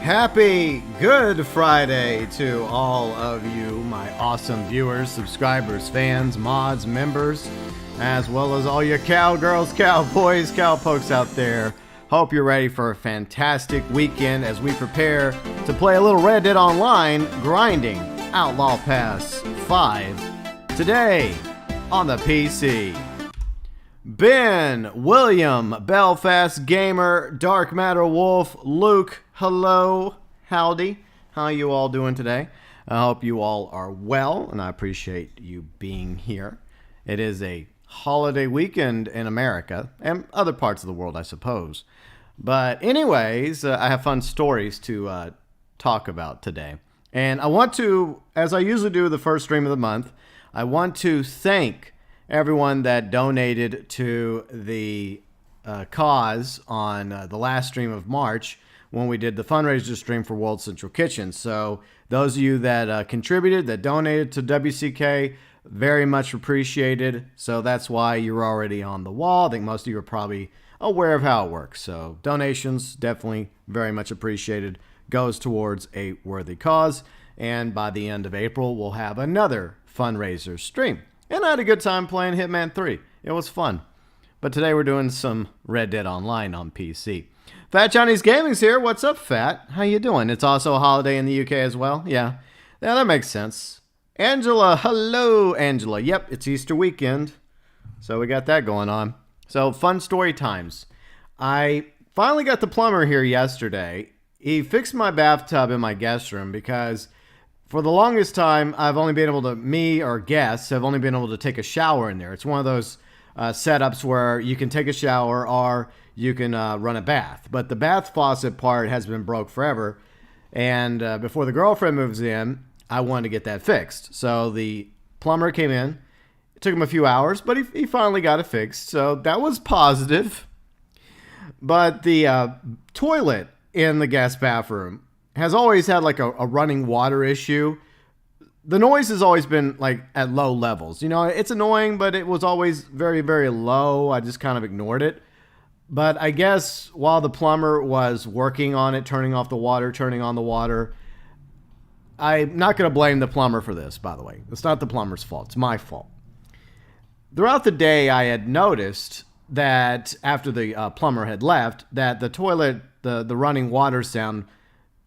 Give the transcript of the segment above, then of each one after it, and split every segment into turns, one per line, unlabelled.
Happy Good Friday to all of you, my awesome viewers, subscribers, fans, mods, members, as well as all your cowgirls, cowboys, cowpokes out there. Hope you're ready for a fantastic weekend as we prepare to play a little Red Dead Online grinding Outlaw Pass 5 today on the PC. Ben, William, Belfast Gamer, Dark MatterWolf, Luke, hello, howdy. How are you all doing today? I hope you all are well, and I appreciate you being here. It is a holiday weekend in America, and other parts of the world, I suppose. But anyways, I have fun stories to talk about today. And I want to, as I usually do the first stream of the month, I want to thank everyone that donated to the cause on the last stream of March when we did the fundraiser stream for World Central Kitchen. So those of you that contributed, that donated to WCK, very much appreciated. So that's why you're already on the wall. I think most of you are probably aware of how it works. So donations, definitely very much appreciated, goes towards a worthy cause. And by the end of April, we'll have another fundraiser stream. And I had a good time playing Hitman 3. It was fun. But today we're doing some Red Dead Online on PC. Fat Chinese Gaming's here. What's up, Fat? How you doing? It's also a holiday in the UK as well. Yeah, that makes sense. Angela, hello, Angela. Yep, it's Easter weekend. So we got that going on. So fun story times. I finally got the plumber here yesterday. He fixed my bathtub in my guest room because for the longest time, I've only been able to, me or guests have only been able to take a shower in there. It's one of those setups where you can take a shower or you can run a bath. But the bath faucet part has been broke forever. And before the girlfriend moves in, I wanted to get that fixed. So the plumber came in. It took him a few hours, but he finally got it fixed. So that was positive. But the toilet in the guest bathroom has always had like a running water issue. The noise has always been like at low levels. You know, it's annoying, but it was always very, very low. I just kind of ignored it. But I guess while the plumber was working on it, turning off the water, turning on the water, I'm not going to blame the plumber for this, by the way. It's not the plumber's fault. It's my fault. Throughout the day, I had noticed that after the plumber had left, that the toilet, the running water sound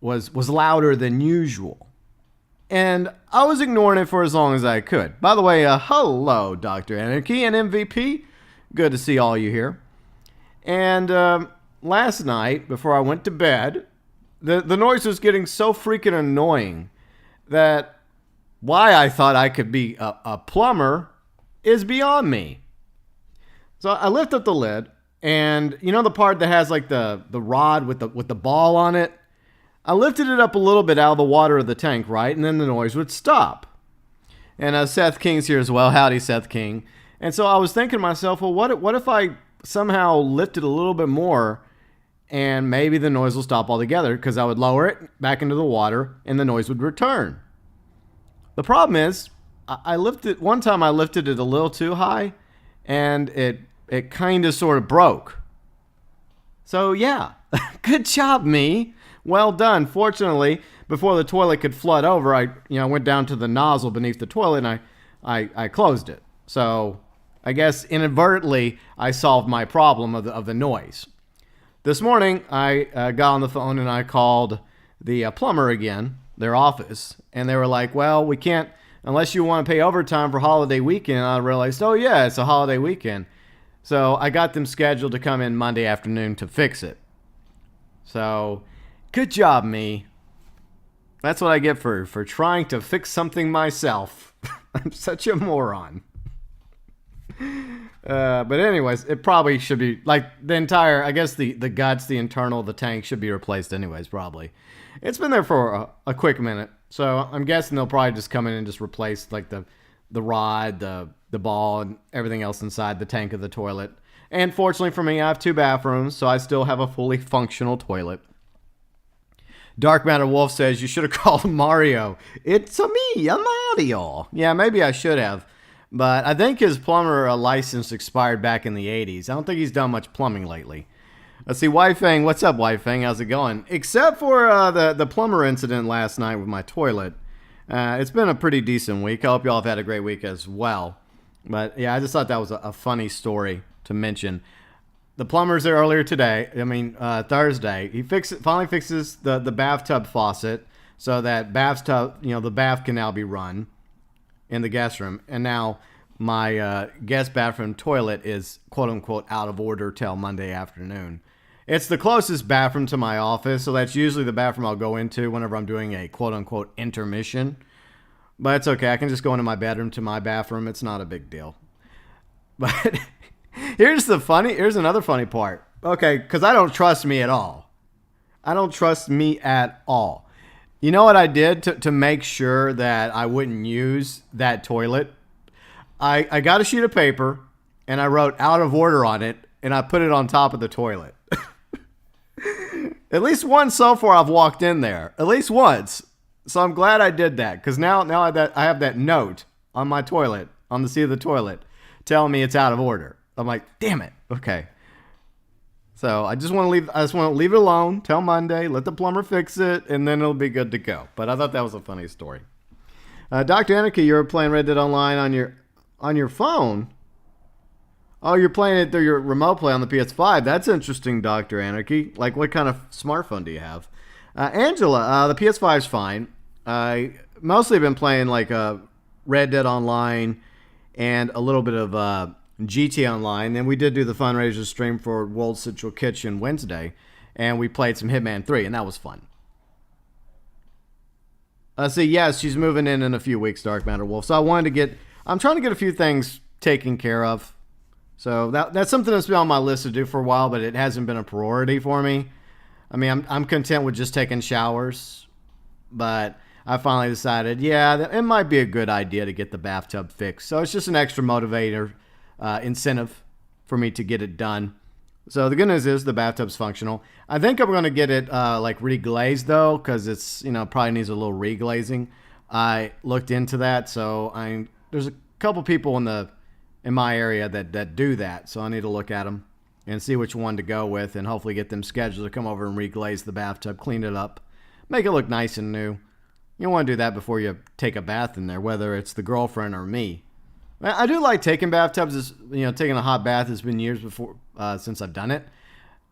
was louder than usual. And I was ignoring it for as long as I could. By the way, hello, Dr. Anarchy and MVP. Good to see all you here. And last night, before I went to bed, the noise was getting so freaking annoying that why I thought I could be a plumber is beyond me. So I lift up the lid, and you know the part that has like the rod with the ball on it? I lifted it up a little bit out of the water of the tank, right? And then the noise would stop. And Seth King's here as well. Howdy, Seth King. And so I was thinking to myself, well, what if I somehow lifted a little bit more and maybe the noise will stop altogether, because I would lower it back into the water and the noise would return. The problem is, one time I lifted it a little too high and it kind of sort of broke. So yeah, good job, me. Well done. Fortunately, before the toilet could flood over, I went down to the nozzle beneath the toilet and I closed it. So I guess inadvertently I solved my problem of the noise. This morning I got on the phone and I called the plumber again, their office, and they were like, well, we can't unless you want to pay overtime for holiday weekend. And I realized, oh yeah, it's a holiday weekend. So I got them scheduled to come in Monday afternoon to fix it. So good job, me. That's what I get for trying to fix something myself. I'm such a moron. But anyways, it probably should be, like, the entire, I guess the guts, the internal of the tank should be replaced anyways, probably. It's been there for a quick minute. So I'm guessing they'll probably just come in and just replace, like, the rod, the ball, and everything else inside the tank of the toilet. And fortunately for me, I have 2 bathrooms, so I still have a fully functional toilet. Dark Matter Wolf says, you should have called Mario. It's me, a Mario. Yeah, maybe I should have. But I think his plumber license expired back in the 80s. I don't think he's done much plumbing lately. Let's see, Wifeng. What's up, Wifeng? How's it going? Except for the plumber incident last night with my toilet. It's been a pretty decent week. I hope y'all have had a great week as well. But yeah, I just thought that was a funny story to mention. The plumber's there earlier today. Thursday. He finally fixes the bathtub faucet so that the bath can now be run in the guest room. And now my guest bathroom toilet is quote unquote out of order till Monday afternoon. It's the closest bathroom to my office, so that's usually the bathroom I'll go into whenever I'm doing a quote unquote intermission. But it's okay. I can just go into my bedroom to my bathroom. It's not a big deal. But here's another funny part. Okay, because I don't trust me at all. I don't trust me at all. You know what I did to make sure that I wouldn't use that toilet? I got a sheet of paper and I wrote out of order on it and I put it on top of the toilet. At least once so far I've walked in there. At least once. So I'm glad I did that because now I have that note on my toilet, on the seat of the toilet, telling me it's out of order. I'm like, damn it. Okay. So I just want to leave it alone till Monday, let the plumber fix it, and then it'll be good to go. But I thought that was a funny story. Dr. Anarchy, you're playing Red Dead Online on your phone. Oh, you're playing it through your remote play on the PS5. That's interesting, Dr. Anarchy. Like, what kind of smartphone do you have? Angela, the PS5's fine. I mostly been playing like Red Dead Online and a little bit of GTA Online. Then we did do the fundraiser stream for World Central Kitchen Wednesday, and we played some Hitman 3, and that was fun. So yes, she's moving in a few weeks, Dark Matter Wolf. So I'm trying to get a few things taken care of. So that's something that's been on my list to do for a while, but it hasn't been a priority for me. I mean, I'm content with just taking showers, but I finally decided, it might be a good idea to get the bathtub fixed. So it's just an extra motivator, incentive for me to get it done. So the good news is the bathtub's functional. I think I'm going to get it reglazed though, because it's probably needs a little reglazing. I looked into that, so there's a couple people in my area that do that, so I need to look at them and see which one to go with, and hopefully get them scheduled to come over and reglaze the bathtub, clean it up, make it look nice and new. You want to do that before you take a bath in there, whether it's the girlfriend or me. I do like taking bathtubs. Taking a hot bath has been years before since I've done it.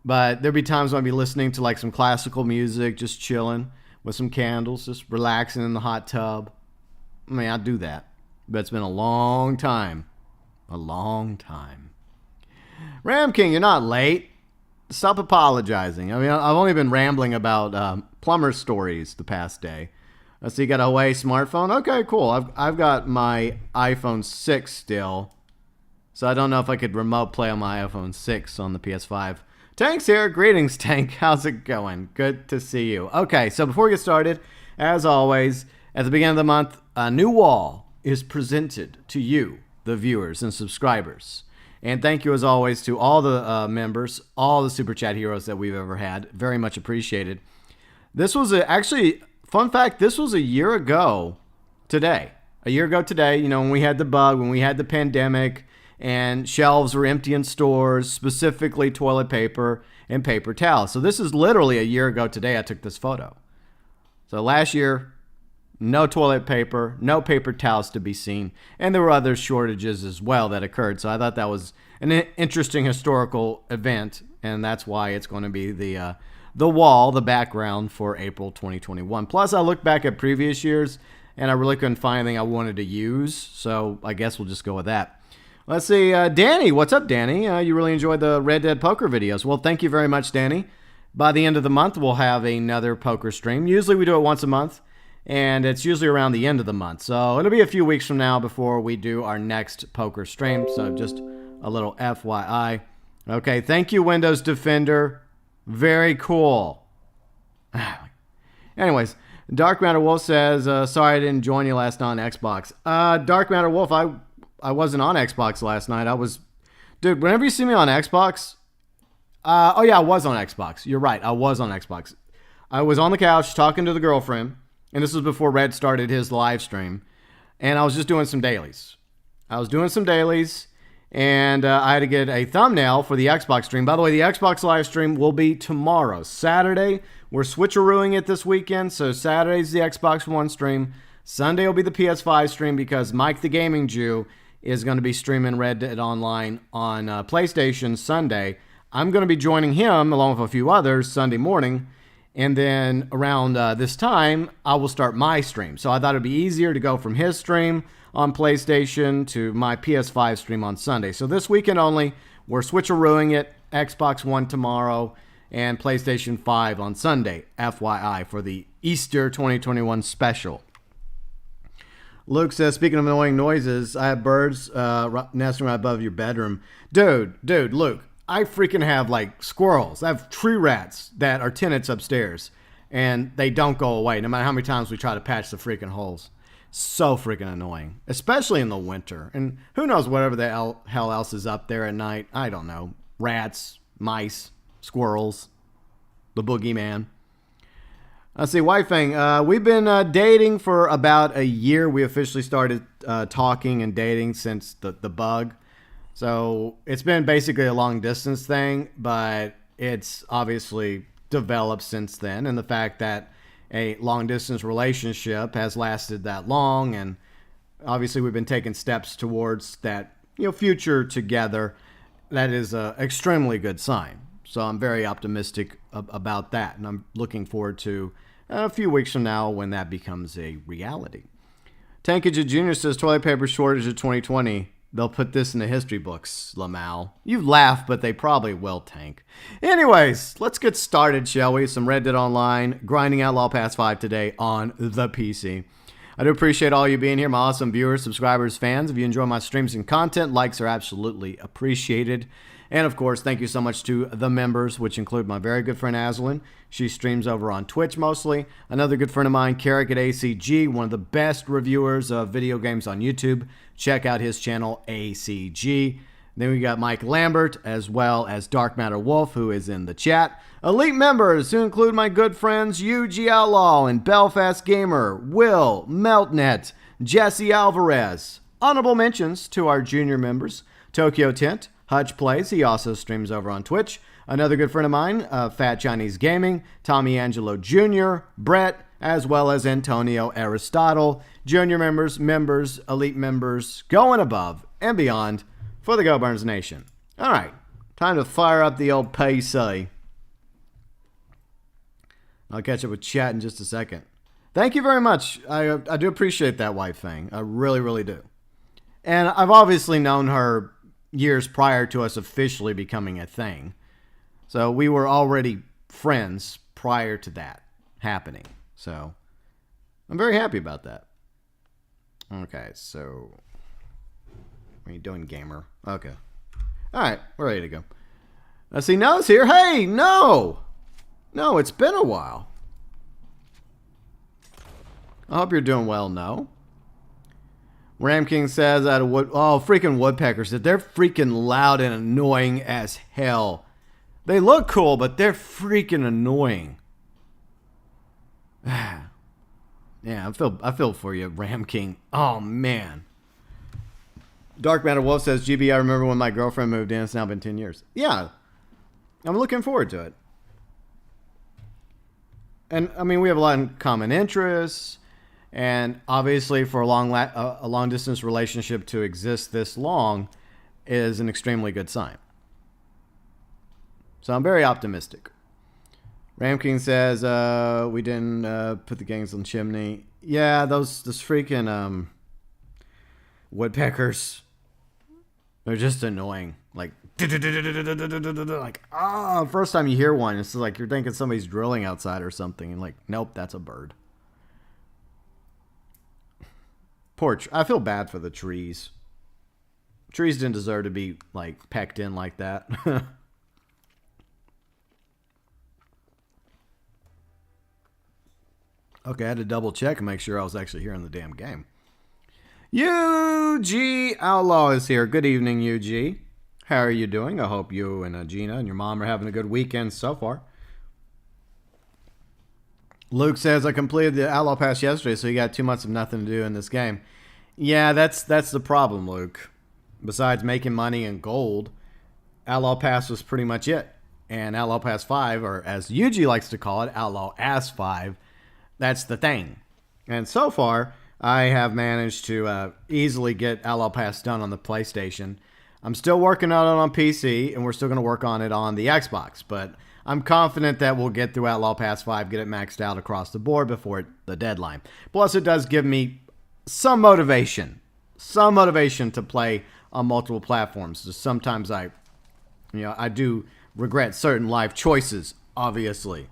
But there'll be times when I'll be listening to like some classical music, just chilling with some candles, just relaxing in the hot tub. I mean, I do that. But it's been a long time. A long time. Ram King, you're not late. Stop apologizing. I mean, I've only been rambling about plumber stories the past day. So you got a Huawei smartphone? Okay, cool. I've got my iPhone 6 still. So I don't know if I could remote play on my iPhone 6 on the PS5. Tank's here. Greetings, Tank. How's it going? Good to see you. Okay, so before we get started, as always, at the beginning of the month, a new wall is presented to you, the viewers and subscribers. And thank you, as always, to all the members, all the Super Chat heroes that we've ever had. Very much appreciated. This was fun fact, this was a year ago today. A year ago today, when we had the bug, when we had the pandemic, and shelves were empty in stores, specifically toilet paper and paper towels. So this is literally a year ago today I took this photo. So last year, no toilet paper, no paper towels to be seen, and there were other shortages as well that occurred. So I thought that was an interesting historical event, and that's why it's going to be the wall, the background for April 2021. Plus, I looked back at previous years, and I really couldn't find anything I wanted to use, so I guess we'll just go with that. Let's see, Danny, what's up, Danny? You really enjoyed the Red Dead poker videos. Well, thank you very much, Danny. By the end of the month, we'll have another poker stream. Usually we do it once a month, and it's usually around the end of the month. So it'll be a few weeks from now before we do our next poker stream, so just a little FYI. Okay, thank you, Windows Defender. Very cool. Anyways, Dark Matter Wolf says, sorry I didn't join you last night on Xbox. Dark Matter Wolf, I wasn't on Xbox last night. Dude, whenever you see me on Xbox, I was on Xbox. You're right, I was on Xbox. I was on the couch talking to the girlfriend, and this was before Red started his live stream, and I was just doing some dailies. And I had to get a thumbnail for the Xbox stream. By the way, the Xbox live stream will be tomorrow, Saturday. We're switcherooing it this weekend, so Saturday's the Xbox One stream. Sunday will be the PS5 stream because Mike the Gaming Jew is going to be streaming Red Dead Online on PlayStation Sunday. I'm going to be joining him, along with a few others, Sunday morning. And then around this time, I will start my stream. So I thought it would be easier to go from his stream on PlayStation to my PS5 stream on Sunday. So this weekend only, we're switcherooing it. Xbox One tomorrow and PlayStation 5 on Sunday, FYI, for the Easter 2021 special. Luke says, speaking of annoying noises, I have birds nesting right above your bedroom. Dude, Luke, I freaking have like squirrels. I have tree rats that are tenants upstairs, and they don't go away no matter how many times we try to patch the freaking holes. So freaking annoying, especially in the winter. And who knows whatever the hell else is up there at night. I don't know. Rats, mice, squirrels, the boogeyman. Let's see, wife thing. We've been dating for about a year. We officially started talking and dating since the bug. So it's been basically a long distance thing, but it's obviously developed since then. And the fact that a long distance relationship has lasted that long, and obviously we've been taking steps towards that, future together, that is an extremely good sign. So I'm very optimistic about that, and I'm looking forward to a few weeks from now when that becomes a reality. Tankage Jr. says, toilet paper shortage of 2020. They'll put this in the history books, Lamal. You laugh, but they probably will, Tank. Anyways, let's get started, shall we? Some Red Dead Online, grinding Outlaw Pass 5 today on the PC. I do appreciate all you being here, my awesome viewers, subscribers, fans. If you enjoy my streams and content, likes are absolutely appreciated. And of course, thank you so much to the members, which include my very good friend Azralynn. She streams over on Twitch mostly. Another good friend of mine, Carrick at ACG, one of the best reviewers of video games on YouTube. Check out his channel, ACG. Then we got Mike Lambert, as well as MatterWolf, who is in the chat. Elite members, who include my good friends UG Outlaw and Belfast Gamer, Will, MeltNet, Jesse Alvarez. Honorable mentions to our junior members, ToykoTent, Huttch Plays, he also streams over on Twitch. Another good friend of mine, Fat Chinese Gaming, Tommy Angelo Jr., Brett, as well as Antonio Aristotle. Junior members, elite members, going above and beyond for the GeauxBurns Nation. All right, time to fire up the old PC. I'll catch up with chat in just a second. Thank you very much. I do appreciate that wife thing. I really, really do. And I've obviously known her years prior to us officially becoming a thing. So we were already friends prior to that happening. So I'm very happy about that. Okay, so what are you doing, gamer? Okay. All right, we're ready to go. I see No's here. Hey, No, it's been a while. I hope you're doing well, No. Ram King says out of freaking woodpeckers, that they're freaking loud and annoying as hell. They look cool, but they're freaking annoying. Yeah, I feel for you, Ram King. Oh man. MatterWolf says, GB, I remember when my girlfriend moved in. It's now been 10 years. Yeah, I'm looking forward to it. And I mean, we have a lot in common interests. And obviously, for a long distance relationship to exist this long is an extremely good sign. So I'm very optimistic. Ram King says we didn't put the gangs on the chimney. Yeah, those freaking woodpeckers. They're just annoying. Like first time you hear one, it's like you're thinking somebody's drilling outside or something, and like, nope, that's a bird. Porch. I feel bad for the trees. Trees didn't deserve to be like pecked in like that. Okay, I had to double check and make sure I was actually hearing the damn game. UG Outlaw is here. Good evening, UG. How are you doing? I hope you and Gina and your mom are having a good weekend so far. Luke says, I completed the Outlaw Pass yesterday, so you got 2 months of nothing to do in this game. Yeah, that's the problem, Luke. besides making money in gold, Outlaw Pass was pretty much it. And Outlaw Pass 5, or as Yuji likes to call it, Outlaw Ass 5, that's the thing. And so far, I have managed to easily get Outlaw Pass done on the PlayStation. I'm still working on it on PC, and we're still going to work on it on the Xbox. But I'm confident that we'll get through Outlaw Pass 5, get it maxed out across the board before the deadline. Plus, it does give me some motivation to play on multiple platforms. Just sometimes I do regret certain life choices, obviously.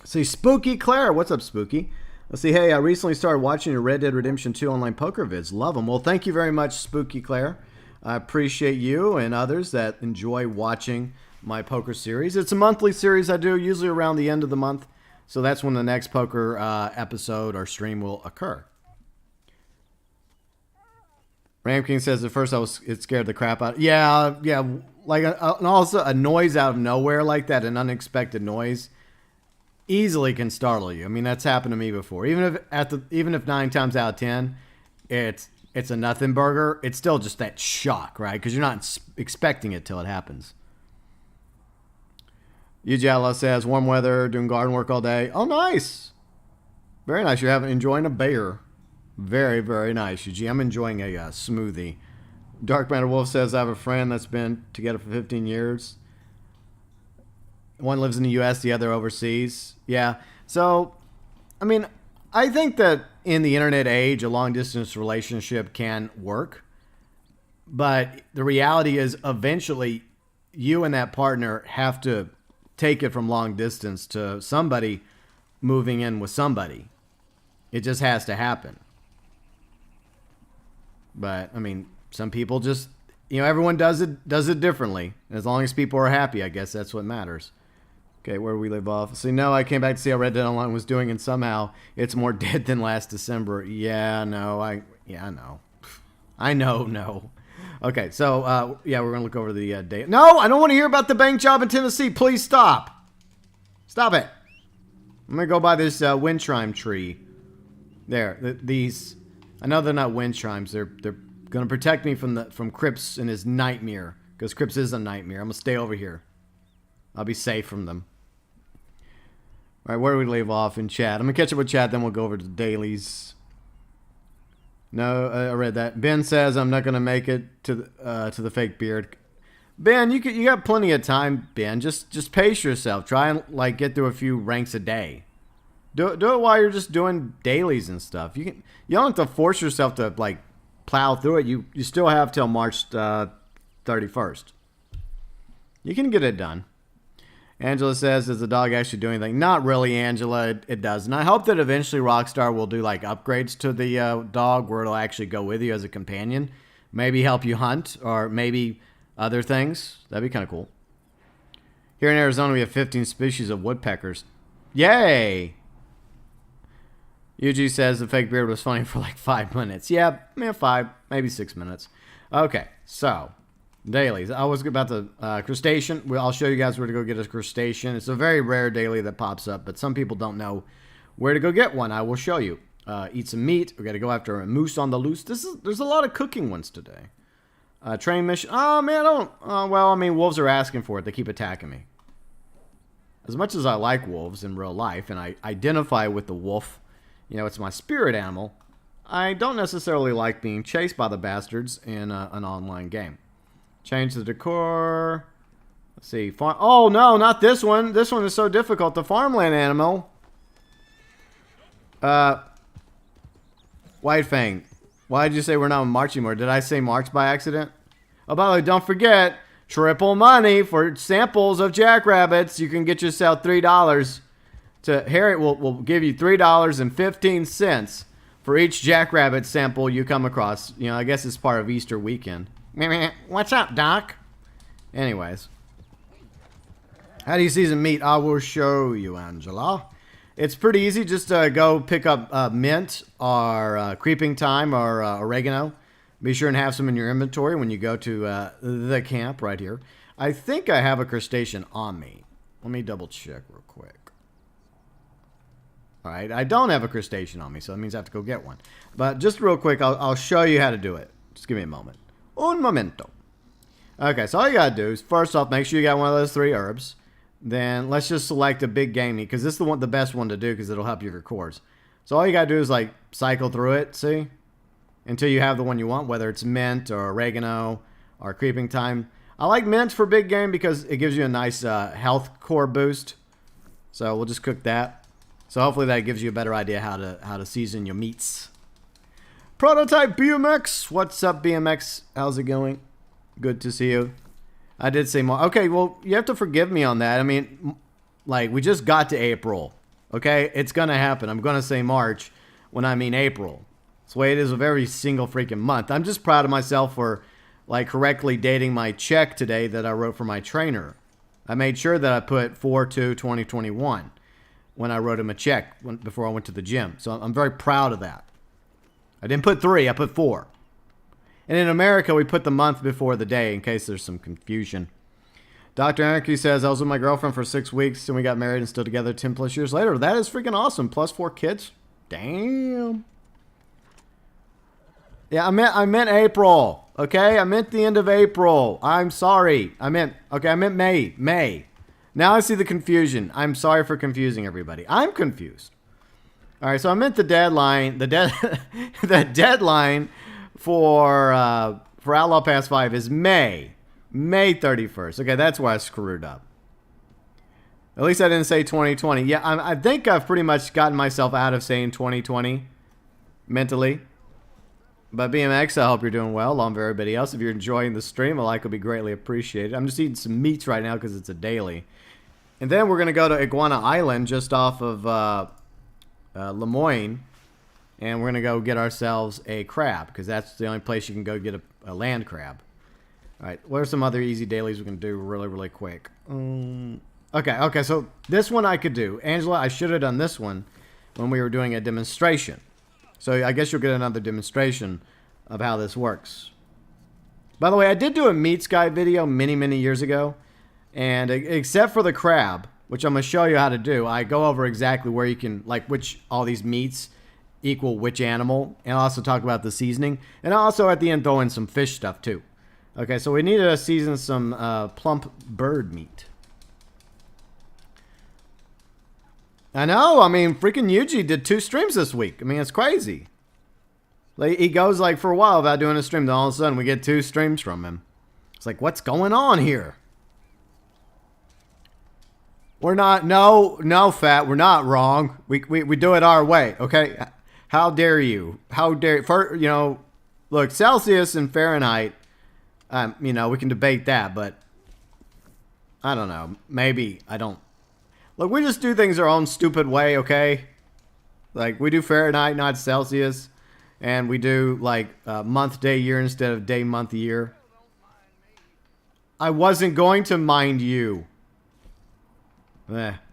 See, Spooky Claire. What's up, Spooky? Let's see. Hey, I recently started watching your Red Dead Redemption 2 online poker vids. Love them. Well, thank you very much, Spooky Claire. I appreciate you and others that enjoy watching my poker series. It's a monthly series I do, usually around the end of the month. So that's when the next poker episode or stream will occur. Ram King says, at first it scared the crap out. Yeah. Like, and also a noise out of nowhere like that, an unexpected noise, easily can startle you. I mean, that's happened to me before. Even if 9 times out of 10, it's a nothing burger, it's still just that shock, right? Because you're not expecting it till it happens. Ujala says, warm weather, doing garden work all day. Oh, nice. Very nice. You're enjoying a beer. Very, very nice, Yuji. I'm enjoying a smoothie. Dark MatterWolf says, I have a friend that's been together for 15 years. One lives in the U.S., the other overseas. Yeah. So, I mean, I think that in the internet age, a long-distance relationship can work. But the reality is, eventually, you and that partner have to take it from long distance to somebody moving in with somebody. It just has to happen. But, I mean, some people just, everyone does it differently. As long as people are happy, I guess that's what matters. Okay, where do we leave off? See, no, I came back to see how Red Dead Online was doing, and somehow it's more dead than last December. Yeah, no. I know. Okay, so, we're going to look over the day. No, I don't want to hear about the bank job in Tennessee. Please stop. Stop it. I'm going to go buy this wind chime tree. There, these, I know they're not wind chimes. They're going to protect me from Cripps and his nightmare, because Cripps is a nightmare. I'm going to stay over here. I'll be safe from them. All right, where do we leave off in chat? I'm going to catch up with chat, then we'll go over to the dailies. No, I read that. Ben says I'm not going to make it to the fake beard. Ben, you got plenty of time, Ben. Just pace yourself. Try and get through a few ranks a day. Do it while you're just doing dailies and stuff. You don't have to force yourself to plow through it. You still have till March 31st. You can get it done. Angela says, does the dog actually do anything? Not really, Angela. It doesn't. I hope that eventually Rockstar will do upgrades to the dog where it'll actually go with you as a companion. Maybe help you hunt or maybe other things. That'd be kind of cool. Here in Arizona, we have 15 species of woodpeckers. Yay! Yuji says the fake beard was funny for 5 minutes. Yeah, 5, maybe 6 minutes. Okay, so dailies. I was about the crustacean. I'll show you guys where to go get a crustacean. It's a very rare daily that pops up, but some people don't know where to go get one. I will show you. Eat some meat. We got to go after a moose on the loose. There's a lot of cooking ones today. Train mission. Oh man, wolves are asking for it. They keep attacking me. As much as I like wolves in real life, and I identify with the wolf, it's my spirit animal, I don't necessarily like being chased by the bastards in an online game. Change the decor. Let's see. Oh, no, not this one. This one is so difficult. The farmland animal. White Fang. Why did you say we're not marching more? Did I say march by accident? Oh, by the way, don't forget, triple money for samples of jackrabbits. You can get yourself $3. Harriet will give you $3.15 for each jackrabbit sample you come across. I guess it's part of Easter weekend. What's up, Doc? Anyways. How do you season meat? I will show you, Angelo. It's pretty easy. Just go pick up mint or creeping thyme or oregano. Be sure and have some in your inventory when you go to the camp right here. I think I have a crustacean on me. Let me double check real quick. All right, I don't have a crustacean on me, so that means I have to go get one. But just real quick, I'll show you how to do it. Just give me a moment. Un momento. Okay, so all you gotta do is, first off, make sure you got one of those 3 herbs. Then let's just select a big game meat, because this is the best one to do, because it'll help you with your cores. So all you gotta do is like cycle through it, see? Until you have the one you want, whether it's mint or oregano or creeping thyme. I like mint for big game because it gives you a nice health core boost. So we'll just cook that. So hopefully that gives you a better idea how to season your meats. Prototype BMX. What's up, BMX? How's it going? Good to see you. I did say more. Okay, well, you have to forgive me on that. I mean, like, we just got to April. Okay? It's going to happen. I'm going to say March when I mean April. That's the way it is with every single freaking month. I'm just proud of myself for, like, correctly dating my check today that I wrote for my trainer. I made sure that I put 4/2/2021 when I wrote him a check before I went to the gym. So I'm very proud of that. I didn't put 3, I put 4. And in America, we put the month before the day in case there's some confusion. Dr. Anarchy says, I was with my girlfriend for 6 weeks and we got married and still together 10 plus years later. That is freaking awesome. Plus 4 kids. Damn. Yeah, I meant April. Okay, I meant the end of April. I'm sorry. I meant May. May. Now I see the confusion. I'm sorry for confusing everybody. I'm confused. All right, so I meant the deadline. The deadline for Outlaw Pass 5 is May 31st. Okay, that's why I screwed up. At least I didn't say 2020. Yeah, I think I've pretty much gotten myself out of saying 2020 mentally. But BMX, I hope you're doing well, along with everybody else. If you're enjoying the stream, a like will be greatly appreciated. I'm just eating some meats right now because it's a daily. And then we're going to go to Iguana Island just off of Lemoyne. And we're going to go get ourselves a crab because that's the only place you can go get a land crab. All right, what are some other easy dailies we can do really, really quick? Okay, so this one I could do. Angela, I should have done this one when we were doing a demonstration. So I guess you'll get another demonstration of how this works. By the way, I did do a meats guide video many, many years ago. And except for the crab, which I'm going to show you how to do, I go over exactly where you can, like, which all these meats equal which animal. And I'll also talk about the seasoning. And I'll also at the end throw in some fish stuff too. Okay, so we need to season some plump bird meat. I know, I mean, freaking Yuji did 2 streams this week. I mean, it's crazy. Like, he goes, like, for a while without doing a stream, then all of a sudden we get 2 streams from him. It's like, what's going on here? We're not, no, Fat, we're not wrong. We do it our way, okay? How dare you? How dare, you know, look, Celsius and Fahrenheit, you know, we can debate that, but I don't know. Maybe I don't. Look, we just do things our own stupid way, okay? Like, we do Fahrenheit, not Celsius. And we do, like, month, day, year instead of day, month, year. I wasn't going to mind you.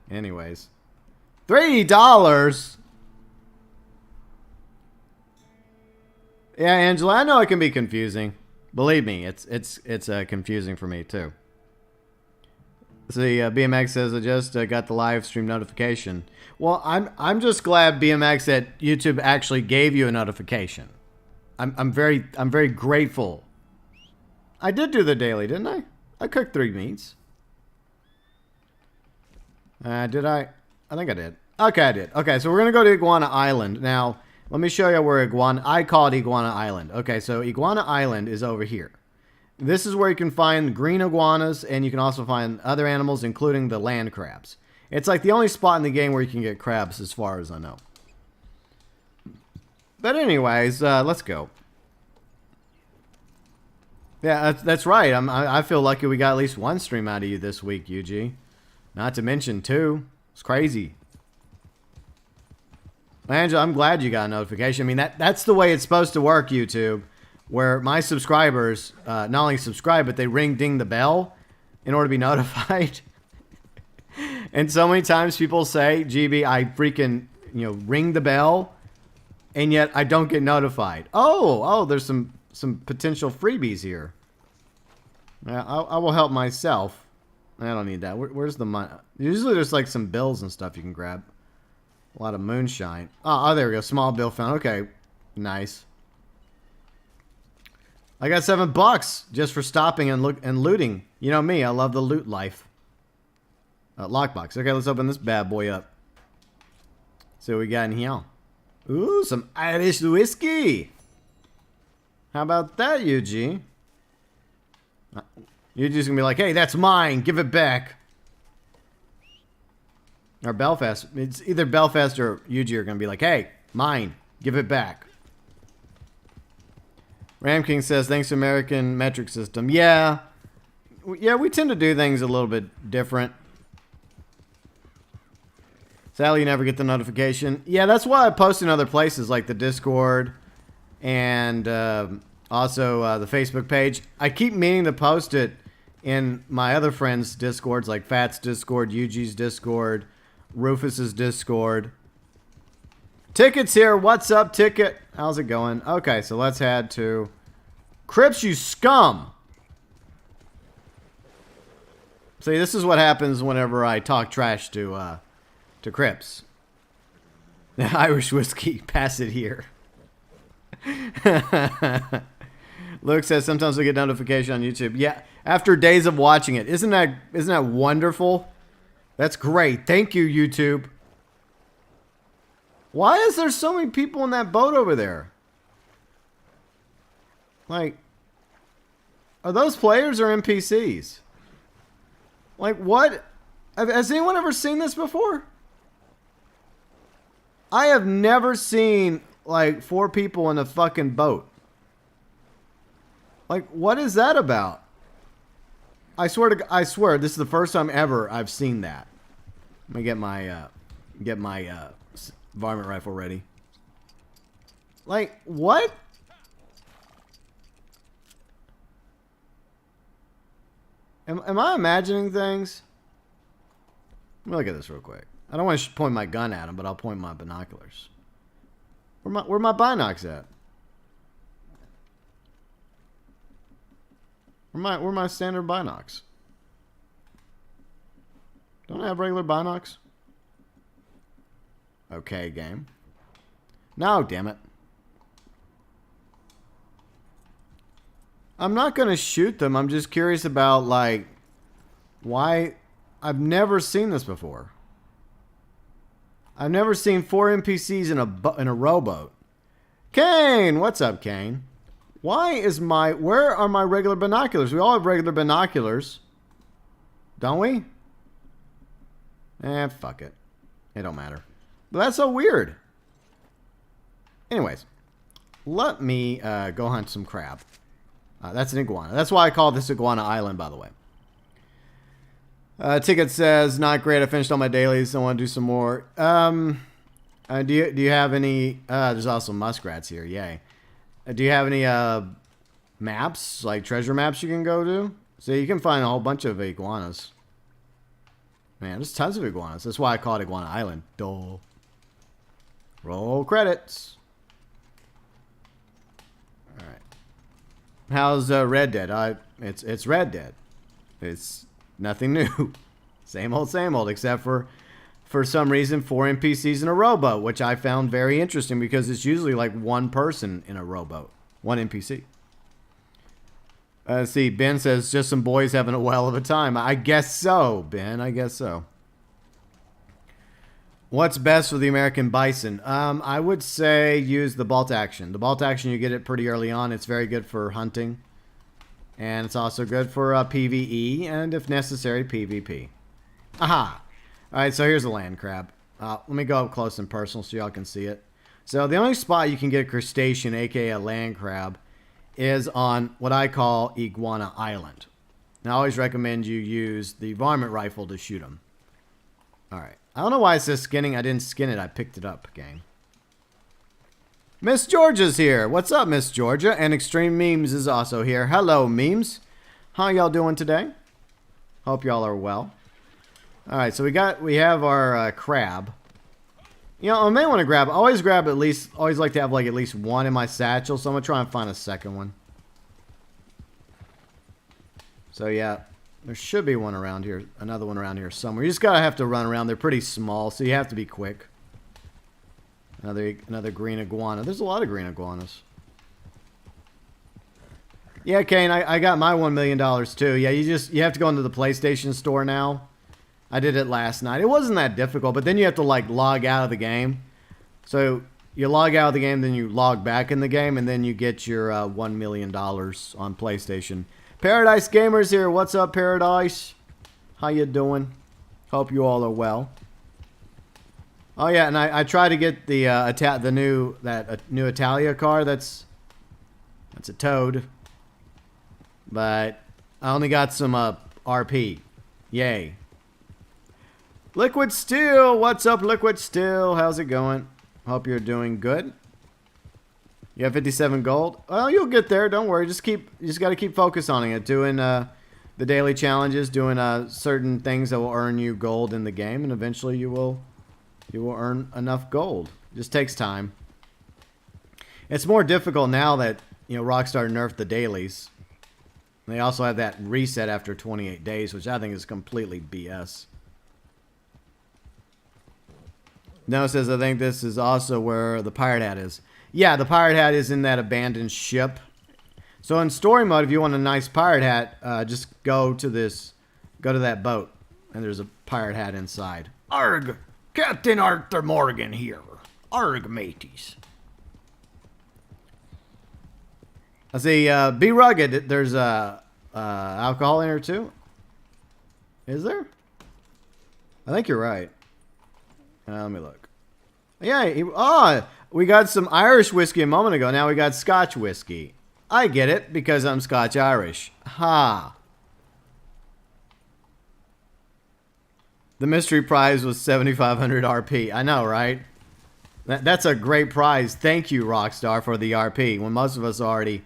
Anyways. $3? Yeah, Angela, I know it can be confusing. Believe me, it's confusing for me, too. See, BMX says I just got the live stream notification. Well, I'm just glad BMX that YouTube actually gave you a notification. I'm very grateful. I did do the daily, didn't I? I cooked 3 meats. Did I? I think I did. Okay, I did. Okay, so we're gonna go to Iguana Island now. Let me show you where I call it Iguana Island. Okay, so Iguana Island is over here. This is where you can find green iguanas, and you can also find other animals, including the land crabs. It's like the only spot in the game where you can get crabs, as far as I know. But anyways, let's go. Yeah, that's right. I feel lucky we got at least 1 stream out of you this week, UG. Not to mention 2. It's crazy. Angela, I'm glad you got a notification. I mean, that's the way it's supposed to work, YouTube. Where my subscribers not only subscribe, but they ding the bell in order to be notified. And so many times people say, GB, I freaking, you know, ring the bell, and yet I don't get notified. Oh, there's some potential freebies here. I will help myself. I don't need that. Where's the money? Usually there's like some bills and stuff you can grab. A lot of moonshine. Oh, there we go. Small bill found. Okay, nice. I got $7 just for stopping and looting. You know me, I love the loot life. Lockbox. Okay, let's open this bad boy up. See what we got in here. Ooh, some Irish whiskey. How about that, UG? You're just gonna be like, hey, that's mine. Give it back. Or Belfast. It's either Belfast or UG are gonna be like, hey, mine. Give it back. Ram King says, thanks to American metric system. Yeah. Yeah, we tend to do things a little bit different. Sadly, you never get the notification. Yeah, that's why I post in other places like the Discord and also the Facebook page. I keep meaning to post it in my other friends' Discords like Fat's Discord, UG's Discord, Rufus's Discord. Ticket's here. What's up, Ticket? How's it going? Okay, so let's head to Crips, you scum. See, this is what happens whenever I talk trash to Crips. Irish whiskey, pass it here. Luke says sometimes we get notification on YouTube. Yeah, after days of watching it. Isn't that wonderful? That's great. Thank you, YouTube. Why is there so many people in that boat over there? Like, are those players or NPCs? Like, what? Has anyone ever seen this before? I have never seen, like, 4 people in a fucking boat. Like, what is that about? I swear, this is the first time ever I've seen that. Let me get my varmint rifle ready. Like, what? Am I imagining things? Let me look at this real quick. I don't want to point my gun at him, but I'll point my binoculars. Where my binocs at? Where my standard binocs? Don't I have regular binocs? Okay, game. No, damn it. I'm not going to shoot them. I'm just curious about, like, why. I've never seen this before. I've never seen 4 NPCs in a rowboat. Kane! What's up, Kane? Where are my regular binoculars? We all have regular binoculars. Don't we? Fuck it. It don't matter. But that's so weird. Anyways. Let me go hunt some crab. That's an iguana. That's why I call this Iguana Island, by the way. Ticket says, not great. I finished all my dailies. I want to do some more. Do you have any... there's also muskrats here. Yay. Do you have any maps? Like treasure maps you can go to? So you can find a whole bunch of iguanas. Man, there's tons of iguanas. That's why I call it Iguana Island. Duh. Roll credits. Alright. How's Red Dead? It's Red Dead. It's nothing new. Same old, except for some reason 4 NPCs in a rowboat, which I found very interesting because it's usually like one person in a rowboat. One NPC. See, Ben says, just some boys having a well of a time. I guess so, Ben. I guess so. What's best for the American bison? I would say use the bolt action. The bolt action, you get it pretty early on. It's very good for hunting. And it's also good for PvE and, if necessary, PvP. Aha! Alright, so here's a land crab. Let me go up close and personal so y'all can see it. So the only spot you can get a crustacean, aka a land crab, is on what I call Iguana Island. And I always recommend you use the varmint rifle to shoot them. Alright. I don't know why it says skinning. I didn't skin it. I picked it up, gang. Miss Georgia's here. What's up, Miss Georgia? And Extreme Memes is also here. Hello, Memes. How y'all doing today? Hope y'all are well. Alright, so we have our crab. You know, I may want to grab, always like to have like at least one in my satchel, so I'm going to try and find a second one. So yeah, there should be one around here, another one around here somewhere. You just gotta have to run around. They're pretty small, so you have to be quick. Another green iguana. There's a lot of green iguanas. Yeah, Kane, I got my $1 million too. Yeah, you have to go into the PlayStation store now. I did it last night. It wasn't that difficult, but then you have to like log out of the game. So you log out of the game, then you log back in the game, and then you get your $1 million on PlayStation. Paradise Gamers here. What's up, Paradise? How you doing? Hope you all are well. Oh yeah, and I tried to get the new Italia car. That's a Toad. But I only got some RP. Yay. Liquid Steel, what's up, Liquid Steel? How's it going? Hope you're doing good. You have 57 gold. Well, you'll get there. Don't worry. You just got to keep focus on it. Doing the daily challenges, doing certain things that will earn you gold in the game, and eventually you will earn enough gold. It just takes time. It's more difficult now that Rockstar nerfed the dailies. They also have that reset after 28 days, which I think is completely BS. No says, I think this is also where the pirate hat is. Yeah, the pirate hat is in that abandoned ship. So in story mode, if you want a nice pirate hat, just go to that boat. And there's a pirate hat inside. Arg! Captain Arthur Morgan here. Arg, mateys. I see, Be Rugged, there's alcohol in here too. Is there? I think you're right. Let me look. Yeah, we got some Irish whiskey a moment ago. Now we got Scotch whiskey. I get it, because I'm Scotch-Irish. Ha! The mystery prize was 7,500 RP. I know, right? That's a great prize. Thank you, Rockstar, for the RP, when most of us are already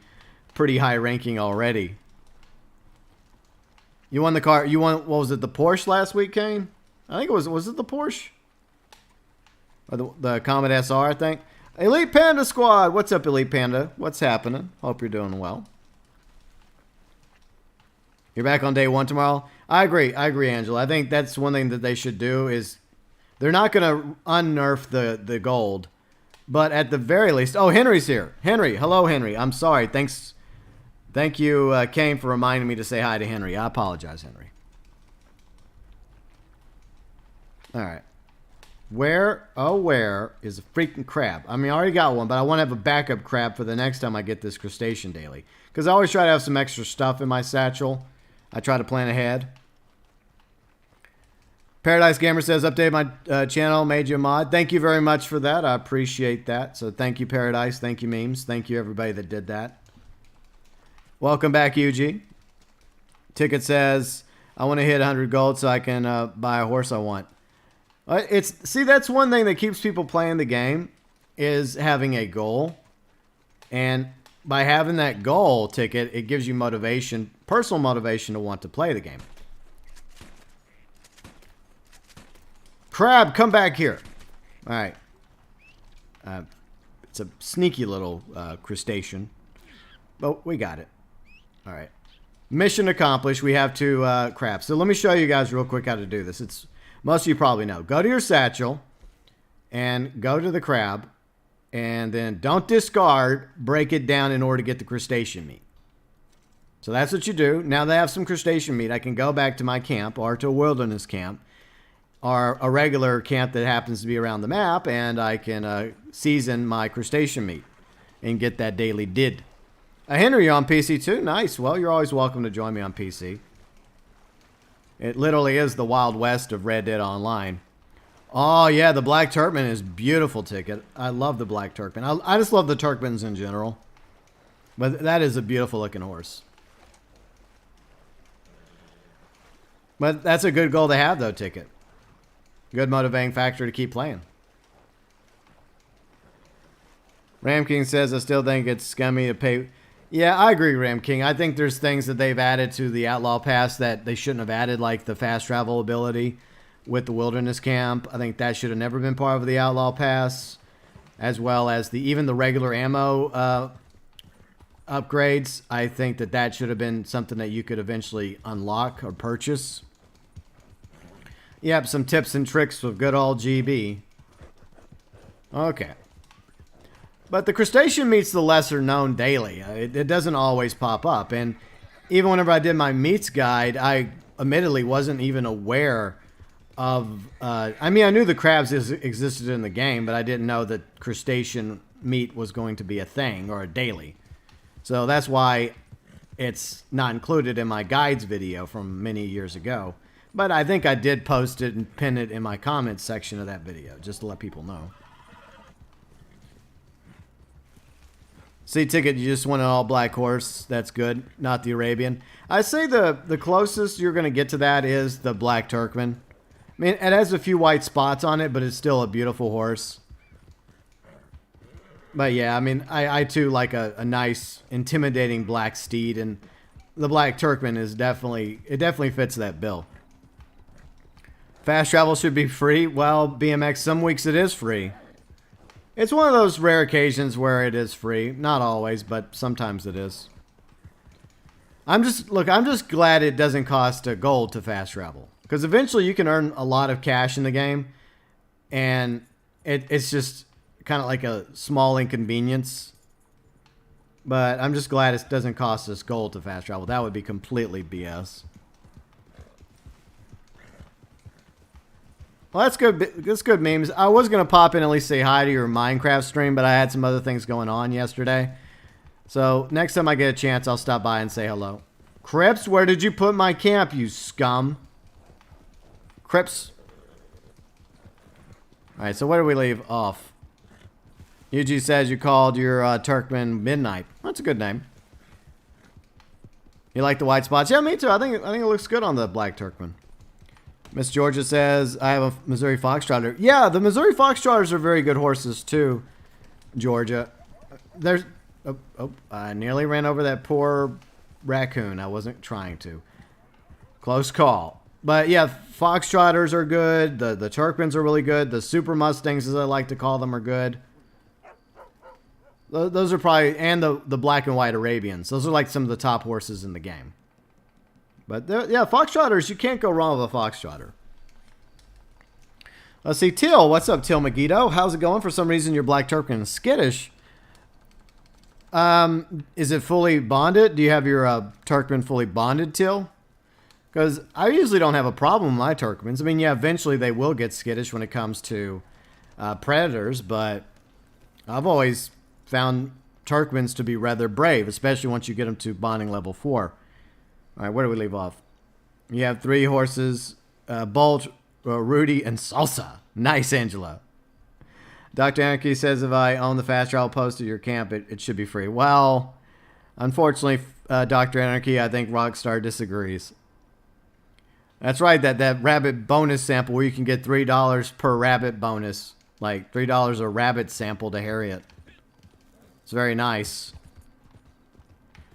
pretty high ranking already. You won the car. You won, what was it, the Porsche last week, Kane? I think it was it the Porsche? Or the Comet SR, I think. Elite Panda Squad. What's up, Elite Panda? What's happening? Hope you're doing well. You're back on day 1 tomorrow? I agree, Angelo. I think that's one thing that they should do is they're not going to unnerf the gold. But at the very least... Oh, Henry's here. Henry. Hello, Henry. I'm sorry. Thank you, Kane, for reminding me to say hi to Henry. I apologize, Henry. All right. Where is a freaking crab? I mean, I already got one, but I want to have a backup crab for the next time I get this crustacean daily. Because I always try to have some extra stuff in my satchel. I try to plan ahead. Paradise Gamer says, update my channel, made you a mod. Thank you very much for that. I appreciate that. So thank you, Paradise. Thank you, Memes. Thank you, everybody that did that. Welcome back, UG. Ticket says, I want to hit 100 gold so I can buy a horse I want. See, that's one thing that keeps people playing the game is having a goal. And by having that goal, Ticket, it gives you motivation, personal motivation to want to play the game. Crab, come back here. All right. It's a sneaky little crustacean. But we got it. All right. Mission accomplished. We have 2 crabs. So let me show you guys real quick how to do this. Most of you probably know. Go to your satchel and go to the crab. And then don't discard. Break it down in order to get the crustacean meat. So that's what you do. Now that I have some crustacean meat, I can go back to my camp or to a wilderness camp. Or a regular camp that happens to be around the map. And I can season my crustacean meat. And get that daily did. Henry, you on PC too? Nice. Well, you're always welcome to join me on PC. It literally is the Wild West of Red Dead Online. Oh, yeah, the Black Turkman is beautiful, Ticket. I love the Black Turkman. I just love the Turkmans in general. But that is a beautiful looking horse. But that's a good goal to have, though, Ticket. Good motivating factor to keep playing. Ram King says, I still think it's scummy to pay... Yeah, I agree, Ram King. I think there's things that they've added to the Outlaw Pass that they shouldn't have added, like the fast travel ability with the Wilderness Camp. I think that should have never been part of the Outlaw Pass, as well as even the regular ammo upgrades. I think that should have been something that you could eventually unlock or purchase. Yep, some tips and tricks with good old GB. Okay. But the crustacean meat's the lesser known daily. It doesn't always pop up. And even whenever I did my meats guide, I admittedly wasn't even aware of... I mean, I knew the crabs existed in the game, but I didn't know that crustacean meat was going to be a thing or a daily. So that's why it's not included in my guides video from many years ago. But I think I did post it and pin it in my comments section of that video, just to let people know. See, Ticket, you just want an all-black horse. That's good. Not the Arabian. I say the closest you're going to get to that is the Black Turkmen. I mean, it has a few white spots on it, but it's still a beautiful horse. But yeah, I mean, I too like a nice, intimidating black steed, and the Black Turkmen is definitely fits that bill. Fast travel should be free. Well, BMX, some weeks it is free. It's one of those rare occasions where it is free. Not always, but sometimes it is. I'm just glad it doesn't cost gold to fast travel. Because eventually you can earn a lot of cash in the game. And it's just kind of like a small inconvenience. But I'm just glad it doesn't cost us gold to fast travel. That would be completely BS. Well, that's good. That's good memes. I was going to pop in and at least say hi to your Minecraft stream, but I had some other things going on yesterday. So next time I get a chance, I'll stop by and say hello. Crips, where did you put my camp, you scum? Crips. All right, so where do we leave off? UG says you called your Turkmen Midnight. That's a good name. You like the white spots? Yeah, me too. I think it looks good on the Black Turkmen. Miss Georgia says, I have a Missouri Foxtrotter. Yeah, the Missouri Foxtrotters are very good horses too, Georgia. There's... Oh, I nearly ran over that poor raccoon. I wasn't trying to. Close call. But yeah, Foxtrotters are good. The Turkmens are really good. The Super Mustangs, as I like to call them, are good. Those are probably... And the black and white Arabians. Those are like some of the top horses in the game. But yeah, Foxtrotters, you can't go wrong with a Foxtrotter. Let's see, Till. What's up, Till Megiddo? How's it going? For some reason, your Black Turkmen is skittish. Is it fully bonded? Do you have your Turkmen fully bonded, Till? Because I usually don't have a problem with my Turkmens. I mean, yeah, eventually they will get skittish when it comes to predators, but I've always found Turkmens to be rather brave, especially once you get them to bonding level 4. All right, where do we leave off? You have 3 horses, Bolt, Rudy, and Salsa. Nice, Angelo. Dr. Anarchy says if I own the fast travel post at your camp, it should be free. Well, unfortunately, Dr. Anarchy, I think Rockstar disagrees. That's right, that rabbit bonus sample where you can get $3 per rabbit bonus. Like $3 a rabbit sample to Harriet. It's very nice.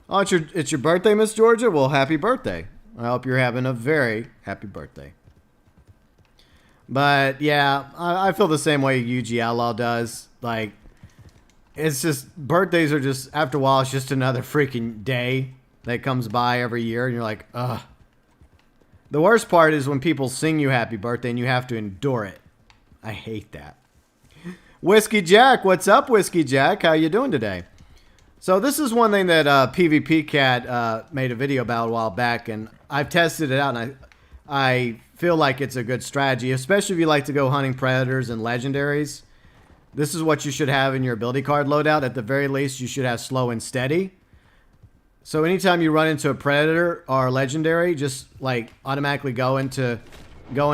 Oh, it's your birthday, Miss Georgia? Well, happy birthday. I hope you're having a very happy birthday. But, yeah, I feel the same way UG Outlaw does. Like, it's just, birthdays are just, after a while, it's just another freaking day that comes by every year. And you're like, ugh. The worst part is when people sing you happy birthday and you have to endure it. I hate that. Whiskey Jack, what's up, Whiskey Jack? How you doing today? So this is one thing that PvP Cat made a video about a while back, and I've tested it out, and I feel like it's a good strategy, especially if you like to go hunting predators and legendaries. This is what you should have in your ability card loadout. At the very least, you should have slow and steady. So anytime you run into a predator or legendary, just like automatically go into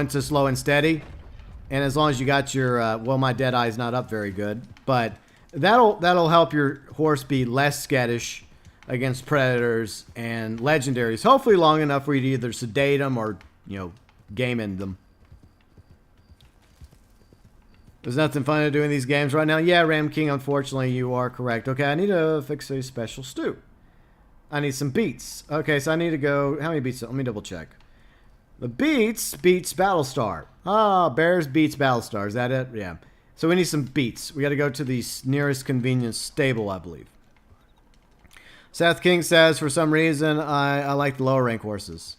slow and steady. And as long as you got your well, my dead eye's not up very good, but that'll help your horse be less skittish against predators and legendaries. Hopefully long enough for you to either sedate them or, you know, game in them. There's nothing fun to do in these games right now. Yeah, Ram King, unfortunately, you are correct. Okay, I need to fix a special stew. I need some beets. Okay, so I need to go... How many beets? Let me double check. The beets beats Battlestar. Ah, Bears beats Battlestar. Is that it? Yeah. So we need some beets. We got to go to the nearest convenience stable, I believe. Seth King says, for some reason, I like the lower rank horses.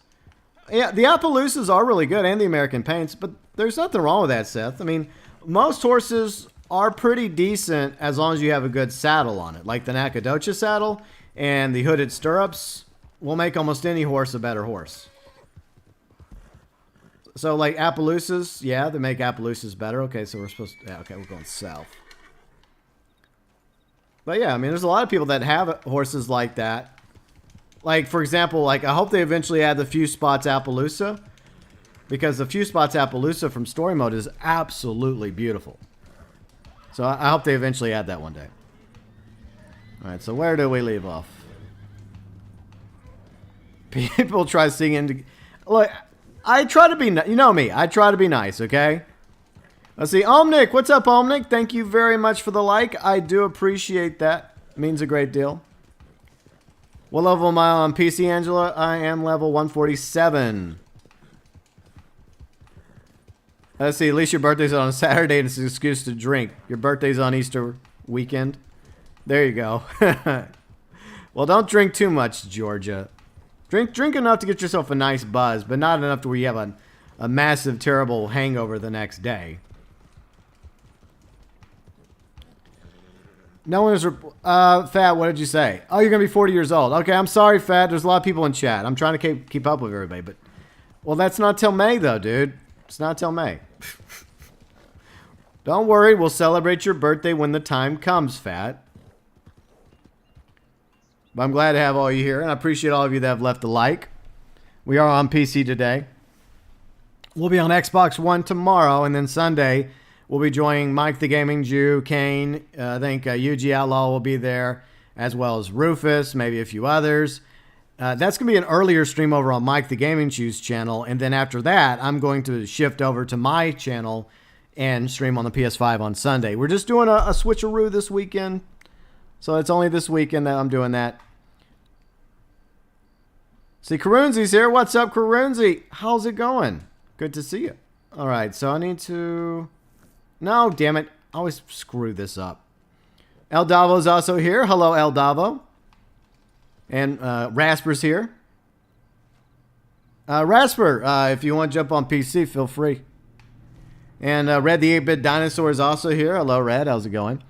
Yeah, the Appaloosas are really good, and the American Paints, but there's nothing wrong with that, Seth. I mean, most horses are pretty decent as long as you have a good saddle on it. Like the Nacogdoches saddle and the hooded stirrups will make almost any horse a better horse. So like Appaloosas, yeah, they make Appaloosas better. Okay, so we're supposed to, yeah, okay, we're going south. But yeah, I mean, there's a lot of people that have horses like that. Like, for example, like I hope they eventually add the Few Spots Appaloosa. Because the Few Spots Appaloosa from story mode is absolutely beautiful. So I hope they eventually add that one day. Alright, so where do we leave off? People try singing. Look, I try to be, you know me, I try to be nice, okay? Let's see, Omnic, what's up, Omnic? Thank you very much for the like. I do appreciate that. It means a great deal. What level am I on PC, Angela? I am level 147. Let's see, at least your birthday's on a Saturday and it's an excuse to drink. Your birthday's on Easter weekend. There you go. Well, don't drink too much, Georgia. Drink enough to get yourself a nice buzz, but not enough to where you have a massive, terrible hangover the next day. No one is... Fat, what did you say? Oh, you're going to be 40 years old. Okay, I'm sorry, Fat. There's a lot of people in chat. I'm trying to keep up with everybody, but... Well, that's not till May, though, dude. It's not till May. Don't worry. We'll celebrate your birthday when the time comes, Fat. But I'm glad to have all you here, and I appreciate all of you that have left a like. We are on PC today. We'll be on Xbox One tomorrow, and then Sunday we'll be joining Mike the Gaming Jew, Kane. I think UG Outlaw will be there, as well as Rufus, maybe a few others. That's going to be an earlier stream over on Mike the Gaming Jew's channel, and then after that, I'm going to shift over to my channel and stream on the PS5 on Sunday. We're just doing a switcheroo this weekend. So it's only this weekend that I'm doing that. See, Karunzi's here. What's up, Karunzi? How's it going? Good to see you. All right, so I need to... No, damn it. I always screw this up. El Davo's also here. Hello, El Davo. And Rasper's here. Rasper, if you want to jump on PC, feel free. And Red the 8-Bit Dinosaur is also here. Hello, Red. How's it going?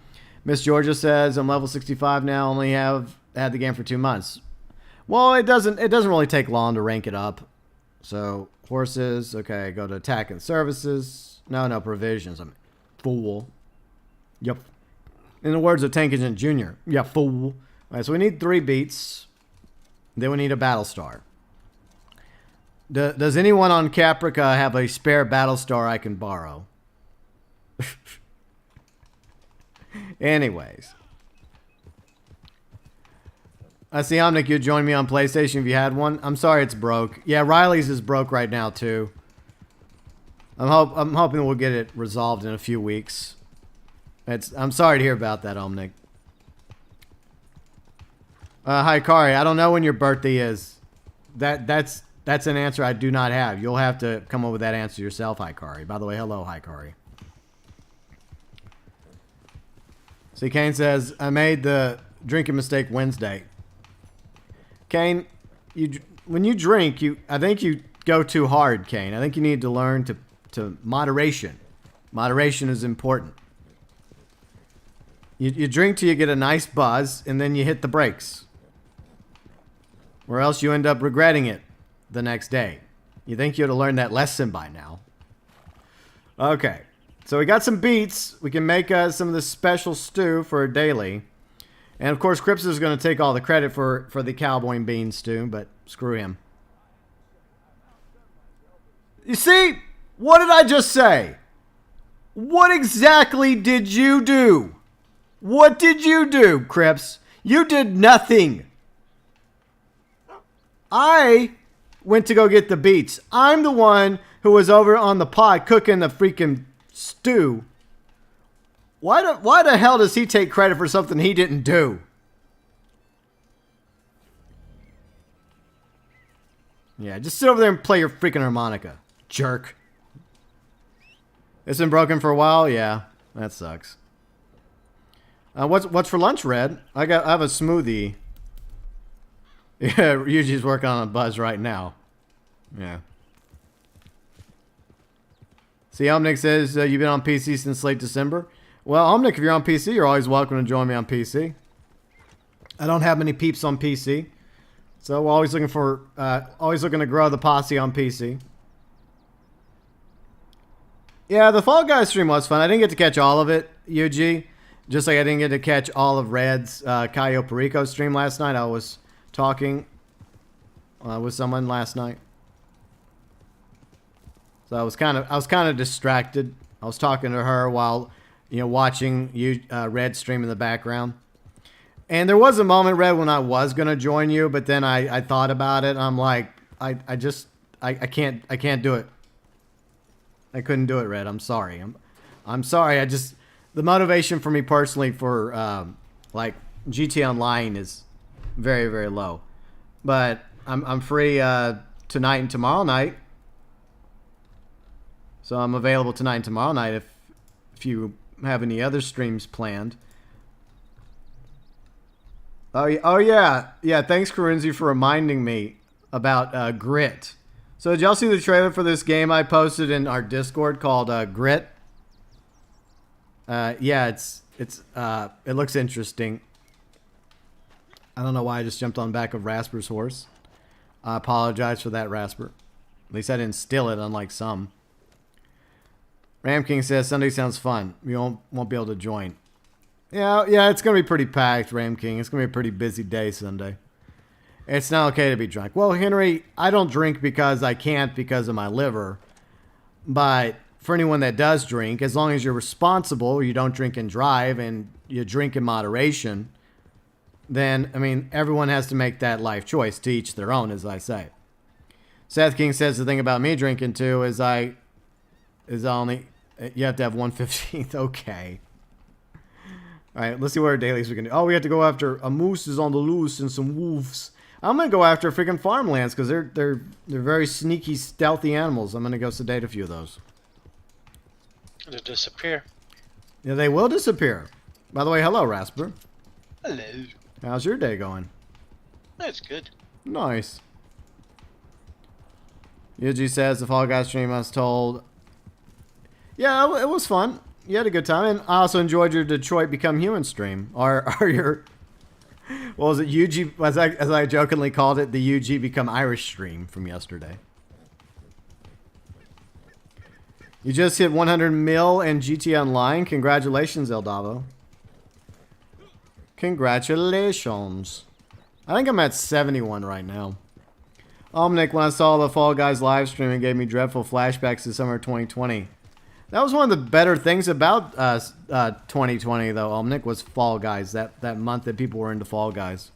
Miss Georgia says, I'm level 65 now, only have had the game for 2 months. Well, it doesn't really take long to rank it up. So, horses, okay, go to attack and services. No, provisions. I'm fool. Yep. In the words of Tank Agent Jr. Yeah, fool. All right, so we need 3 beats. Then we need a battle star. Does anyone on Caprica have a spare battle star I can borrow? Anyways. I see, Omnic, you join me on PlayStation if you had one. I'm sorry it's broke. Yeah, Riley's is broke right now, too. I'm hoping we'll get it resolved in a few weeks. I'm sorry to hear about that, Omnic. Hi, Kari. I don't know when your birthday is. That's an answer I do not have. You'll have to come up with that answer yourself, Hikari. By the way, hello, Hikari. See, Kane says, I made the drinking mistake Wednesday. Kane, when you drink, I think you go too hard, Kane. I think you need to learn to moderation. Moderation is important. You drink till you get a nice buzz, and then you hit the brakes. Or else you end up regretting it the next day. You think you ought to learn that lesson by now. Okay. So we got some beets. We can make some of this special stew for a daily. And of course, Crips is going to take all the credit for the cowboy bean stew, but screw him. You see? What did I just say? What exactly did you do? What did you do, Crips? You did nothing. I went to go get the beets. I'm the one who was over on the pot cooking the freaking stew. Why the hell does he take credit for something he didn't do? Yeah, just sit over there and play your freaking harmonica, jerk. It's been broken for a while? Yeah, that sucks. What's for lunch, Red? I have a smoothie. Yeah, Yuji's working on a buzz right now. Yeah. See, Omnic says you've been on PC since late December. Well, Omnic, if you're on PC, you're always welcome to join me on PC. I don't have many peeps on PC, so we're always looking to grow the posse on PC. Yeah, the Fall Guys stream was fun. I didn't get to catch all of it, UG. Just like I didn't get to catch all of Red's Cayo Perico stream last night. I was talking with someone last night, so I was kind of distracted. I was talking to her while watching Red stream in the background. And there was a moment, Red, when I was gonna join you, but then I thought about it. I'm like, I can't do it. I couldn't do it, Red. I'm sorry. I'm sorry. The motivation for me personally for like GT Online is very, very low. But I'm free tonight and tomorrow night. So I'm available tonight and tomorrow night if you have any other streams planned. Oh yeah. Yeah, thanks, Karunzi, for reminding me about Grit. So did y'all see the trailer for this game I posted in our Discord called Grit? Yeah, it looks interesting. I don't know why I just jumped on the back of Rasper's horse. I apologize for that, Rasper. At least I didn't steal it, unlike some. Ram King says Sunday sounds fun. We won't be able to join. Yeah, it's gonna be pretty packed, Ram King. It's gonna be a pretty busy day Sunday. It's not okay to be drunk. Well, Henry, I don't drink because I can't because of my liver. But for anyone that does drink, as long as you're responsible, you don't drink and drive, and you drink in moderation, then, I mean, everyone has to make that life choice, to each their own, as I say. Seth King says the thing about me drinking, too, is you have to have 1/15th. Okay. All right, let's see what our dailies we can do. Oh, we have to go after a moose is on the loose and some wolves. I'm going to go after freaking farmlands because they're very sneaky, stealthy animals. I'm going to go sedate a few of those.
They'll disappear.
Yeah, they will disappear. By the way, hello, Rasper.
Hello.
How's your day going?
That's good.
Nice. Yuji says the Fall Guys stream I was told. Yeah, it was fun. You had a good time, and I also enjoyed your Detroit Become Human stream. Or your, what was it, UG, as I jokingly called it, the UG Become Irish stream from yesterday. You just hit 100 mil in GT Online. Congratulations, Eldavo. Congratulations. I think I'm at 71 right now. Omnic, when I saw the Fall Guys live stream, it gave me dreadful flashbacks to summer 2020. That was one of the better things about 2020, though, Omnic, was Fall Guys. That month that people were into Fall Guys.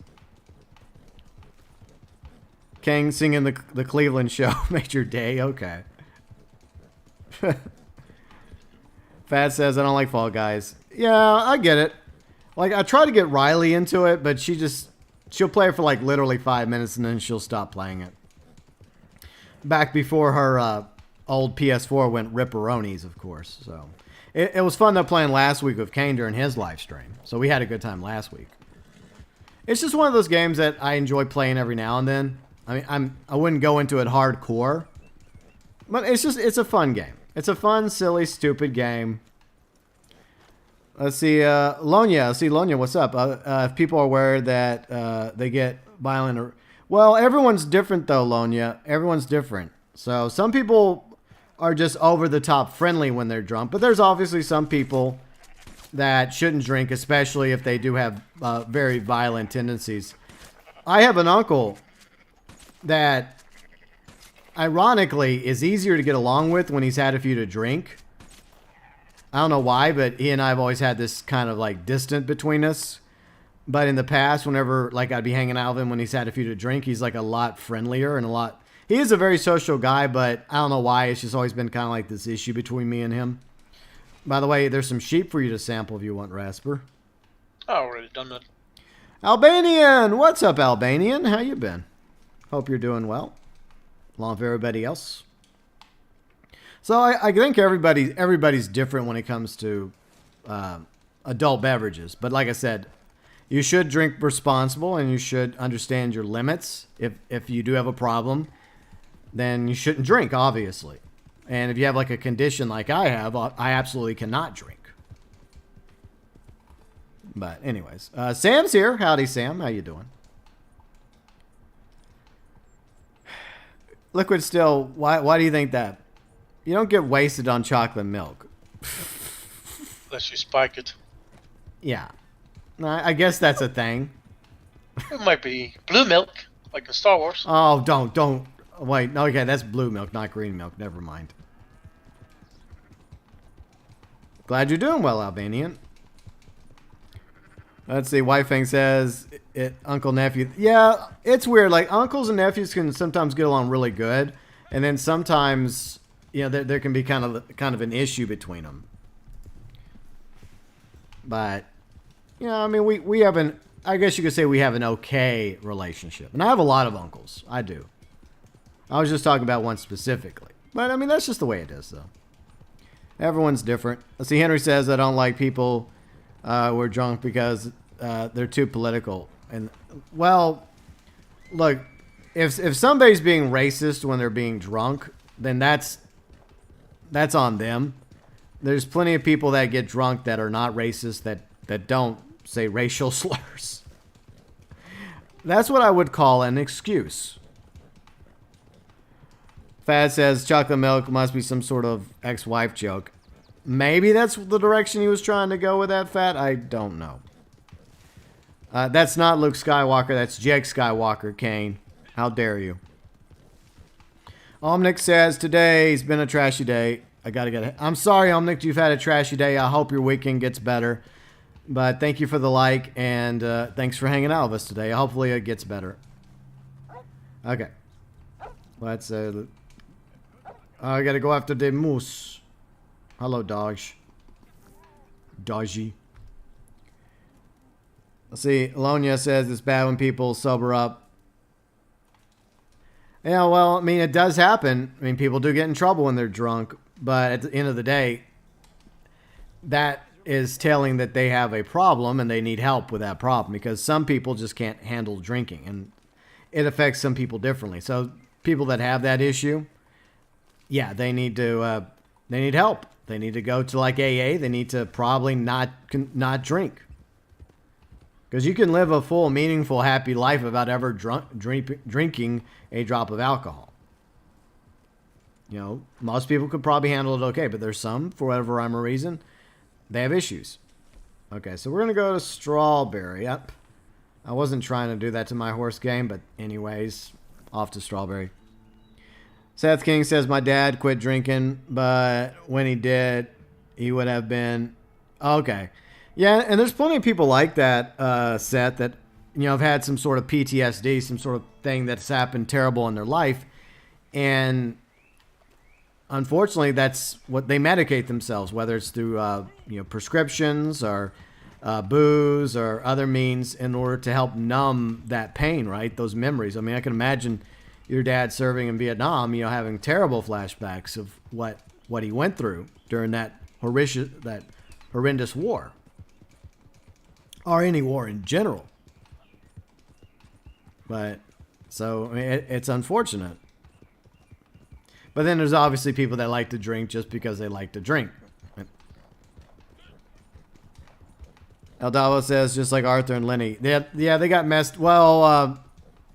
King singing the Cleveland show made your day. Okay. Fat says, I don't like Fall Guys. Yeah, I get it. Like, I try to get Riley into it, but she'll play it for like literally 5 minutes and then she'll stop playing it. Back before her old PS4 went ripperonis, of course. So it was fun though playing last week with Kane during his live stream. So we had a good time last week. It's just one of those games that I enjoy playing every now and then. I mean, I wouldn't go into it hardcore, but it's a fun game. It's a fun, silly, stupid game. Let's see, Lonya. Let's see, Lonya, what's up? If people are aware that they get violent or... Well, everyone's different, though, Lonya. Everyone's different. So some people are just over-the-top friendly when they're drunk, but there's obviously some people that shouldn't drink, especially if they do have very violent tendencies. I have an uncle that, ironically, is easier to get along with when he's had a few to drink. I don't know why, but he and I have always had this kind of like distant between us. But in the past, whenever like I'd be hanging out with him when he's had a few to drink, he's like a lot friendlier and a lot... He is a very social guy, but I don't know why. It's just always been kind of like this issue between me and him. By the way, there's some sheep for you to sample if you want, Rasper.
I already done that.
Albanian! What's up, Albanian? How you been? Hope you're doing well. Along with everybody else. So I think everybody's different when it comes to adult beverages. But like I said, you should drink responsible and you should understand your limits. If you do have a problem, then you shouldn't drink, obviously. And if you have like a condition like I have, I absolutely cannot drink. But anyways, Sam's here. Howdy, Sam. How you doing? Liquid Still, why do you think that? You don't get wasted on chocolate milk.
Unless you spike it.
Yeah. I guess that's a thing.
It might be blue milk, like in Star Wars.
Oh, don't. Wait, okay, that's blue milk, not green milk. Never mind. Glad you're doing well, Albanian. Let's see, Wifang says, uncle, nephew. Yeah, it's weird. Like, uncles and nephews can sometimes get along really good. And then sometimes, you know, there can be kind of an issue between them. But, you know, I mean, we have I guess you could say we have an okay relationship. And I have a lot of uncles. I do. I was just talking about one specifically. But, I mean, that's just the way it is, though. Everyone's different. Let's see, Henry says, I don't like people who are drunk because they're too political. And, well, look, if somebody's being racist when they're being drunk, then that's on them. There's plenty of people that get drunk that are not racist, that don't say racial slurs. That's what I would call an excuse. Fad says chocolate milk must be some sort of ex-wife joke. Maybe that's the direction he was trying to go with that, Fat. I don't know. That's not Luke Skywalker. That's Jake Skywalker, Kane. How dare you? Omnic says, today's been a trashy day. I gotta get it. I'm sorry, Omnic, you've had a trashy day. I hope your weekend gets better. But thank you for the like, and thanks for hanging out with us today. Hopefully it gets better. Okay. Let's I gotta go after the moose. Hello, Dodge. Dodgy. Let's see. Alonia says it's bad when people sober up. Yeah, well, I mean, it does happen. I mean, people do get in trouble when they're drunk. But at the end of the day, that is telling that they have a problem and they need help with that problem. Because some people just can't handle drinking. And it affects some people differently. So people that have that issue, yeah, they need to, they need help. They need to go to like AA. They need to probably not drink. Because you can live a full, meaningful, happy life without ever drinking a drop of alcohol. You know, most people could probably handle it okay, but there's some, for whatever rhyme or reason, they have issues. Okay, so we're going to go to Strawberry. Yep. I wasn't trying to do that to my horse game, but anyways, off to Strawberry. Seth King says, my dad quit drinking, but when he did, he would have been... Okay. Yeah, and there's plenty of people like that, Seth, that, you know, have had some sort of PTSD, some sort of thing that's happened terrible in their life. And unfortunately, that's what they medicate themselves, whether it's through, you know, prescriptions or booze or other means in order to help numb that pain, right? Those memories. I mean, I can imagine your dad serving in Vietnam, you know, having terrible flashbacks of what he went through during that horrendous war. Or any war in general. But, so, I mean, it's unfortunate. But then there's obviously people that like to drink just because they like to drink. El Davo says, just like Arthur and Lenny. Yeah, they got messed. Well,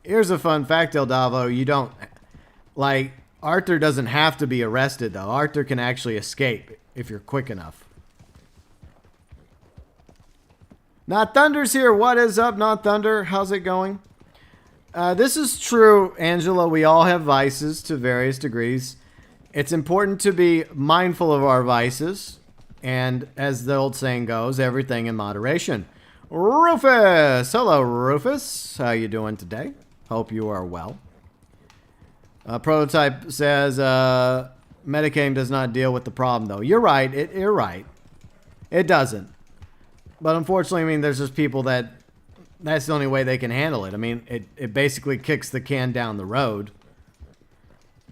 here's a fun fact, El Davo. You don't, like, Arthur doesn't have to be arrested, though. Arthur can actually escape if you're quick enough. Not Thunder's here. What is up, Not Thunder? How's it going? This is true, Angelo. We all have vices to various degrees. It's important to be mindful of our vices. And as the old saying goes, everything in moderation. Rufus! Hello, Rufus. How you doing today? Hope you are well. Prototype says, Medicaid does not deal with the problem, though. You're right. You're right. It doesn't. But unfortunately, I mean, there's just people that's the only way they can handle it. I mean, it basically kicks the can down the road.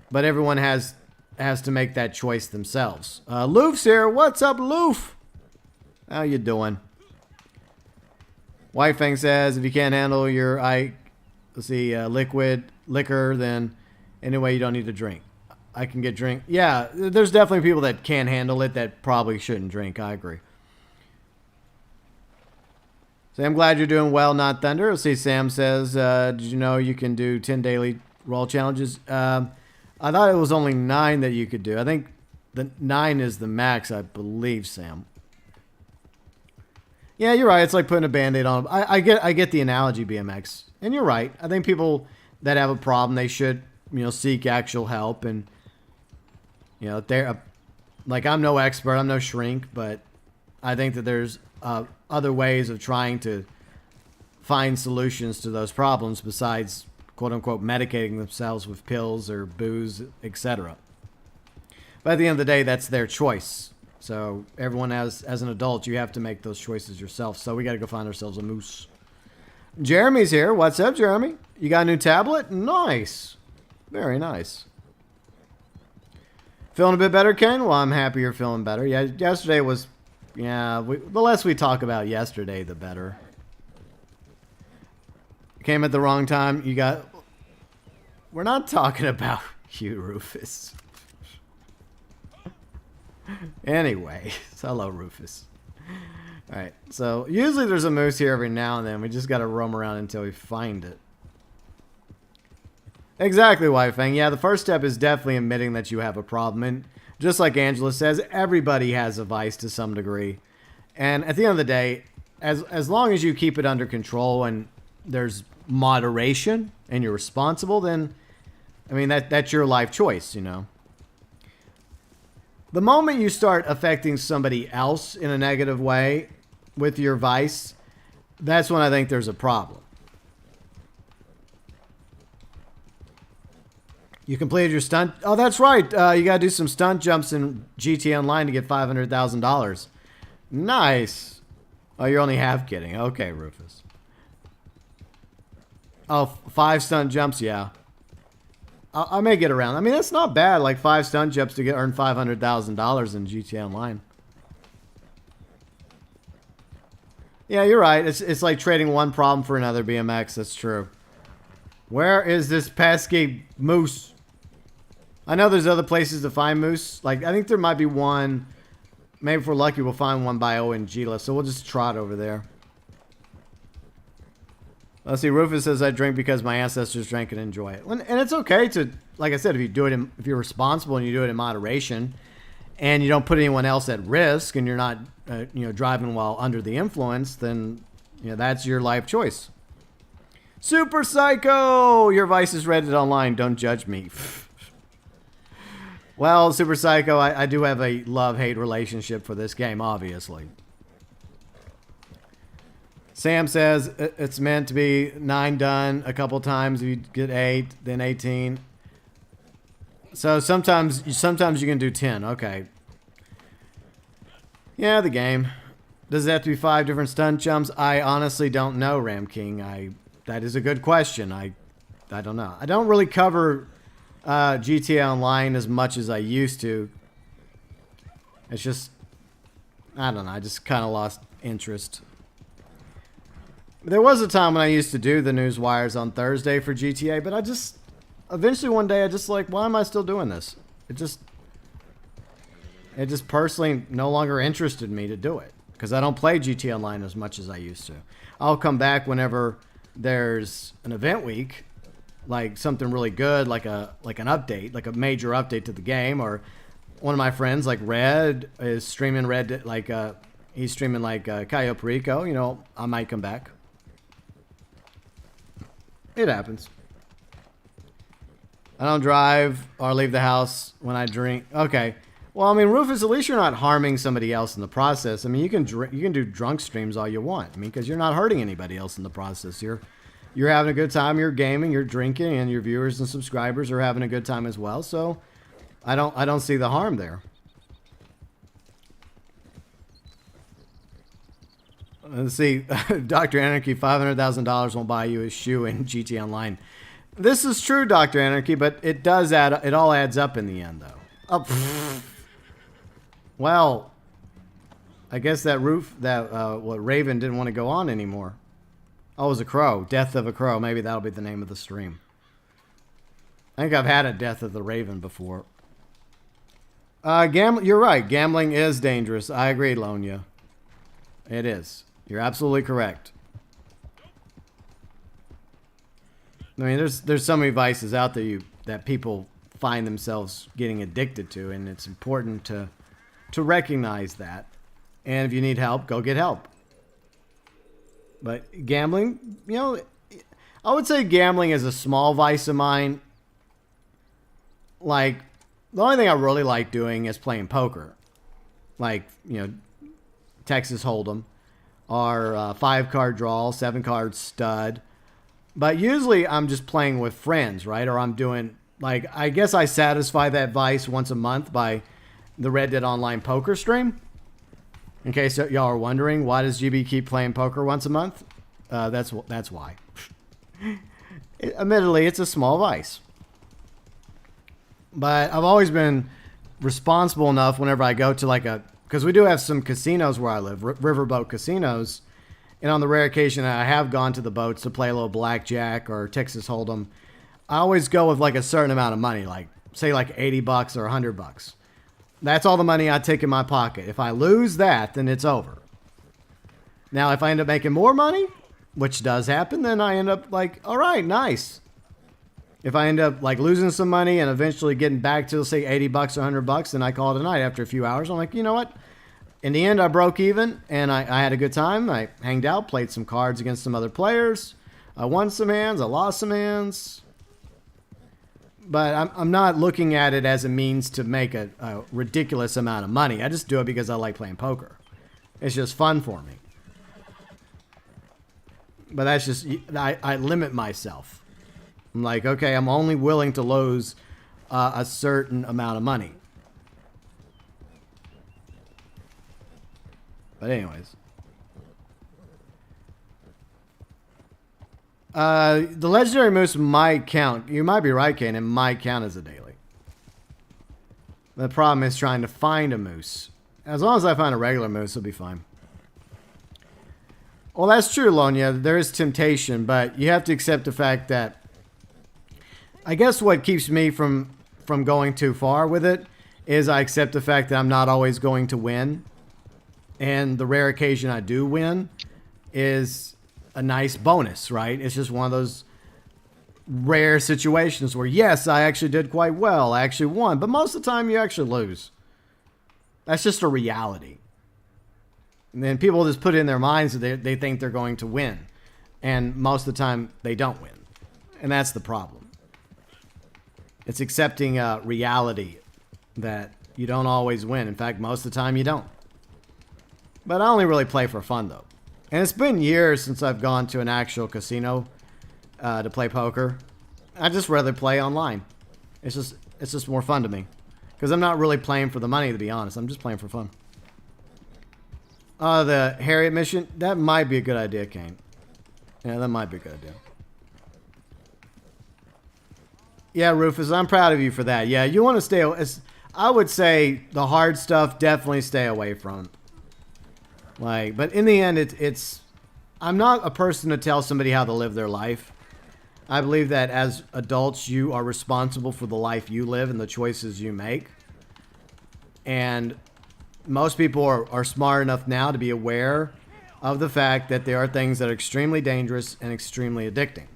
But everyone has to make that choice themselves. Loof's here. What's up, Loof? How you doing? Whitefang says, if you can't handle your liquor, then anyway, you don't need to drink. I can get drink. Yeah, there's definitely people that can't handle it that probably shouldn't drink. I agree. So I'm glad you're doing well, not Thunder. Let's see, Sam says, did you know you can do 10 daily roll challenges? I thought it was only 9 that you could do. I think the 9 is the max, I believe, Sam. Yeah, you're right. It's like putting a Band-Aid on. I get the analogy, BMX. And you're right. I think people that have a problem, they should, seek actual help. And, they're like, I'm no expert. I'm no shrink. But I think that there's other ways of trying to find solutions to those problems besides, quote-unquote, medicating themselves with pills or booze, etc. But at the end of the day, that's their choice. So everyone as an adult, you have to make those choices yourself. So we got to go find ourselves a moose. Jeremy's here. What's up, Jeremy? You got a new tablet? Nice. Very nice. Feeling a bit better, Ken? Well, I'm happy you're feeling better. Yeah, yesterday was... Yeah, the less we talk about yesterday, the better. Came at the wrong time. You got... We're not talking about you, Rufus. Anyway, hello, Rufus. Alright, so usually there's a moose here every now and then. We just got to roam around until we find it. Exactly, Wifang. Yeah, the first step is definitely admitting that you have a problem. And just like Angelo says, everybody has a vice to some degree. And at the end of the day, as long as you keep it under control and there's moderation and you're responsible, then, I mean, that's your life choice, The moment you start affecting somebody else in a negative way with your vice, that's when I think there's a problem. You completed your stunt. Oh, that's right. You got to do some stunt jumps in GTA Online to get $500,000. Nice. Oh, you're only half kidding. Okay, Rufus. Oh, 5 stunt jumps. Yeah. I may get around. I mean, that's not bad. Like 5 stunt jumps to earn $500,000 in GTA Online. Yeah, you're right. It's like trading one problem for another, BMX. That's true. Where is this pesky moose? I know there's other places to find moose. Like, I think there might be one. Maybe if we're lucky, we'll find one by ONG. So we'll just trot over there. Let's see. Rufus says I drink because my ancestors drank and enjoy it. And it's okay to, like I said, if you do it, if you're responsible and you do it in moderation, and you don't put anyone else at risk, and you're not, driving while under the influence, then, that's your life choice. Super Psycho, your vice is Reddit online. Don't judge me. Well, Super Psycho, I do have a love-hate relationship for this game, obviously. Sam says it's meant to be 9 done a couple times. If you get 8, then 18. So sometimes you can do 10. Okay. Yeah, the game. Does it have to be 5 different stunt jumps? I honestly don't know, Ram King. That is a good question. I don't know. I don't really cover GTA Online as much as I used to. It's just, I don't know. I just kind of lost interest. There was a time when I used to do the news wires on Thursday for GTA, but eventually one day I just like, why am I still doing this? It just personally no longer interested me to do it because I don't play GTA Online as much as I used to. I'll come back whenever there's an event week, like something really good, like an update, like a major update to the game, or one of my friends like Red is streaming he's streaming Cayo Perico, I might come back. It happens. I don't drive or leave the house when I drink. Okay. Well, I mean, Rufus, at least you're not harming somebody else in the process. I mean, you can do drunk streams all you want. I mean, because you're not hurting anybody else in the process. You're having a good time. You're gaming. You're drinking, and your viewers and subscribers are having a good time as well. So, I don't see the harm there. Let's see, Dr. Anarchy, $500,000 won't buy you a shoe in GT Online. This is true, Dr. Anarchy, but it all adds up in the end, though. Oh, well, I guess that Raven didn't want to go on anymore. Oh, it was a crow. Death of a Crow. Maybe that'll be the name of the stream. I think I've had a Death of the Raven before. You're right. Gambling is dangerous. I agree, Lonya. It is. You're absolutely correct. I mean, there's so many vices out there that people find themselves getting addicted to, and it's important to recognize that. And if you need help, go get help. But gambling, you know, I would say gambling is a small vice of mine. Like, the only thing I really like doing is playing poker. Like, you know, Texas Hold'em, or 5-card draw, 7-card stud. But usually I'm just playing with friends, right? Or I'm doing, like, I guess I satisfy that vice once a month by the Red Dead Online poker stream. In case y'all are wondering, why does GB keep playing poker once a month? That's why. Admittedly, it's a small vice. But I've always been responsible enough whenever I go to because we do have some casinos where I live, riverboat casinos. And on the rare occasion I have gone to the boats to play a little blackjack or Texas Hold'em, I always go with like a certain amount of money, like say like $80 or $100. That's all the money I take in my pocket. If I lose that, then it's over. Now, if I end up making more money, which does happen, then I end up like, all right, nice. If I end up like losing some money and eventually getting back to, say, $80 or $100, then I call it a night after a few hours. I'm like, you know what? In the end, I broke even and I had a good time. I hanged out, played some cards against some other players. I won some hands. I lost some hands. But I'm not looking at it as a means to make a ridiculous amount of money. I just do it because I like playing poker. It's just fun for me. But that's just, I limit myself. I'm like, okay, I'm only willing to lose a certain amount of money. But anyways. The legendary moose might count. You might be right, Kane. It might count as a daily. The problem is trying to find a moose. As long as I find a regular moose, it'll be fine. Well, that's true, Lonya. There is temptation, but you have to accept the fact that I guess what keeps me from going too far with it is I accept the fact that I'm not always going to win. And the rare occasion I do win is a nice bonus, right? It's just one of those rare situations where, yes, I actually did quite well. I actually won. But most of the time, you actually lose. That's just a reality. And then people just put in their minds that they think they're going to win. And most of the time, they don't win. And that's the problem. It's accepting reality that you don't always win. In fact, most of the time, you don't. But I only really play for fun, though. And it's been years since I've gone to an actual casino to play poker. I just rather play online. It's just more fun to me. Because I'm not really playing for the money, to be honest. I'm just playing for fun. The Harriet mission, that might be a good idea, Kane. Yeah, that might be a good idea. Yeah, Rufus, I'm proud of you for that. Yeah, you want to stay... I would say the hard stuff, definitely stay away from. Like, but in the end, it's... I'm not a person to tell somebody how to live their life. I believe that as adults, you are responsible for the life you live and the choices you make. And most people are smart enough now to be aware of the fact that there are things that are extremely dangerous and extremely addicting.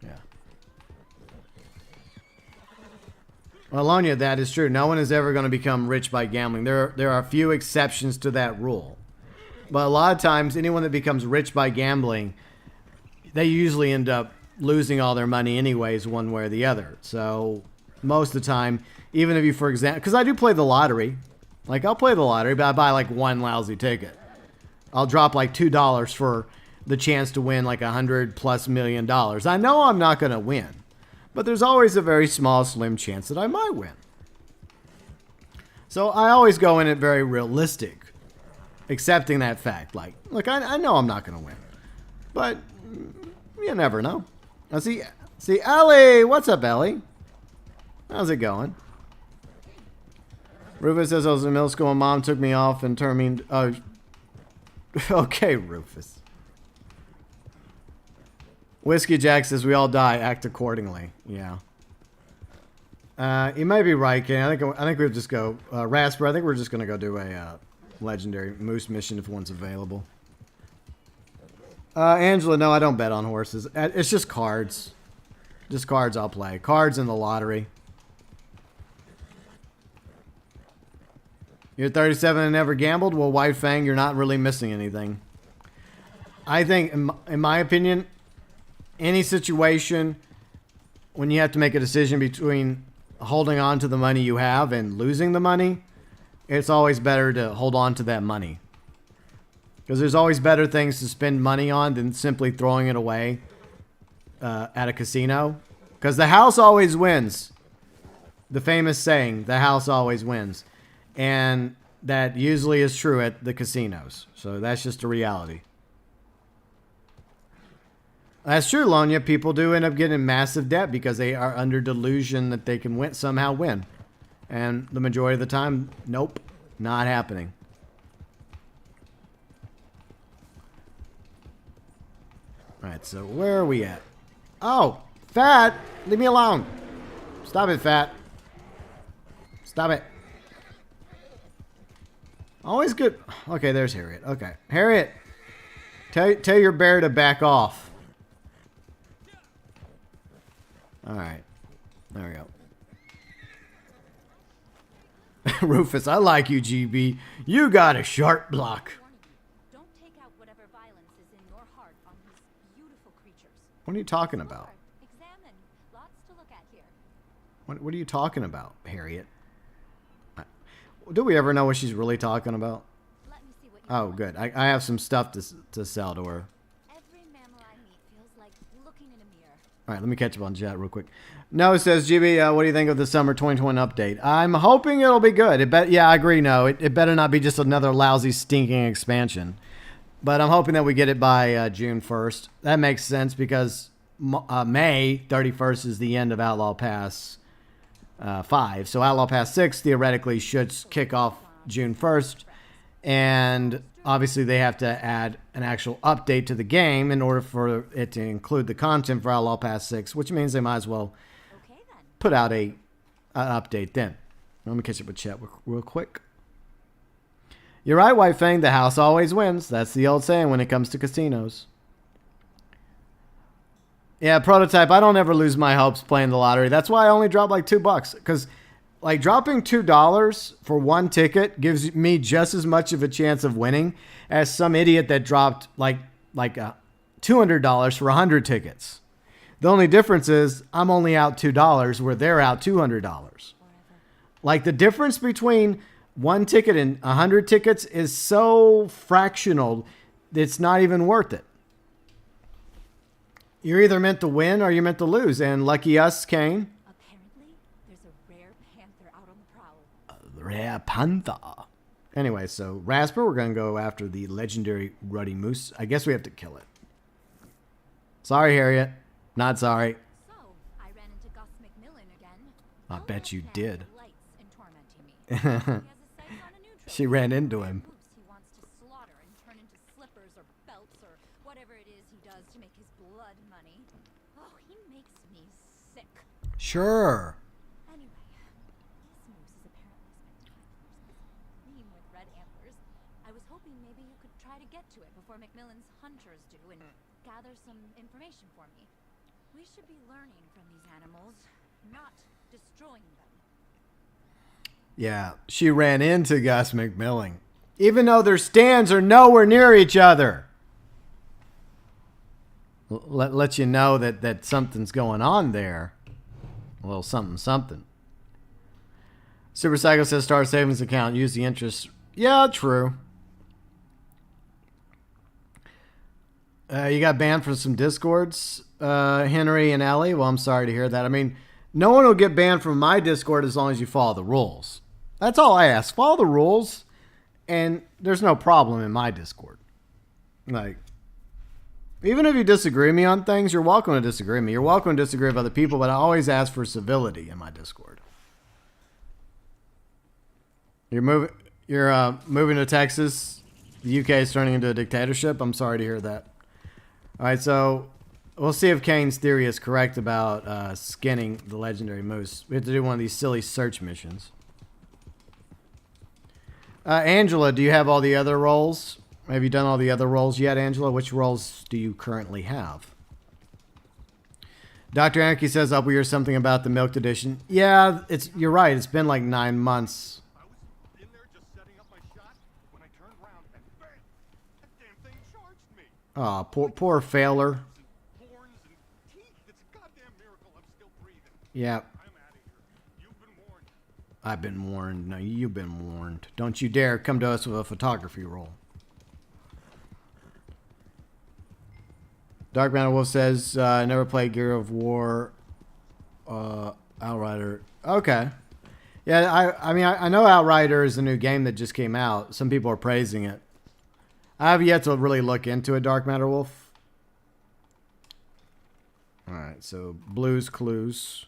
Yeah. Well, Alonia, that is true. No one is ever going to become rich by gambling. There are a few exceptions to that rule. But a lot of times, anyone that becomes rich by gambling, they usually end up losing all their money anyways, one way or the other. So most of the time, even if you, for example, because I do play the lottery. Like, I'll play the lottery, but I buy like one lousy ticket. I'll drop like $2 for the chance to win like $100+ million. I know I'm not going to win, but there's always a very small, slim chance that I might win. So I always go in it very realistic, accepting that fact. Like, look, I know I'm not going to win, but you never know. Now see, Ellie, what's up, Ellie? How's it going? Rufus says I was in middle school and mom took me off and turned me. Oh, okay, Rufus. Whiskey Jack says we all die. Act accordingly. Yeah. You may be right, Ken. I think we'll just go Rasper. I think we're just gonna go do a legendary moose mission if one's available. Angela, no, I don't bet on horses. It's just cards. Just cards I'll play. Cards in the lottery. You're 37 and never gambled? Well, White Fang, you're not really missing anything. I think, in my opinion, any situation when you have to make a decision between holding on to the money you have and losing the money, it's always better to hold on to that money. Because there's always better things to spend money on than simply throwing it away at a casino. Because the house always wins. The famous saying, the house always wins. And that usually is true at the casinos. So that's just a reality. That's true, Lonya. People do end up getting massive debt because they are under delusion that they can somehow win. And the majority of the time, nope, not happening. Alright, so where are we at? Oh, Fat! Leave me alone! Stop it, Fat. Stop it. Always good. Okay, there's Harriet. Okay. Harriet! Tell your bear to back off. Alright. There we go. Rufus, I like you, GB. You got a sharp block. What are you talking about? What are you talking about, Harriet? Do we ever know what she's really talking about? Oh, good. I have some stuff to sell to her. All right, let me catch up on chat real quick. No, it says, GB, what do you think of the summer 2020 update? I'm hoping it'll be good. Yeah, I agree. No, it better not be just another lousy, stinking expansion. But I'm hoping that we get it by June 1st. That makes sense because May 31st is the end of Outlaw Pass 5. So Outlaw Pass 6 theoretically should kick off June 1st. And obviously they have to add an actual update to the game in order for it to include the content for Outlaw Pass 6, which means they might as well put out an update then. Let me catch up with chat real quick. You're right, White Fang. The house always wins. That's the old saying when it comes to casinos. Yeah, Prototype. I don't ever lose my hopes playing the lottery. That's why I only drop like $2. Because like dropping $2 for one ticket gives me just as much of a chance of winning as some idiot that dropped like $200 for 100 tickets. The only difference is I'm only out $2 where they're out $200. Like the difference between one ticket and 100 tickets is so fractional, it's not even worth it. You're either meant to win or you're meant to lose. And lucky us, Kane.
Apparently, there's a rare panther out on the prowl.
A rare panther. Anyway, so Rasper, we're going to go after the legendary Ruddy Moose. I guess we have to kill it. Sorry, Harriet. Not sorry.
So, I ran into Gus McMillan again.
I bet you did.
Me.
She ran into him.
He wants to slaughter and turn into slippers or belts or whatever it is he does to make his blood money. Oh, he makes me sick.
Sure.
Anyway, this moose is apparently spent 5 years with red antlers. I was hoping maybe you could try to get to it before McMillan's hunters do and gather some information for me. We should be learning from these animals, not destroying them.
Yeah, she ran into Gus McMillan, even though their stands are nowhere near each other. Let you know that something's going on there. A little something. Super Cycle says start savings account, use the interest. Yeah, true. You got banned from some Discords, Henry and Ellie. Well, I'm sorry to hear that. I mean, no one will get banned from my Discord as long as you follow the rules. That's all I ask. Follow the rules, and there's no problem in my Discord. Like, even if you disagree with me on things, you're welcome to disagree with me. You're welcome to disagree with other people, but I always ask for civility in my Discord. You're moving to Texas. The UK is turning into a dictatorship. I'm sorry to hear that. All right, so we'll see if Kane's theory is correct about skinning the legendary moose. We have to do one of these silly search missions. Angela, do you have all the other roles? Have you done all the other roles yet, Angelo? Which roles do you currently have? Dr. Anarchy says, I'll hear something about the Milked Edition. Yeah, you're right. It's been like 9 months.
I was in there just setting up my shot when I turned around and bam! That damn thing charged me.
Oh, poor Failer.
Horns and teeth. It's a goddamn miracle I'm still breathing.
Yeah.
I'm out of here. You've been warned.
I've been warned. No, you've been warned. Don't you dare come to us with a photography role. Dark MatterWolf says, I never played Gear of War Outrider. Okay. Yeah, I mean, I know Outrider is a new game that just came out. Some people are praising it. I have yet to really look into it, Dark MatterWolf. Alright, so Blues Clues.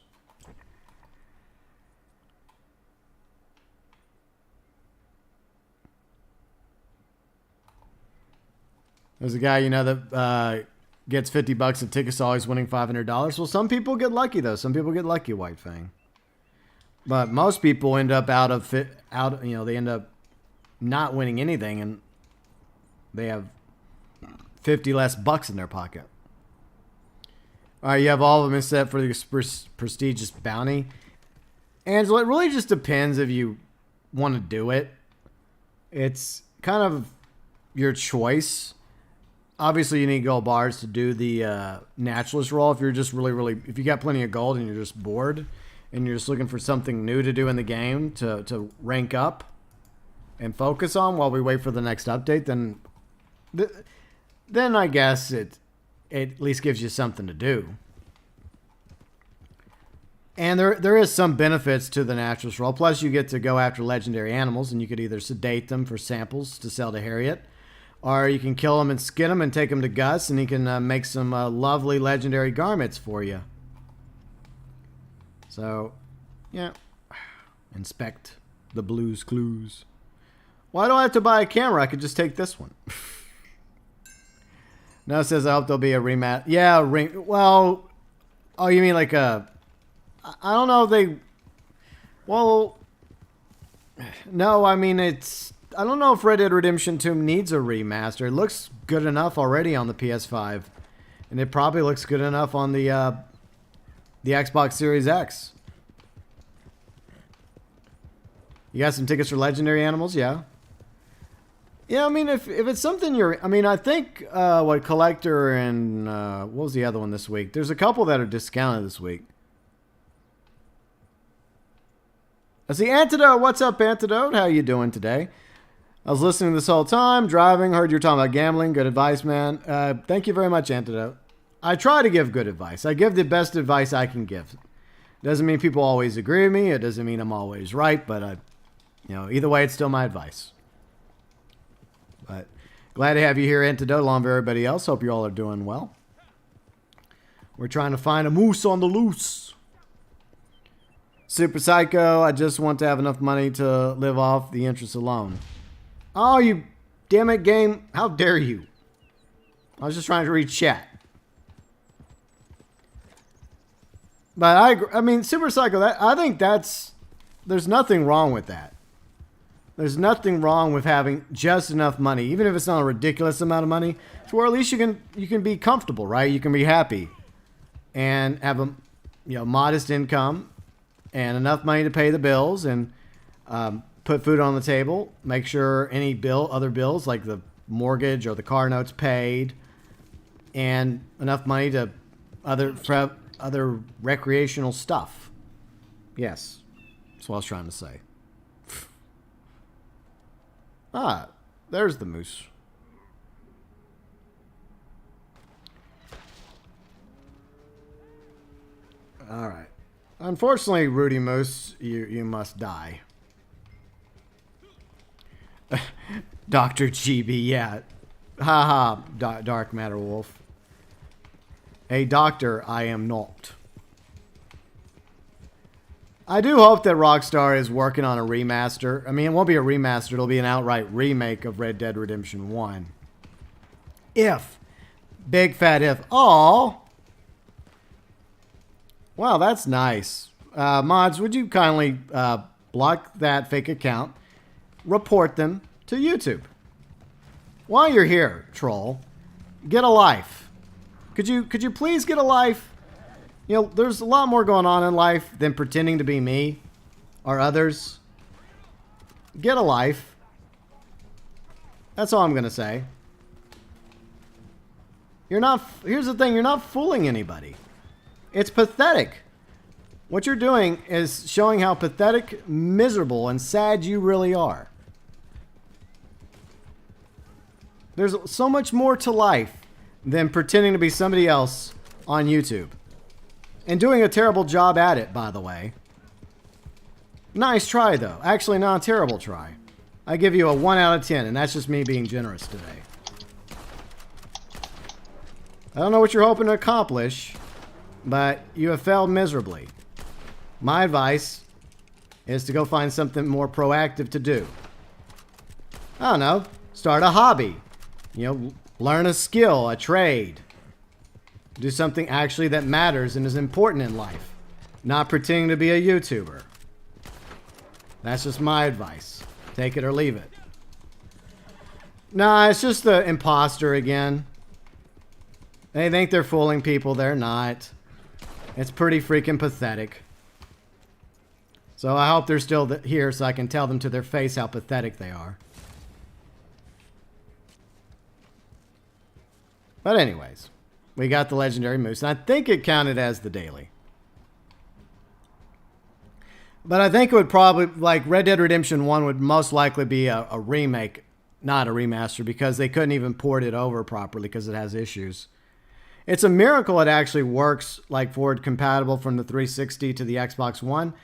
There's a guy, you know, that gets $50 at tickets, always winning $500. Well, some people get lucky though. Some people get lucky, White Fang. But most people end up they end up not winning anything, and they have 50 less bucks in their pocket. All right, you have all of them except for the prestigious bounty. Angelo, it really just depends if you want to do it. It's kind of your choice. Obviously, you need gold bars to do the naturalist role. If you're just if you got plenty of gold and you're just bored and you're just looking for something new to do in the game to rank up and focus on while we wait for the next update, then I guess it at least gives you something to do. And there is some benefits to the naturalist role. Plus, you get to go after legendary animals, and you could either sedate them for samples to sell to Harriet, or you can kill them and skin them and take them to Gus, and he can make some lovely legendary garments for you. So, yeah. Inspect the Blues Clues. Why do I have to buy a camera? I could just take this one. No, it says I hope there'll be a rematch. Yeah, well, oh, you mean like a... I don't know if they... Well, no, I mean, it's... I don't know if Red Dead Redemption 2 needs a remaster. It looks good enough already on the PS5. And it probably looks good enough on the Xbox Series X. You got some tickets for legendary animals? Yeah. Yeah, I mean, if it's something you're... I mean, I think, Collector and... what was the other one this week? There's a couple that are discounted this week. I see Antidote. What's up, Antidote? How you doing today? I was listening this whole time, driving, heard you were talking about gambling. Good advice, man. Thank you very much, Antidote. I try to give good advice. I give the best advice I can give. Doesn't mean people always agree with me. It doesn't mean I'm always right, but either way, it's still my advice. But glad to have you here, Antidote, along with everybody else. Hope you all are doing well. We're trying to find a moose on the loose. Super Psycho, I just want to have enough money to live off the interest alone. Oh, you damn it, game. How dare you? I was just trying to read chat. But I mean, Super Psycho, I think there's nothing wrong with that. There's nothing wrong with having just enough money, even if it's not a ridiculous amount of money, to where at least you can be comfortable, right? You can be happy and have a modest income and enough money to pay the bills and put food on the table. Make sure any other bills like the mortgage or the car notes paid, and enough money to other recreational stuff. Yes, that's what I was trying to say. Ah, there's the moose. All right. Unfortunately, Rudy Moose, you must die. Dr. GB, yeah. Haha, Dark MatterWolf. A doctor, I am not. I do hope that Rockstar is working on a remaster. I mean, it won't be a remaster. It'll be an outright remake of Red Dead Redemption 1. If. Big fat if. Aww. Wow, that's nice. Mods, would you kindly block that fake account, report them to YouTube? while you're here, troll, get a life. Could you please get a life? You know, there's a lot more going on in life than pretending to be me or others. Get a life. That's all I'm going to say. Here's the thing, you're not fooling anybody. It's pathetic. What you're doing is showing how pathetic, miserable, and sad you really are. There's so much more to life than pretending to be somebody else on YouTube. And doing a terrible job at it, by the way. Nice try, though. Actually, not a terrible try. I give you a 1 out of 10, and that's just me being generous today. I don't know what you're hoping to accomplish, but you have failed miserably. My advice is to go find something more proactive to do. I don't know. Start a hobby. You know, learn a skill, a trade. Do something actually that matters and is important in life. Not pretending to be a YouTuber. That's just my advice. Take it or leave it. Nah, it's just the imposter again. They think they're fooling people. They're not. It's pretty freaking pathetic. So I hope they're still here so I can tell them to their face how pathetic they are. But anyways, we got the legendary moose. And I think it counted as the daily. But I think it would probably, like Red Dead Redemption 1 would most likely be a remake, not a remaster, because they couldn't even port it over properly because it has issues. It's a miracle it actually works like forward compatible from the 360 to the Xbox One.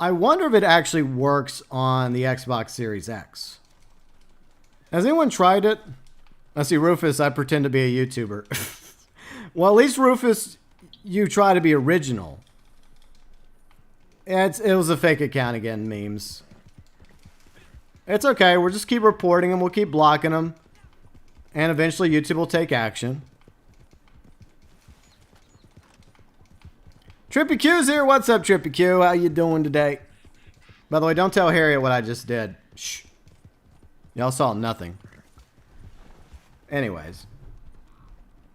I wonder if it actually works on the Xbox Series X. Has anyone tried it? I see Rufus, I pretend to be a YouTuber. Well, at least Rufus, you try to be original. It was a fake account again, memes. It's okay, we'll just keep reporting them, we'll keep blocking them. And eventually YouTube will take action. Trippy Q's here. What's up, Trippy Q? How you doing today? By the way, don't tell Harriet what I just did. Shh. Y'all saw nothing. Anyways.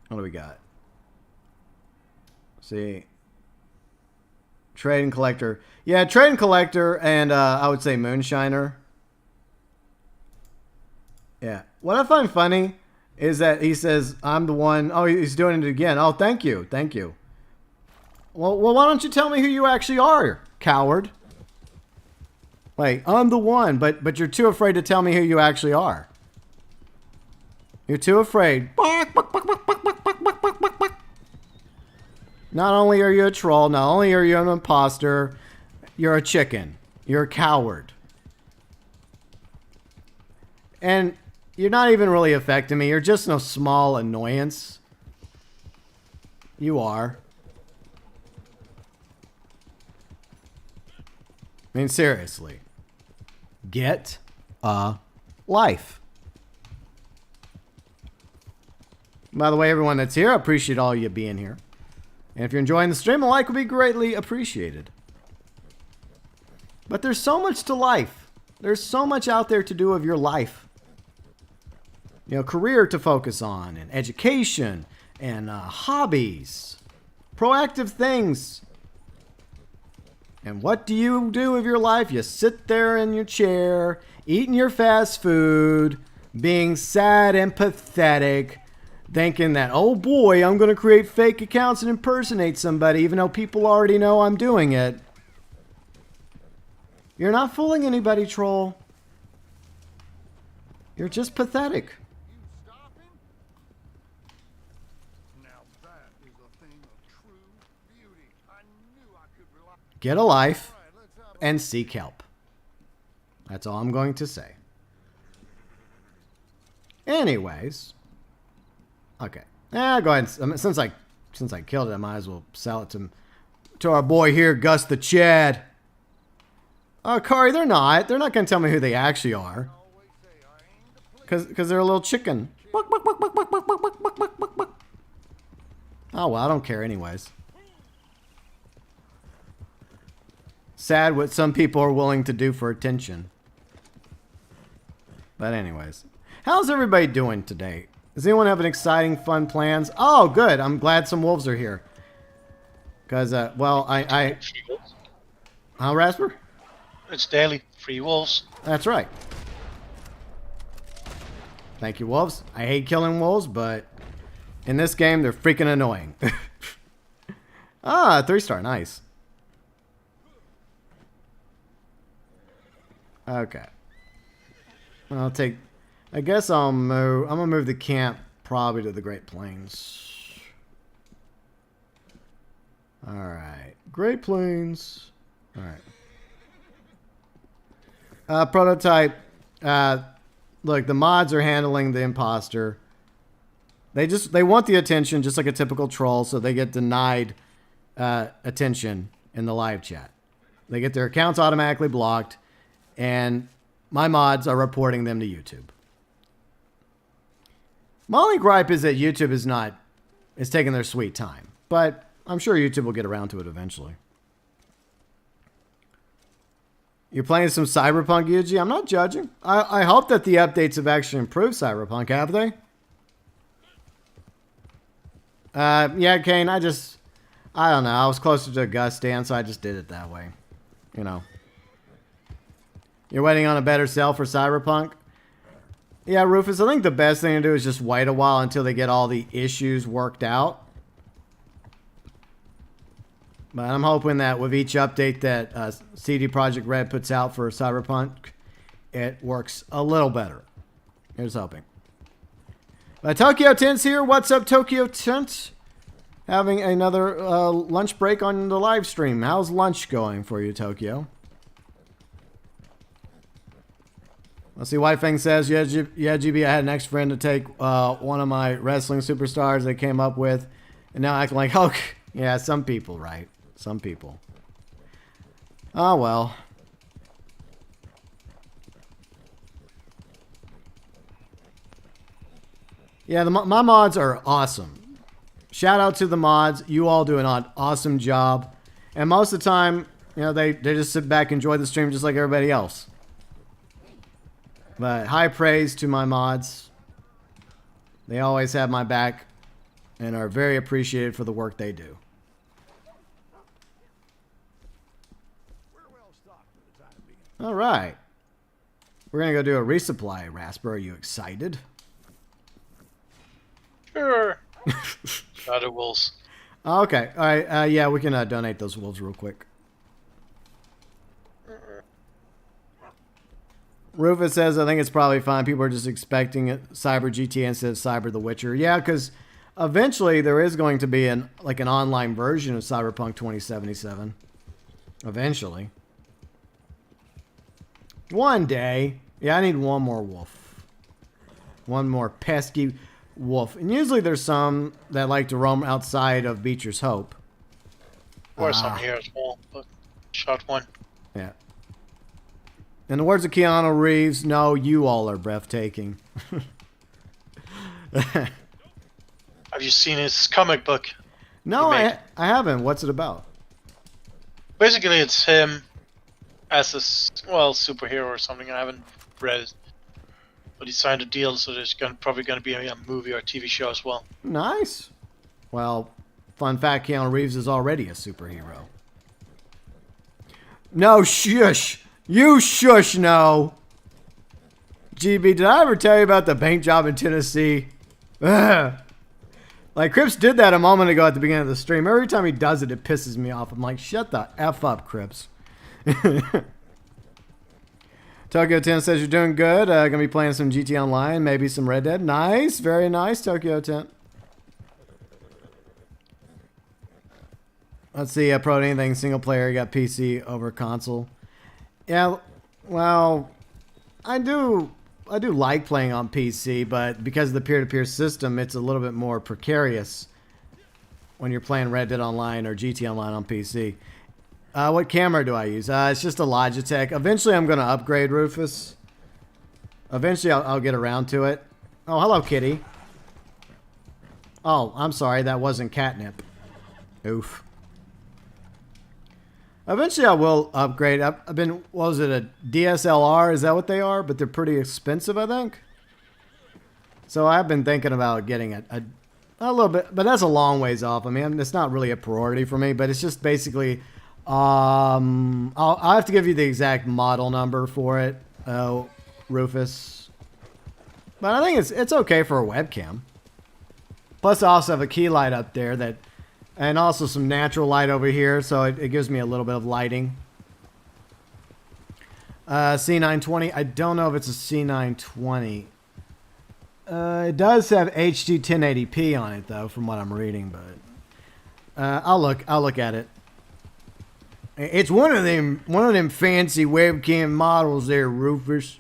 What do we got? See. Trade and Collector. Yeah, Trade and Collector and I would say Moonshiner. Yeah. What I find funny is that he says, I'm the one. Oh, he's doing it again. Oh, thank you. Thank you. Well, why don't you tell me who you actually are, coward? Wait, I'm the one, but you're too afraid to tell me who you actually are. You're too afraid. Not only are you a troll, not only are you an imposter, you're a chicken. You're a coward. And you're not even really affecting me. You're just no small annoyance. You are. I mean, seriously. Get a life. By the way, everyone that's here, I appreciate all you being here. And if you're enjoying the stream, a like would be greatly appreciated. But there's so much to life. There's so much out there to do of your life. You know, career to focus on, and education, and hobbies. Proactive things. And what do you do with your life? You sit there in your chair, eating your fast food, being sad and pathetic, thinking that, oh boy, I'm going to create fake accounts and impersonate somebody, even though people already know I'm doing it. You're not fooling anybody, troll. You're just pathetic.
You stop him? Now that is a thing of true beauty. I knew I could rely.
Get a life
All right, let's have
and seek help. That's all I'm going to say. Anyways. Okay. Go ahead. I mean, since I killed it, I might as well sell it to our boy here, Gus the Chad. Oh, Kari, they're not. They're not going to tell me who they actually are.
always say I aim to please.
Because they're a little chicken. Oh, well, I don't care anyways. Sad what some people are willing to do for attention. But anyways. How's everybody doing today? Does anyone have an exciting, fun plans? Oh, good. I'm glad some wolves are here. Because, well,
Free wolves.
Huh, Rasper?
It's daily. Free wolves.
That's right. Thank you, wolves. I hate killing wolves, but in this game, they're freaking annoying. 3-star. Nice. Okay. I'll take... I guess I'll move... I'm going to move the camp probably to the Great Plains. Alright. Great Plains. Alright. Prototype. Look, the mods are handling the imposter. They want the attention just like a typical troll, so they get denied attention in the live chat. They get their accounts automatically blocked, and my mods are reporting them to YouTube. My only gripe is that YouTube is taking their sweet time, but I'm sure YouTube will get around to it eventually. You're playing some Cyberpunk, Yuji? I'm not judging. I hope that the updates have actually improved Cyberpunk, have they? Yeah, Kane, I don't know. I was closer to Gus Dan, so I just did it that way. You know. You're waiting on a better sale for Cyberpunk? Yeah, Rufus, I think the best thing to do is just wait a while until they get all the issues worked out. But I'm hoping that with each update that CD Projekt Red puts out for Cyberpunk, it works a little better. Here's hoping. ToykoTent's here. What's up, ToykoTent? Having another lunch break on the live stream. How's lunch going for you, Tokyo? Let's see. White Fang says, yeah, GB, I had an ex-friend to take one of my wrestling superstars they came up with, and now acting like Hulk. Yeah, some people, right? Some people. Oh, well. Yeah, my mods are awesome. Shout out to the mods. You all do an awesome job. And most of the time, you know, they just sit back and enjoy the stream just like everybody else. But high praise to my mods. They always have my back and are very appreciated for the work they do. All right. We're going to go do a resupply, Rasper. Are you excited?
Sure. Other wolves.
Okay. All right. Yeah, we can donate those wolves real quick. Rufus says, I think it's probably fine. People are just expecting it, Cyber GTA instead of Cyber The Witcher. Yeah, because eventually there is going to be an online version of Cyberpunk 2077. Eventually. One day. Yeah, I need one more wolf. One more pesky wolf. And usually there's some that like to roam outside of Beecher's Hope.
Or some here as well, but shot one.
Yeah. In the words of Keanu Reeves, no, you all are breathtaking.
Have you seen his comic book?
No, I haven't. What's it about?
Basically, it's him as a superhero or something. I haven't read it, but he signed a deal, so there's probably going to be a movie or a TV show as well.
Nice. Well, fun fact: Keanu Reeves is already a superhero. No, shush. You shush, no. GB, did I ever tell you about the bank job in Tennessee? Ugh. Like, Cripps did that a moment ago at the beginning of the stream. Every time he does it, it pisses me off. I'm like, shut the F up, Cripps. ToykoTent says you're doing good. Gonna be playing some GT Online, maybe some Red Dead. Nice, very nice, ToykoTent. Let's see, Pro, anything single player, you got PC over console. Yeah, well, I do like playing on PC, but because of the peer-to-peer system, it's a little bit more precarious when you're playing Red Dead Online or GT Online on PC. What camera do I use? It's just a Logitech. Eventually, I'm going to upgrade, Rufus. Eventually, I'll get around to it. Oh, hello, kitty. Oh, I'm sorry. That wasn't catnip. Oof. Eventually, I will upgrade. I've been, what was it, a DSLR? Is that what they are? But they're pretty expensive, I think. So I've been thinking about getting a little bit, but that's a long ways off. I mean, it's not really a priority for me, but it's just basically, I'll have to give you the exact model number for it, Rufus. But I think it's okay for a webcam. Plus, I also have a key light up there that, and also some natural light over here, so it gives me a little bit of lighting. C920. I don't know if it's a C920. It does have HD 1080p on it, though, from what I'm reading. But I'll look at it. It's one of them fancy webcam models there, Rufus.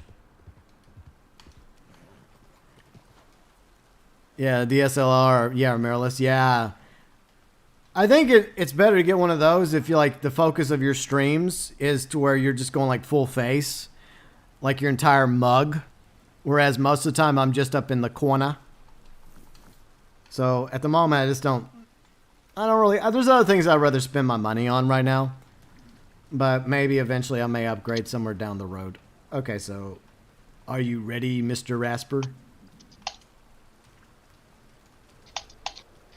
Yeah, DSLR. Yeah, mirrorless. Yeah. I think it's better to get one of those if you like the focus of your streams is to where you're just going like full face, like your entire mug. Whereas most of the time I'm just up in the corner. So at the moment I don't really, there's other things I'd rather spend my money on right now. But maybe eventually I may upgrade somewhere down the road. Okay, so are you ready, Mr. Rasper?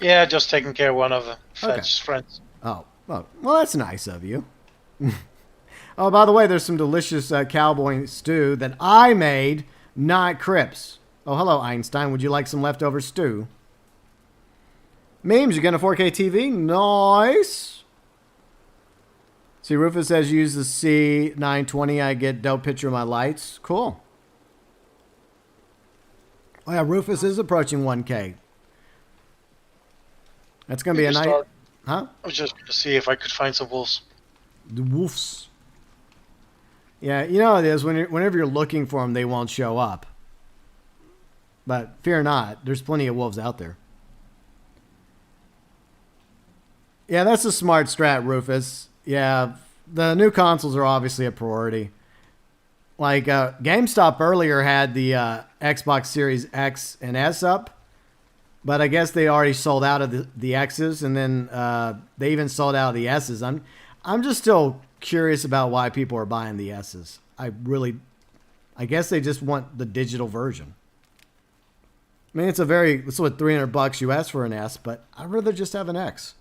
Yeah, just taking care of one of the Fetch's friends.
Oh, well, that's nice of you. Oh, by the way, there's some delicious cowboy stew that I made, not Crips. Oh, hello, Einstein. Would you like some leftover stew? Memes, you getting a 4K TV? Nice. See, Rufus says use the C920. I get dope picture of my lights. Cool. Oh, yeah, Rufus is approaching 1K. That's going to be a night. Huh?
I was just going to see if I could find some wolves.
The wolves. Yeah, you know how it is. Whenever you're looking for them, they won't show up. But fear not. There's plenty of wolves out there. Yeah, that's a smart strat, Rufus. Yeah, the new consoles are obviously a priority. Like, GameStop earlier had the Xbox Series X and S up. But I guess they already sold out of the X's, and then they even sold out of the S's. I'm just still curious about why people are buying the S's. I guess they just want the digital version. I mean, it's what, $300 US for an S, but I'd rather just have an X.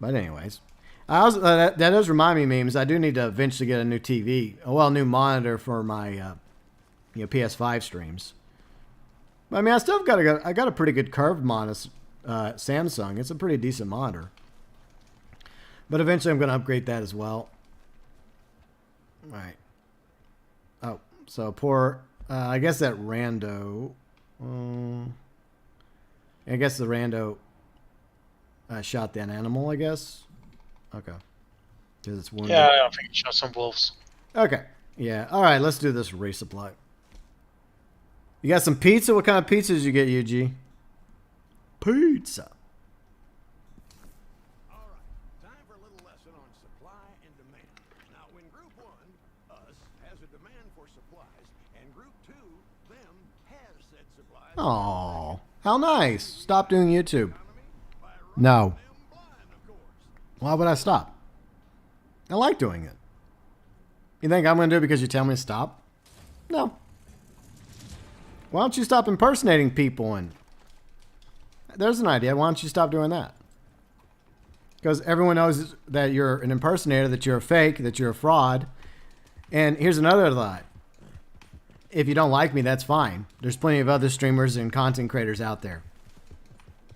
But anyways, that does remind me, memes. I do need to eventually get a new TV, new monitor for my PS5 streams. But I mean, I got a pretty good curved monitor, Samsung. It's a pretty decent monitor. But eventually I'm going to upgrade that as well. All right. Oh, so I guess that rando. I guess the rando shot that animal, I guess. Okay. Because it's wounded.
Yeah, I think it shot some wolves.
Okay. Yeah. All right, let's do this resupply. You got some pizza? What kind of pizza did you get, UG? Pizza.
All right, time for a little lesson on supply and demand. Now, when Group 1, us, has a demand for supplies, and Group 2, them, has said supplies...
Oh, how nice. Stop doing YouTube. No. Why would I stop? I like doing it. You think I'm going to do it because you tell me to stop? No. Why don't you stop impersonating people? And there's an idea. Why don't you stop doing that? Because everyone knows that you're an impersonator, that you're a fake, that you're a fraud. And here's another thought. If you don't like me, that's fine. There's plenty of other streamers and content creators out there.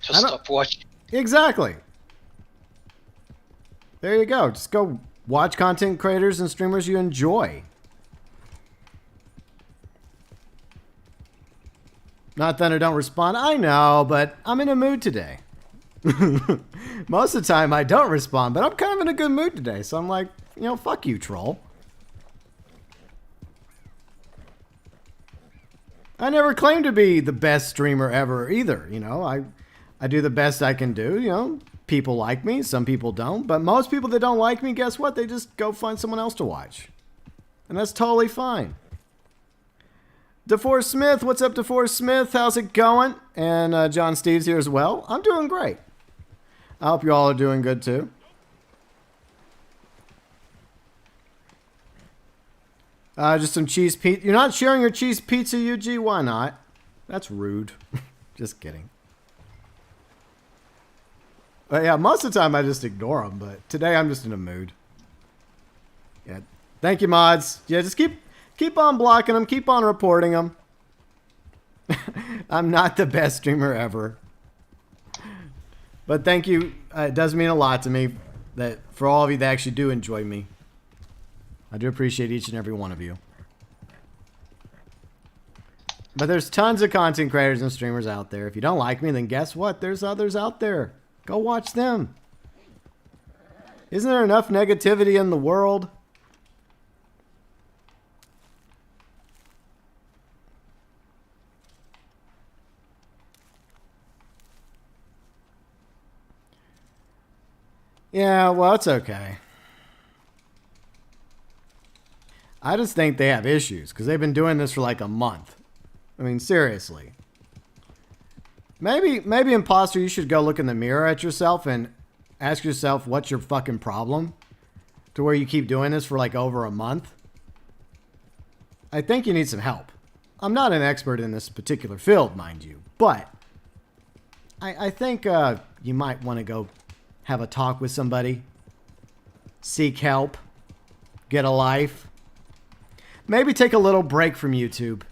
Just stop watching.
Exactly. There you go. Just go watch content creators and streamers you enjoy. Not that I don't respond. I know, but I'm in a mood today. Most of the time I don't respond, but I'm kind of in a good mood today. So I'm like, fuck you, troll. I never claimed to be the best streamer ever either. I do the best I can do. People like me. Some people don't. But most people that don't like me, guess what? They just go find someone else to watch. And that's totally fine. DeForest Smith, what's up, DeForest Smith? How's it going? And John Steve's here as well. I'm doing great. I hope you all are doing good too. Just some cheese pizza. You're not sharing your cheese pizza, UG? Why not? That's rude. Just kidding. But yeah, most of the time I just ignore them, but today I'm just in a mood. Yeah. Thank you, mods. Yeah, just keep on blocking them, keep on reporting them. I'm not the best streamer ever. But thank you. It does mean a lot to me that for all of you that actually do enjoy me. I do appreciate each and every one of you. But there's tons of content creators and streamers out there. If you don't like me, then guess what? There's others out there. Go watch them. Isn't there enough negativity in the world? Yeah, well, it's okay. I just think they have issues because they've been doing this for like a month. I mean, seriously. Maybe, imposter, you should go look in the mirror at yourself and ask yourself what's your fucking problem to where you keep doing this for like over a month. I think you need some help. I'm not an expert in this particular field, mind you, but I think you might want to go have a talk with somebody, seek help, get a life. Maybe take a little break from YouTube.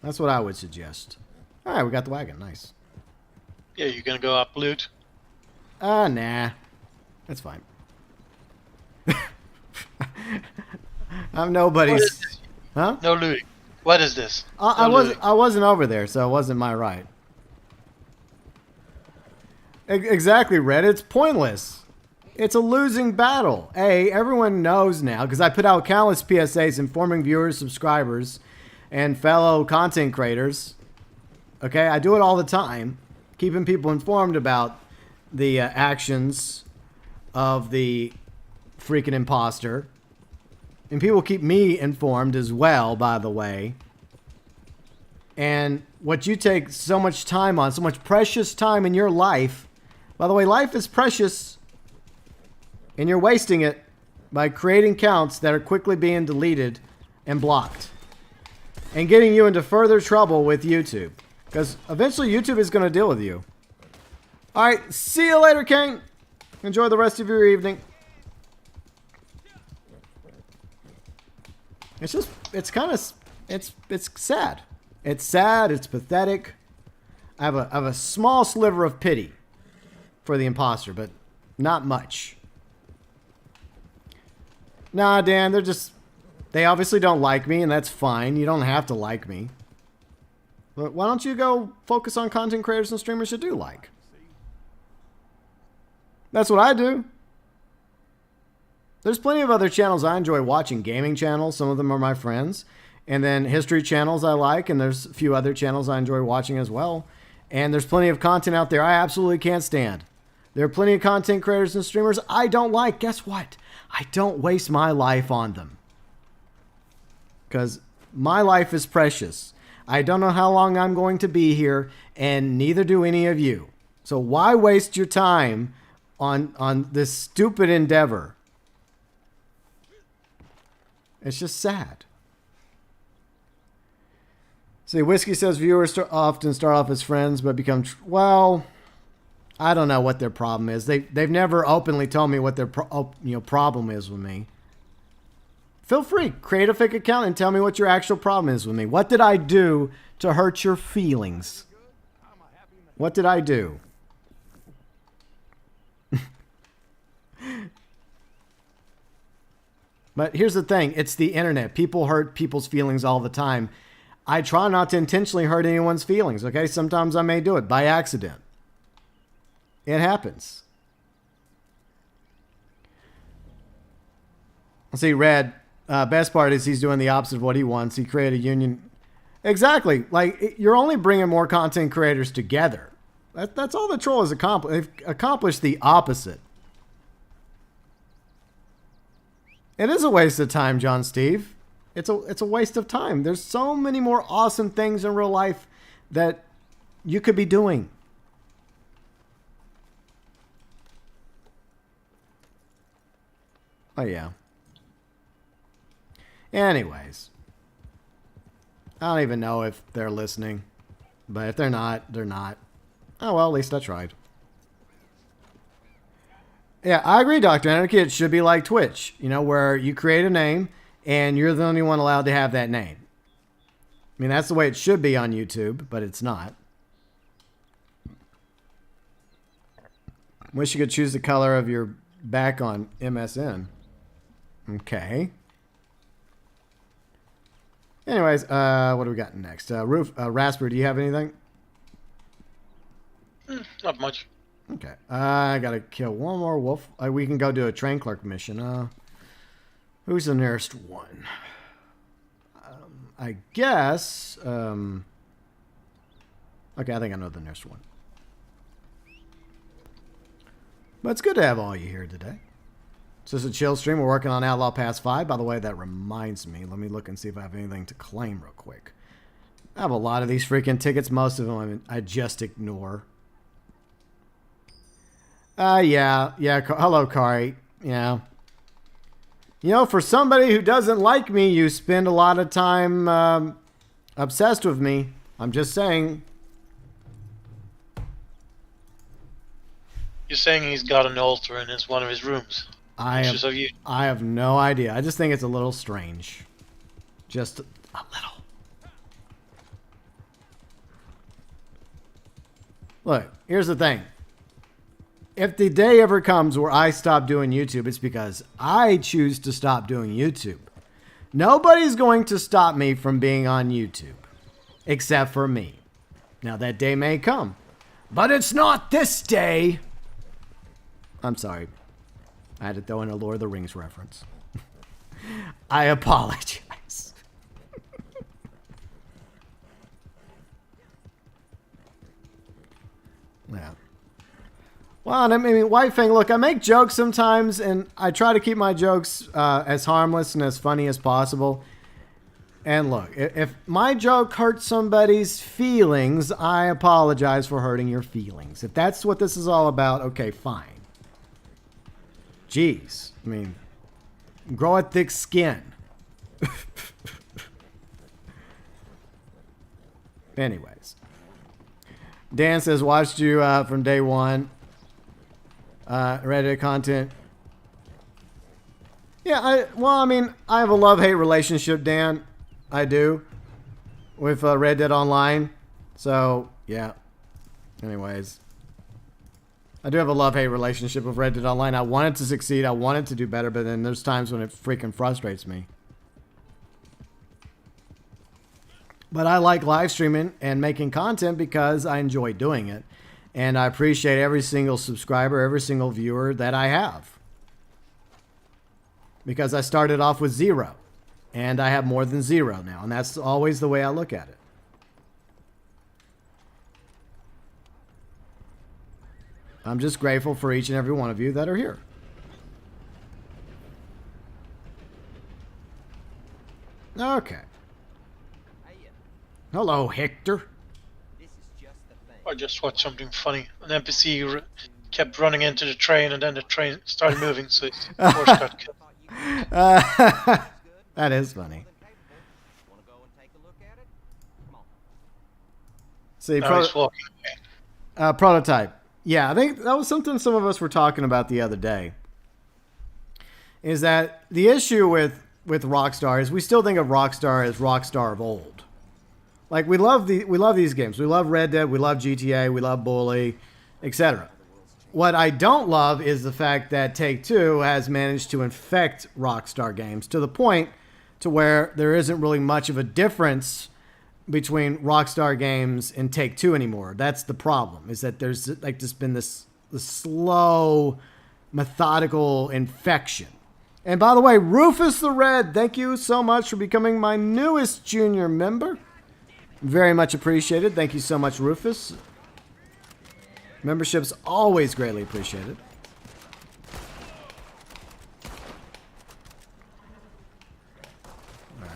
That's what I would suggest. All right, we got the wagon. Nice.
Yeah, you gonna go up loot?
Nah. That's fine. I'm nobody's. Huh?
No looting. What is this?
I wasn't over there, so it wasn't my right. Exactly, Red. It's pointless. It's a losing battle. Everyone knows now, because I put out countless PSAs informing viewers, subscribers, and fellow content creators. Okay, I do it all the time, keeping people informed about the actions of the freaking imposter. And people keep me informed as well, by the way. And what you take so much time on, so much precious time in your life. By the way, life is precious. And you're wasting it by creating counts that are quickly being deleted and blocked. And getting you into further trouble with YouTube. Because eventually YouTube is going to deal with you. Alright, see you later, King. Enjoy the rest of your evening. It's just, it's sad. It's sad, it's pathetic. I have a small sliver of pity for the imposter, but not much. Nah, Dan, they obviously don't like me, and that's fine. You don't have to like me. But why don't you go focus on content creators and streamers you do like? That's what I do. There's plenty of other channels I enjoy watching. Gaming channels, some of them are my friends. And then history channels I like, and there's a few other channels I enjoy watching as well. And there's plenty of content out there I absolutely can't stand. There are plenty of content creators and streamers I don't like. Guess what? I don't waste my life on them. Because my life is precious. I don't know how long I'm going to be here, and neither do any of you. So why waste your time on this stupid endeavor? It's just sad. See, Whiskey says viewers often start off as friends, but become... well, I don't know what their problem is. They've never openly told me what their problem is with me. Feel free, create a fake account and tell me what your actual problem is with me. What did I do to hurt your feelings? What did I do? But here's the thing. It's the internet. People hurt people's feelings all the time. I try not to intentionally hurt anyone's feelings, okay? Sometimes I may do it by accident. It happens. See, Red, best part is he's doing the opposite of what he wants. He created a union. Exactly. Like, you're only bringing more content creators together. That's all the troll has accomplished. They've accomplished the opposite. It is a waste of time, John Steve. It's a waste of time. There's so many more awesome things in real life that you could be doing. Oh, yeah. Anyways. I don't even know if they're listening. But if they're not, they're not. Oh, well, at least I tried. Yeah, I agree, Dr. Anarchy. It should be like Twitch, you know, where you create a name and you're the only one allowed to have that name. I mean, that's the way it should be on YouTube, but it's not. Wish you could choose the color of your back on MSN. Okay. Anyways, what do we got next? Rasper, do you have anything?
Not much.
Okay. I gotta kill one more wolf. We can go do a train clerk mission. Who's the nearest one? I guess. Okay, I think I know the nearest one. But it's good to have all you here today. It's just a chill stream. We're working on Outlaw Pass 5. By the way, that reminds me. Let me look and see if I have anything to claim real quick. I have a lot of these freaking tickets. Most of them I just ignore. Yeah. Hello, Kari. Yeah. You know, for somebody who doesn't like me, you spend a lot of time obsessed with me. I'm just saying.
You're saying he's got an altar in one of his rooms.
I have no idea. I just think it's a little strange. Just a little. Look, here's the thing. If the day ever comes where I stop doing YouTube, it's because I choose to stop doing YouTube. Nobody's going to stop me from being on YouTube. Except for me. Now that day may come. But it's not this day. I'm sorry. I had to throw in a Lord of the Rings reference. I apologize. Yeah. Well, I mean, White Fang, look, I make jokes sometimes, and I try to keep my jokes as harmless and as funny as possible. And look, if my joke hurts somebody's feelings, I apologize for hurting your feelings. If that's what this is all about, okay, fine. Jeez. I mean, grow a thick skin. Anyways. Dan says, watched you from day one. Reddit content. Yeah, I have a love-hate relationship, Dan. I do. With Red Dead Online. So, yeah. Anyways. I do have a love-hate relationship with Red Dead Online. I want it to succeed. I want it to do better, but then there's times when it freaking frustrates me. But I like live streaming and making content because I enjoy doing it. And I appreciate every single subscriber, every single viewer that I have. Because I started off with 0. And I have more than 0 now. And that's always the way I look at it. I'm just grateful for each and every one of you that are here. Okay. Hello, Hector.
I just watched something funny. An NPC kept running into the train, and then the train started moving, so his horse got killed.
That is funny. See,
He's walking away.
Prototype. Yeah, I think that was something some of us were talking about the other day. Is that the issue with Rockstar is we still think of Rockstar as Rockstar of old. Like we love these games. We love Red Dead, we love GTA, we love Bully, etc. What I don't love is the fact that Take-Two has managed to infect Rockstar games to the point to where there isn't really much of a difference between Rockstar games and Take-Two anymore. That's the problem, is that there's like just been this slow, methodical infection. And by the way, Rufus the Red, thank you so much for becoming my newest junior member. Very much appreciated. Thank you so much, Rufus. Membership's always greatly appreciated. All right.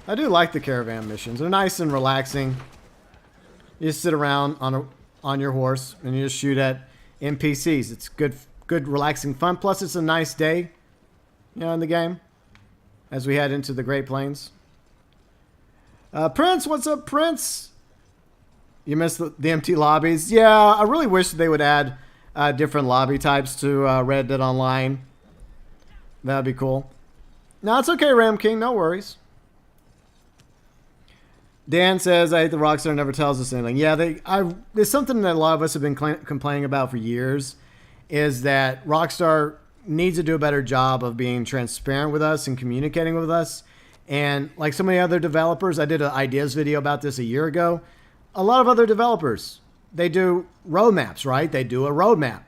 I do like the caravan missions. They're nice and relaxing. You just sit around on your horse and you just shoot at NPCs. It's good, relaxing fun. Plus, it's a nice day. in the game as we head into the Great Plains. Prince, what's up, Prince? You missed the empty lobbies. Yeah, I really wish they would add different lobby types to Red Dead Online. That'd be cool. No, it's okay, Ram King. No worries. Dan says, I hate the Rockstar never tells us anything. Yeah, there's something that a lot of us have been complaining about for years, is that Rockstar needs to do a better job of being transparent with us and communicating with us. And like so many other developers, I did an ideas video about this a year ago. A lot of other developers, they do roadmaps, right? They do a roadmap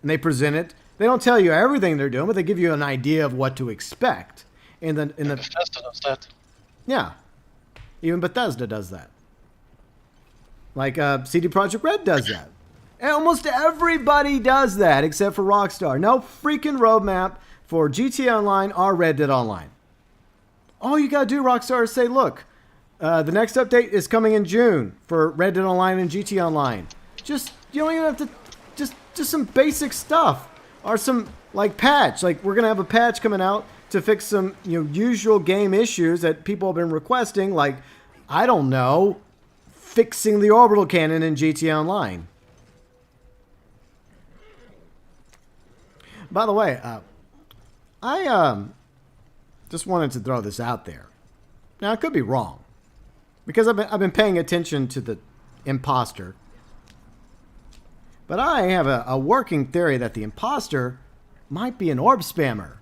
and they present it. They don't tell you everything they're doing, but they give you an idea of what to expect.
Bethesda does that.
Yeah. Even Bethesda does that. Like CD Projekt Red does that. And almost everybody does that except for Rockstar. No freaking roadmap for GTA Online or Red Dead Online. All you gotta do, Rockstar, is say, look, the next update is coming in June for Red Dead Online and GTA Online. You don't even have to, just some basic stuff. Or some, like, patch. Like, we're gonna have a patch coming out to fix some, usual game issues that people have been requesting, like, I don't know, fixing the orbital cannon in GTA Online. By the way, I just wanted to throw this out there. Now, I could be wrong, because I've been paying attention to the imposter. But I have a working theory that the imposter might be an orb spammer.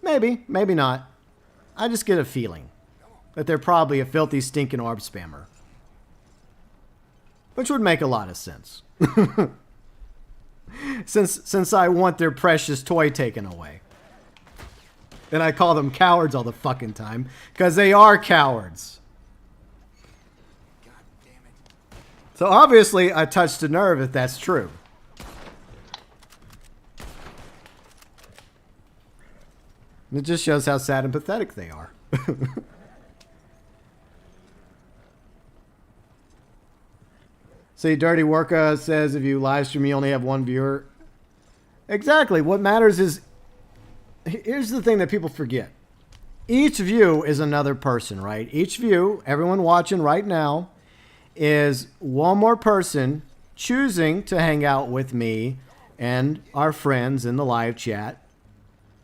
Maybe, maybe not. I just get a feeling that they're probably a filthy, stinking orb spammer. Which would make a lot of sense. Since I want their precious toy taken away. And I call them cowards all the fucking time. Because they are cowards.
God damn it.
So obviously I touched a nerve if that's true. It just shows how sad and pathetic they are. See, Dirty Worka says if you live stream, you only have one viewer. Exactly. What matters is, here's the thing that people forget. Each view is another person, right? Each view, everyone watching right now, is one more person choosing to hang out with me and our friends in the live chat.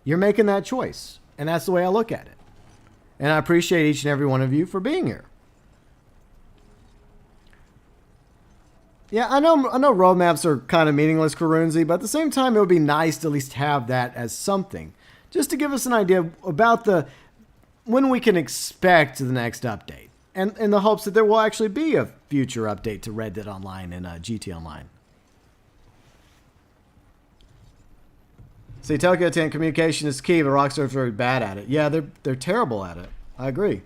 You're making that choice. And that's the way I look at it. And I appreciate each and every one of you for being here. Yeah, I know roadmaps are kind of meaningless, Karunzi, but at the same time, it would be nice to at least have that as something. Just to give us an idea about when we can expect the next update. And in the hopes that there will actually be a future update to Red Dead Online and GT Online. See, ToykoTent communication is key, but Rockstar's very bad at it. Yeah, they're terrible at it. I agree.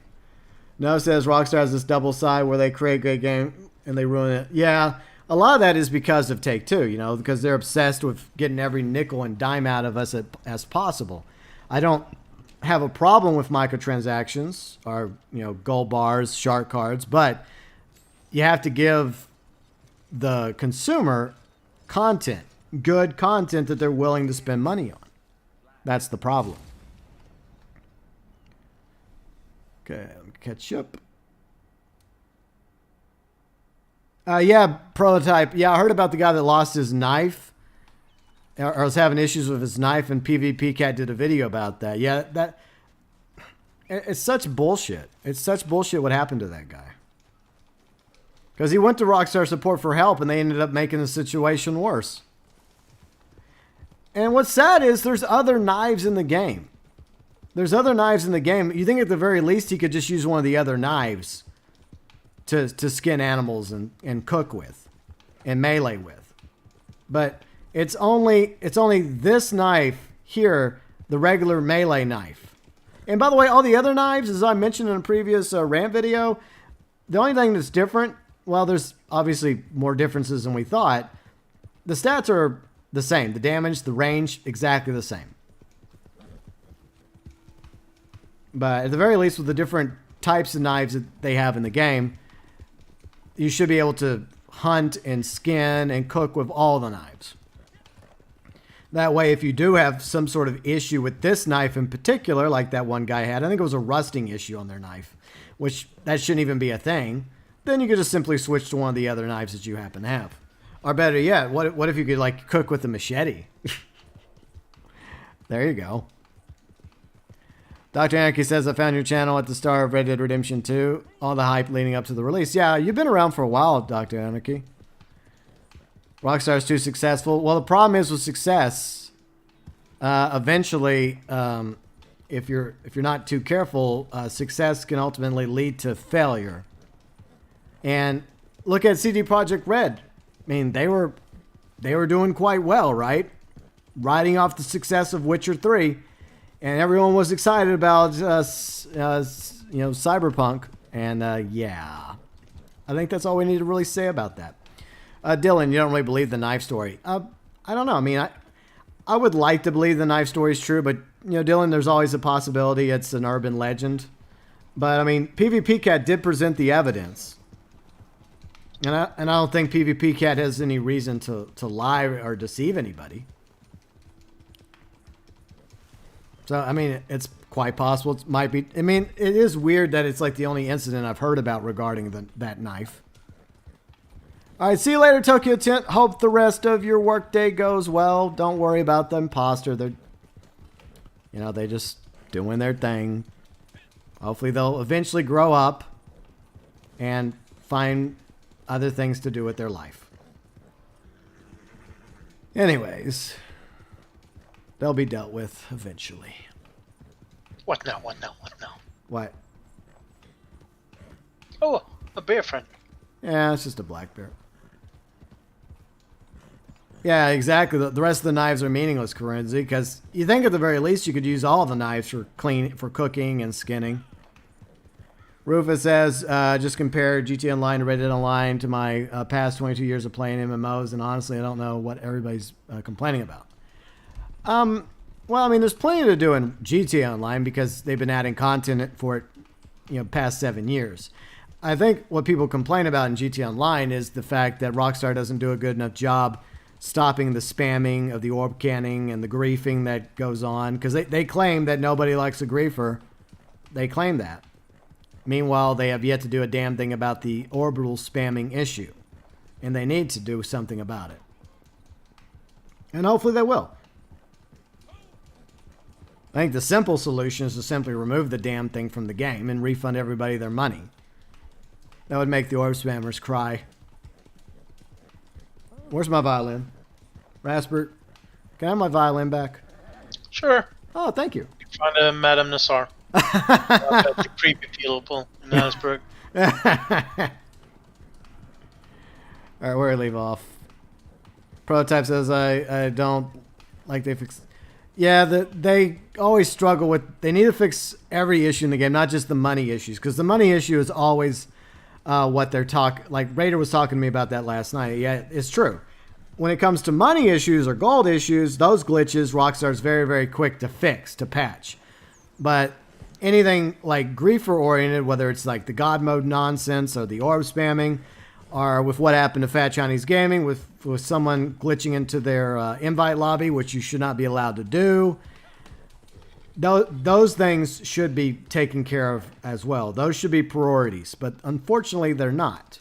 No says Rockstar has this double side where they create a good game and they ruin it. Yeah, a lot of that is because of Take-Two, because they're obsessed with getting every nickel and dime out of us as possible. I don't have a problem with microtransactions or, gold bars, shark cards, but you have to give the consumer content. Good content that they're willing to spend money on. That's the problem. Okay, catch up. Yeah, Prototype. Yeah, I heard about the guy that lost his knife. Or was having issues with his knife, and PvP Cat did a video about that. Yeah, it's such bullshit. It's such bullshit what happened to that guy. Because he went to Rockstar Support for help, and they ended up making the situation worse. And what's sad is there's other knives in the game. There's other knives in the game. You think at the very least he could just use one of the other knives to skin animals and cook with and melee with. But it's only this knife here, the regular melee knife. And by the way, all the other knives, as I mentioned in a previous rant video, the only thing that's different, well, there's obviously more differences than we thought. The stats are the same. The damage, the range, exactly the same. But at the very least, with the different types of knives that they have in the game, you should be able to hunt and skin and cook with all the knives. That way, if you do have some sort of issue with this knife in particular, like that one guy had, I think it was a rusting issue on their knife, which that shouldn't even be a thing, then you could just simply switch to one of the other knives that you happen to have. Or better yet, what if you could like cook with a machete? There you go. Dr. Anarchy says, I found your channel at the start of Red Dead Redemption 2. All the hype leading up to the release. Yeah, you've been around for a while, Dr. Anarchy. Rockstar's too successful. Well, the problem is with success, eventually, if you're not too careful, success can ultimately lead to failure. And look at CD Projekt Red. I mean, they were doing quite well, right? Riding off the success of Witcher 3, and everyone was excited about Cyberpunk. And yeah, I think that's all we need to really say about that. Dylan, you don't really believe the knife story. I don't know. I mean, I would like to believe the knife story is true, but Dylan, there's always a possibility it's an urban legend. But I mean, PvP Cat did present the evidence. And I don't think PvP Cat has any reason to lie or deceive anybody. So, I mean, it's quite possible. It might be. I mean, it is weird that it's like the only incident I've heard about regarding that knife. All right, see you later, ToykoTent. Hope the rest of your workday goes well. Don't worry about the imposter. They're just doing their thing. Hopefully they'll eventually grow up and find other things to do with their life. Anyways, they'll be dealt with eventually.
What now? What now? What now?
What?
Oh, a bear friend.
Yeah, it's just a black bear. Yeah, exactly. The rest of the knives are meaningless, Corinzi, because you think at the very least you could use all the knives for cooking and skinning. Rufus says, just compare GTA Online to Red Dead Online to my past 22 years of playing MMOs, and honestly, I don't know what everybody's complaining about. Well, I mean, there's plenty to do in GTA Online because they've been adding content for it, past 7 years. I think what people complain about in GTA Online is the fact that Rockstar doesn't do a good enough job stopping the spamming of the orb canning and the griefing that goes on, because they claim that nobody likes a griefer. They claim that. Meanwhile, they have yet to do a damn thing about the orbital spamming issue, and they need to do something about it. And hopefully they will. I think the simple solution is to simply remove the damn thing from the game and refund everybody their money. That would make the orb spammers cry. Where's my violin? Raspert, can I have my violin back?
Sure.
Oh, thank you.
You find a Madame Nassar. The creepy people in Johannesburg.
Alright, where do I leave off? Prototype says I don't like they fix. Yeah, they always struggle with. They need to fix every issue in the game, not just the money issues, because the money issue is always what they're talking. Like Raider was talking to me about that last night. Yeah, it's true. When it comes to money issues or gold issues, those glitches, Rockstar's very, very quick to fix, to patch. But anything like griefer oriented, whether it's like the God mode nonsense or the orb spamming, or with what happened to Fat Chinese Gaming with someone glitching into their invite lobby, which you should not be allowed to do. Those things should be taken care of as well. Those should be priorities, but unfortunately they're not.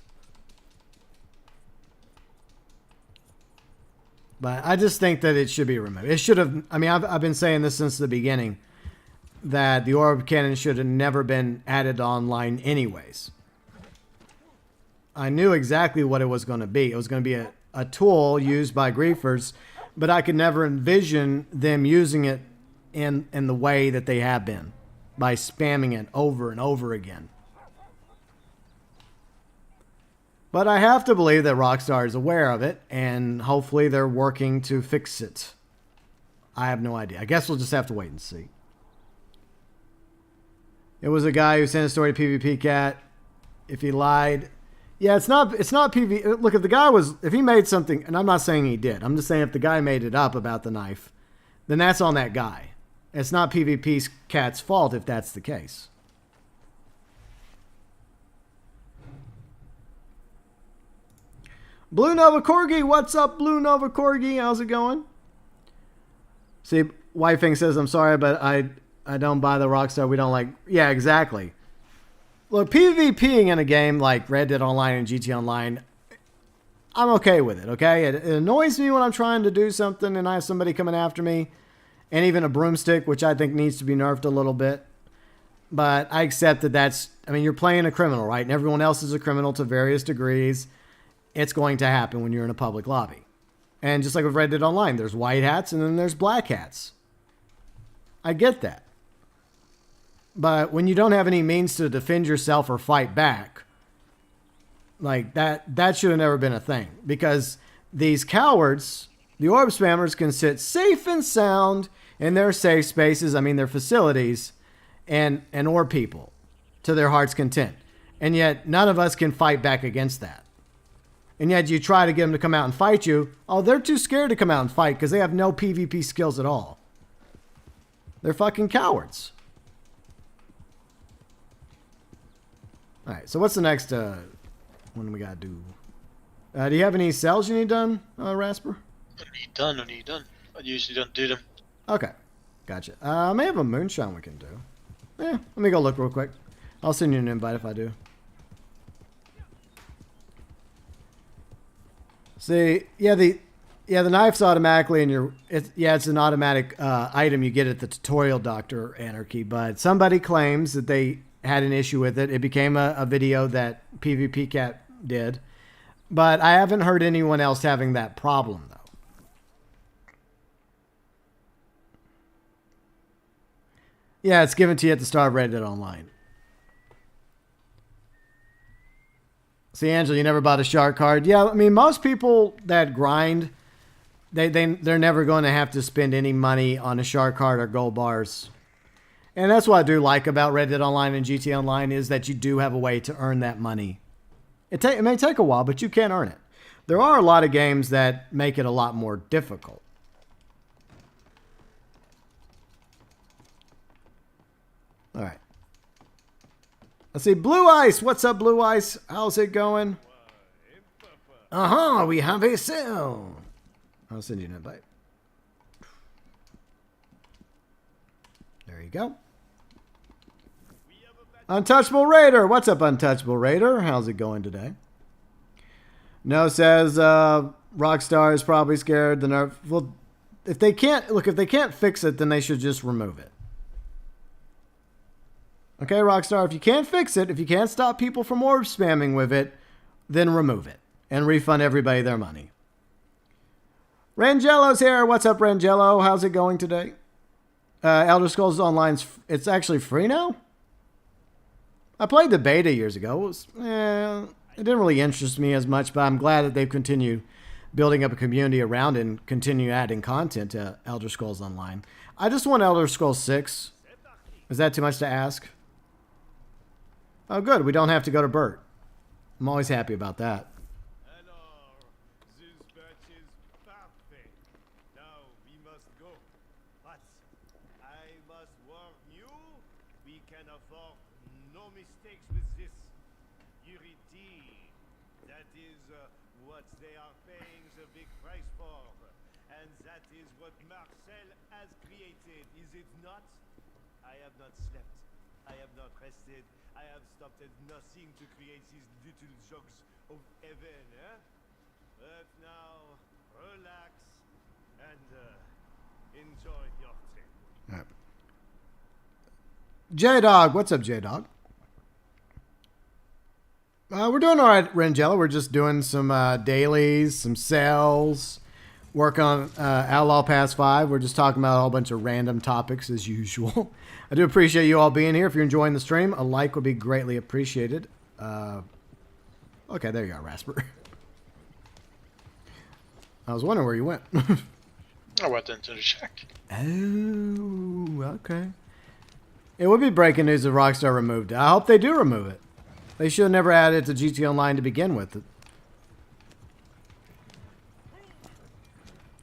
But I just think that it should be removed. It should have, I mean, I've been saying this since the beginning, that the orb cannon should have never been added online anyways. I knew exactly what it was going to be. It was going to be a tool used by griefers, but I could never envision them using it in the way that they have been, by spamming it over and over again. But I have to believe that Rockstar is aware of it, and hopefully they're working to fix it. I have no idea. I guess we'll just have to wait and see. It was a guy who sent a story to PvP Cat. If he lied... Yeah, it's not PvP. Look, if the guy was... If he made something... And I'm not saying he did. I'm just saying if the guy made it up about the knife, then that's on that guy. It's not PvP Cat's fault if that's the case. Blue Nova Corgi, what's up, Blue Nova Corgi? How's it going? See, Wifing says, I'm sorry, but I don't buy the Rockstar. We don't like... Yeah, exactly. Look, PvPing in a game like Red Dead Online and GT Online, I'm okay with it, okay? It annoys me when I'm trying to do something and I have somebody coming after me. And even a broomstick, which I think needs to be nerfed a little bit. But I accept that that's... I mean, you're playing a criminal, right? And everyone else is a criminal to various degrees. It's going to happen when you're in a public lobby. And just like with Red Dead Online, there's white hats and then there's black hats. I get that. But when you don't have any means to defend yourself or fight back, like that should have never been a thing. Because these cowards, the orb spammers, can sit safe and sound in their safe spaces, I mean their facilities, and orb people to their heart's content. And yet none of us can fight back against that. And yet you try to get them to come out and fight you. Oh, they're too scared to come out and fight because they have no PvP skills at all. They're fucking cowards. All right, so what's the next one we got to do? Do you have any cells you need done, Rasper?
I need done. I usually don't do them.
Okay, gotcha. I may have a moonshine we can do. Yeah, let me go look real quick. I'll send you an invite if I do. See, the knife's automatically in it's an automatic item you get at the tutorial, Dr. Anarchy, but somebody claims that they had an issue with it. It became a video that PvP Cat did, but I haven't heard anyone else having that problem though. Yeah, it's given to you at the start of Red Dead Online. See, Angelo, you never bought a shark card. Yeah, I mean, most people that grind, they're never going to have to spend any money on a shark card or gold bars. And that's what I do like about Red Dead Online and GTA Online is that you do have a way to earn that money. It may take a while, but you can earn it. There are a lot of games that make it a lot more difficult. All right. Let's see. Blue Ice. What's up, Blue Ice? How's it going? We have a sale. I'll send you an invite. There you go. Untouchable Raider. What's up, Untouchable Raider? How's it going today? No says Rockstar is probably scared. The nerf. Well, if they can't fix it, then they should just remove it. Okay, Rockstar, if you can't fix it, if you can't stop people from orb spamming with it, then remove it and refund everybody their money. Rangello's here. What's up, Rangello? How's it going today? Elder Scrolls Online's it's actually free now? I played the beta years ago. It didn't really interest me as much, but I'm glad that they've continued building up a community around it and continue adding content to Elder Scrolls Online. I just want Elder Scrolls 6. Is that too much to ask? Oh, good. We don't have to go to Bert. I'm always happy about that.
I have stopped at nothing to create these little jugs of heaven, But now, relax and enjoy your trip.
Right. J-Dog, what's up, J-Dog? We're doing all right, Rangella. We're just doing some dailies, some sales, work on Outlaw Pass 5. We're just talking about a whole bunch of random topics as usual. I do appreciate you all being here. If you're enjoying the stream, a like would be greatly appreciated. Okay, there you are, Rasper. I was wondering where you went.
I went into the shack.
Oh, okay. It would be breaking news if Rockstar removed it. I hope they do remove it. They should have never added it to GT Online to begin with.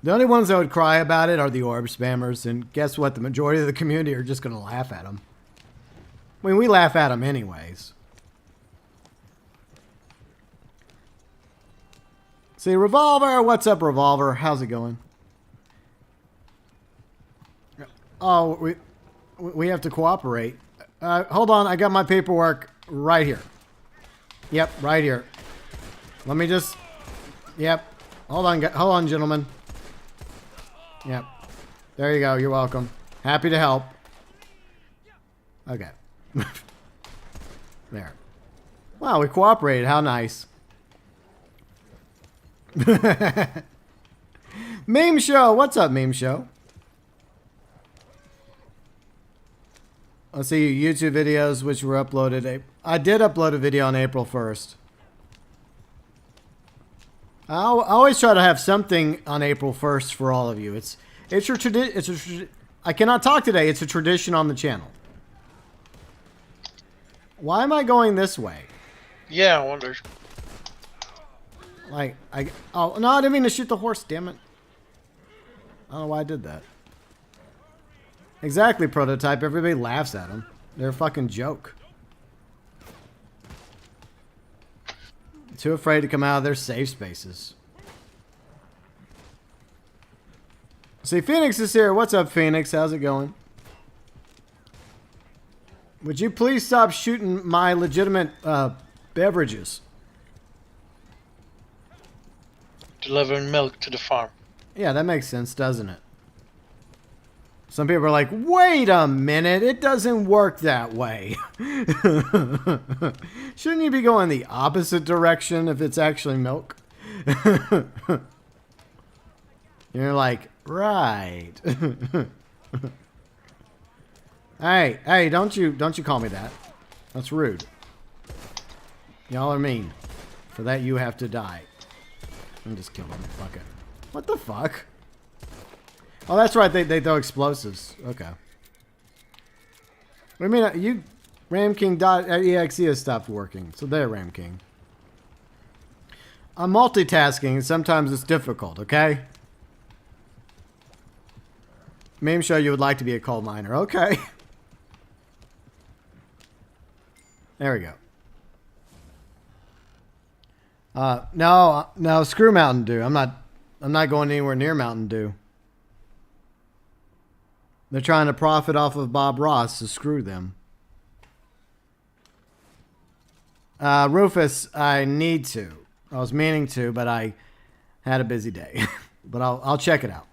The only ones that would cry about it are the orb spammers, and guess what? The majority of the community are just going to laugh at them. I mean, we laugh at them anyways. See, Revolver, what's up, Revolver? How's it going? Oh, we have to cooperate. Hold on, I got my paperwork right here. Yep, right here. Let me just... Yep. Hold on, gentlemen. Yep. There you go, you're welcome. Happy to help. Okay. There. Wow, we cooperated, how nice. Meme Show, what's up, Meme Show? Let's see YouTube videos which were uploaded. I did upload a video on April 1st. I always try to have something on April 1st for all of you. It's your tradition. I cannot talk today. It's a tradition on the channel. Why am I going this way?
Yeah, I wonder.
Like oh no, I didn't mean to shoot the horse. Damn it! I don't know why I did that. Exactly, Prototype. Everybody laughs at them. They're a fucking joke. Too afraid to come out of their safe spaces. See, Phoenix is here. What's up, Phoenix? How's it going? Would you please stop shooting my legitimate beverages?
Delivering milk to the farm.
Yeah, that makes sense, doesn't it? Some people are like, wait a minute, it doesn't work that way. Shouldn't you be going the opposite direction if it's actually milk? You're like, right. Hey, don't you call me that. That's rude. Y'all are mean. For that you have to die. I'm just killing him. Fuck it. What the fuck? Oh, that's right. They throw explosives. Okay. What do you mean? RamKing.exe has stopped working. So there, RamKing. I'm multitasking. Sometimes it's difficult, okay? Meme Show, you would like to be a coal miner. Okay. There we go. No, screw Mountain Dew. I'm not going anywhere near Mountain Dew. They're trying to profit off of Bob Ross, so screw them. Rufus, I need to. I was meaning to, but I had a busy day. But I'll check it out.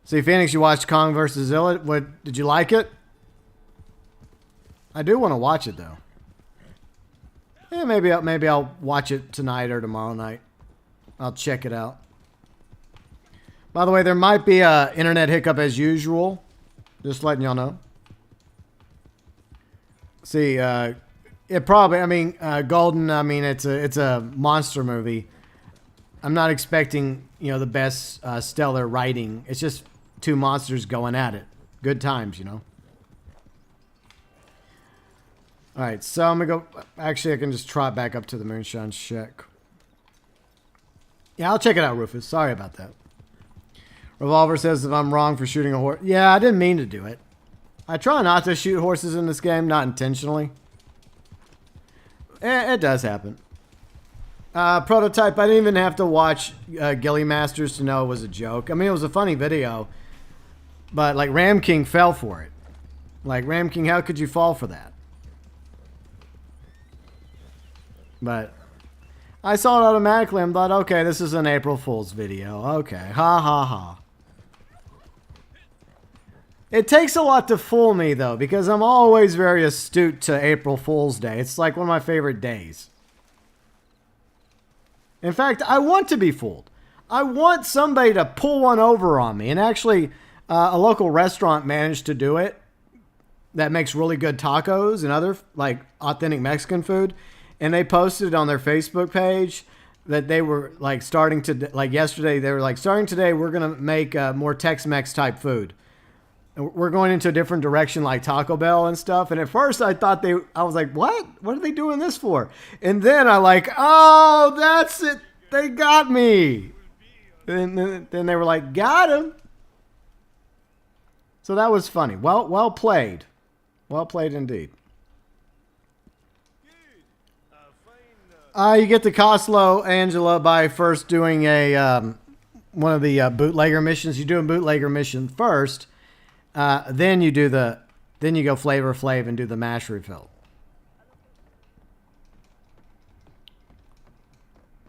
See, Phoenix, you watched Kong vs. Zilla. What, did you like it? I do want to watch it though. Yeah, maybe I'll watch it tonight or tomorrow night. I'll check it out. By the way, there might be a internet hiccup as usual. Just letting y'all know. See, it probably. I mean, Golden. I mean, it's a monster movie. I'm not expecting the best stellar writing. It's just two monsters going at it. Good times, All right, so I'm gonna go. Actually, I can just trot back up to the Moonshine Shack. Yeah, I'll check it out, Rufus. Sorry about that. Revolver says if I'm wrong for shooting a horse. Yeah, I didn't mean to do it. I try not to shoot horses in this game, not intentionally. It does happen. Prototype, I didn't even have to watch Gilly Masters to know it was a joke. I mean, it was a funny video. But, like, Ram King fell for it. Like, Ram King, how could you fall for that? But I saw it automatically and thought, okay, this is an April Fool's video. Okay, ha ha ha. It takes a lot to fool me, though, because I'm always very astute to April Fool's Day. It's like one of my favorite days. In fact, I want to be fooled. I want somebody to pull one over on me. And actually, a local restaurant managed to do it that makes really good tacos and other, like, authentic Mexican food. And they posted on their Facebook page that they were, like, starting to, like, yesterday, they were like, starting today, we're going to make more Tex-Mex type food. We're going into a different direction like Taco Bell and stuff. And at first I thought I was like, what? What are they doing this for? And then I like, oh, that's it. They got me. And then they were like, got him. So that was funny. Well played. Well played indeed. You get the cost low, Angela, by first doing a, one of the bootlegger missions. You do a bootlegger mission first, then you go Flavor Flav and do the mash refill.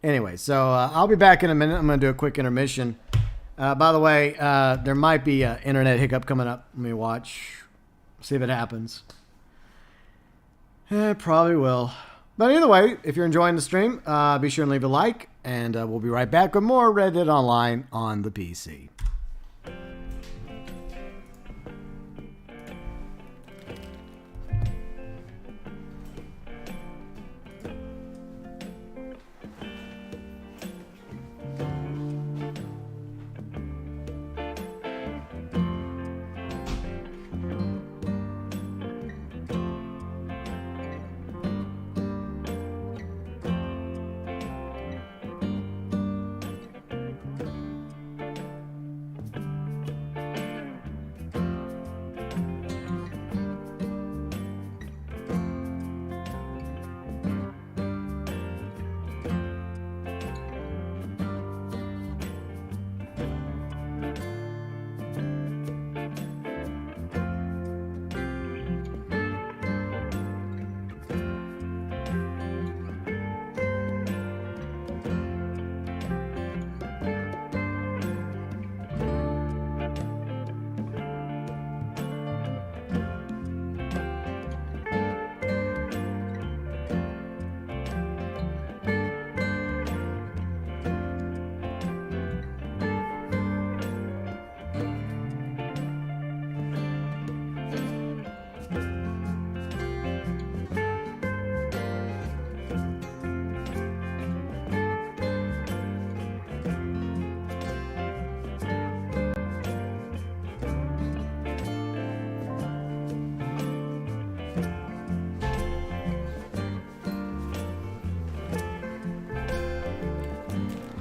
Anyway, so I'll be back in a minute. I'm going to do a quick intermission. By the way, there might be an internet hiccup coming up. Let me watch. See if it happens. It probably will. But either way, if you're enjoying the stream, be sure and leave a like. And we'll be right back with more Red Dead Online on the PC.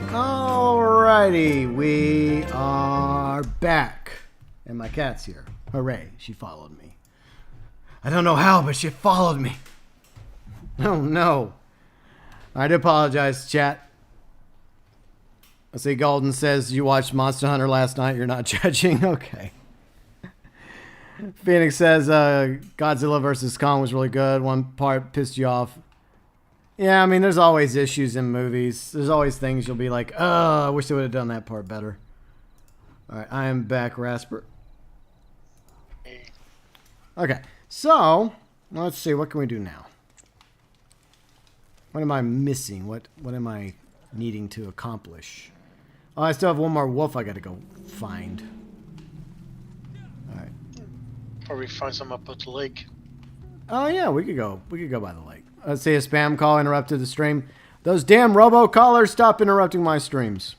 Alrighty, we are back. And my cat's here. Hooray, she followed me. I don't know how, but she followed me. Oh no. I do apologize, chat. I see Golden says you watched Monster Hunter last night. You're not judging. Okay. Phoenix says Godzilla vs. Kong was really good. One part pissed you off. Yeah, I mean, there's always issues in movies. There's always things you'll be like, oh, I wish they would have done that part better. All right, I am back, Rasper. Okay, so let's see. What can we do now? What am I missing? What am I needing to accomplish? Oh, I still have one more wolf I got to go find. All right.
Probably find some up at the lake.
Oh yeah, we could go by the lake. Let's see, a spam call interrupted the stream. Those damn robocallers, stop interrupting my streams.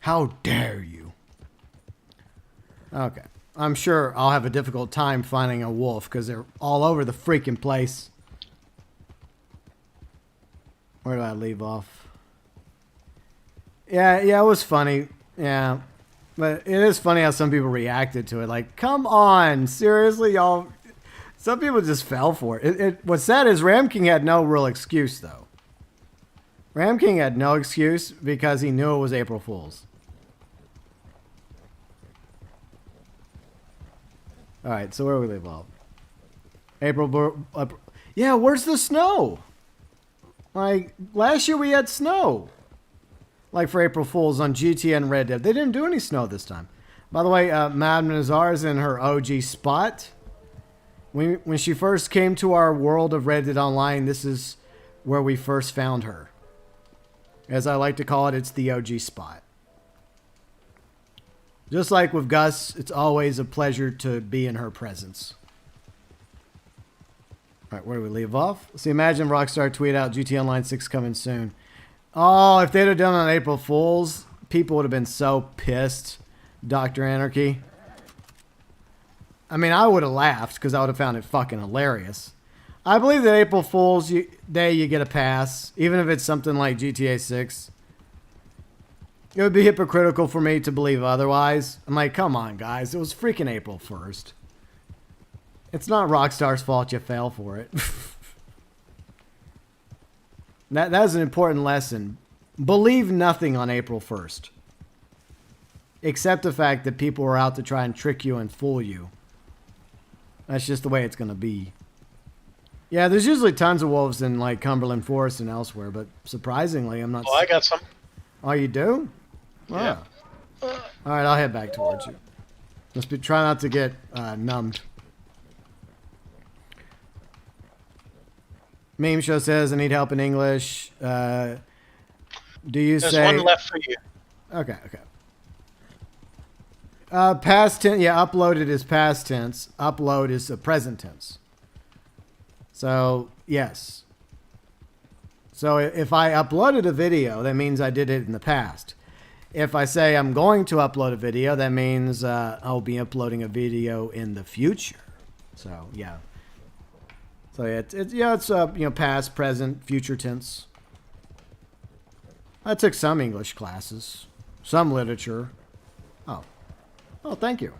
How dare you? Okay. I'm sure I'll have a difficult time finding a wolf because they're all over the freaking place. Where do I leave off? Yeah, it was funny. Yeah. But it is funny how some people reacted to it. Like, come on, seriously, y'all. Some people just fell for it. What's sad is Ram King had no real excuse, though. Ram King had no excuse because he knew it was April Fool's. All right, so where do we leave off? April. Yeah, where's the snow? Like, last year we had snow. Like for April Fool's on GTA and Red Dead. They didn't do any snow this time. By the way, Madame Nazar is in her OG spot. When she first came to our world of Red Dead Online, this is where we first found her. As I like to call it, it's the OG spot. Just like with Gus, it's always a pleasure to be in her presence. All right, where do we leave off? So imagine Rockstar tweet out GTA Online 6 coming soon. Oh, if they'd have done it on April Fool's, people would have been so pissed. Dr. Anarchy. I mean, I would have laughed because I would have found it fucking hilarious. I believe that April Fool's Day you get a pass, even if it's something like GTA 6. It would be hypocritical for me to believe otherwise. I'm like, come on, guys. It was freaking April 1st. It's not Rockstar's fault you fell for it. That's an important lesson. believe nothing on April 1st. Except the fact that people are out to try and trick you and fool you. That's just the way it's going to be. Yeah, there's usually tons of wolves in like Cumberland Forest and elsewhere, but surprisingly, I'm not...
Oh, I got some.
Oh, you do?
Yeah.
All right, I'll head back towards you. Just try not to get numbed. Meme Show says, I need help in English. Do you
There's
say...
one left for you.
Okay. Past tense, yeah, uploaded is past tense. Upload is a present tense. So, yes. So if I uploaded a video, that means I did it in the past. If I say I'm going to upload a video, that means I'll be uploading a video in the future. So, yeah. So it's past, present, future tense. I took some English classes, some literature. Oh, thank you.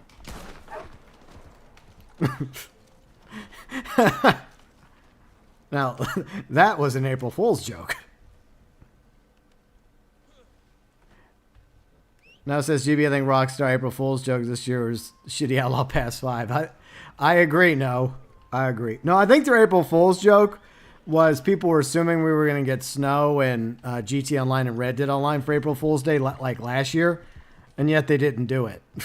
Now, that was an April Fool's joke. Now it says, GB, I think Rockstar April Fool's joke this year was Shitty Outlaw Pass 5. I agree, no. I agree. No, I think their April Fool's joke was people were assuming we were going to get snow and GT Online and Red Dead Online for April Fool's Day like last year, and yet they didn't do it. I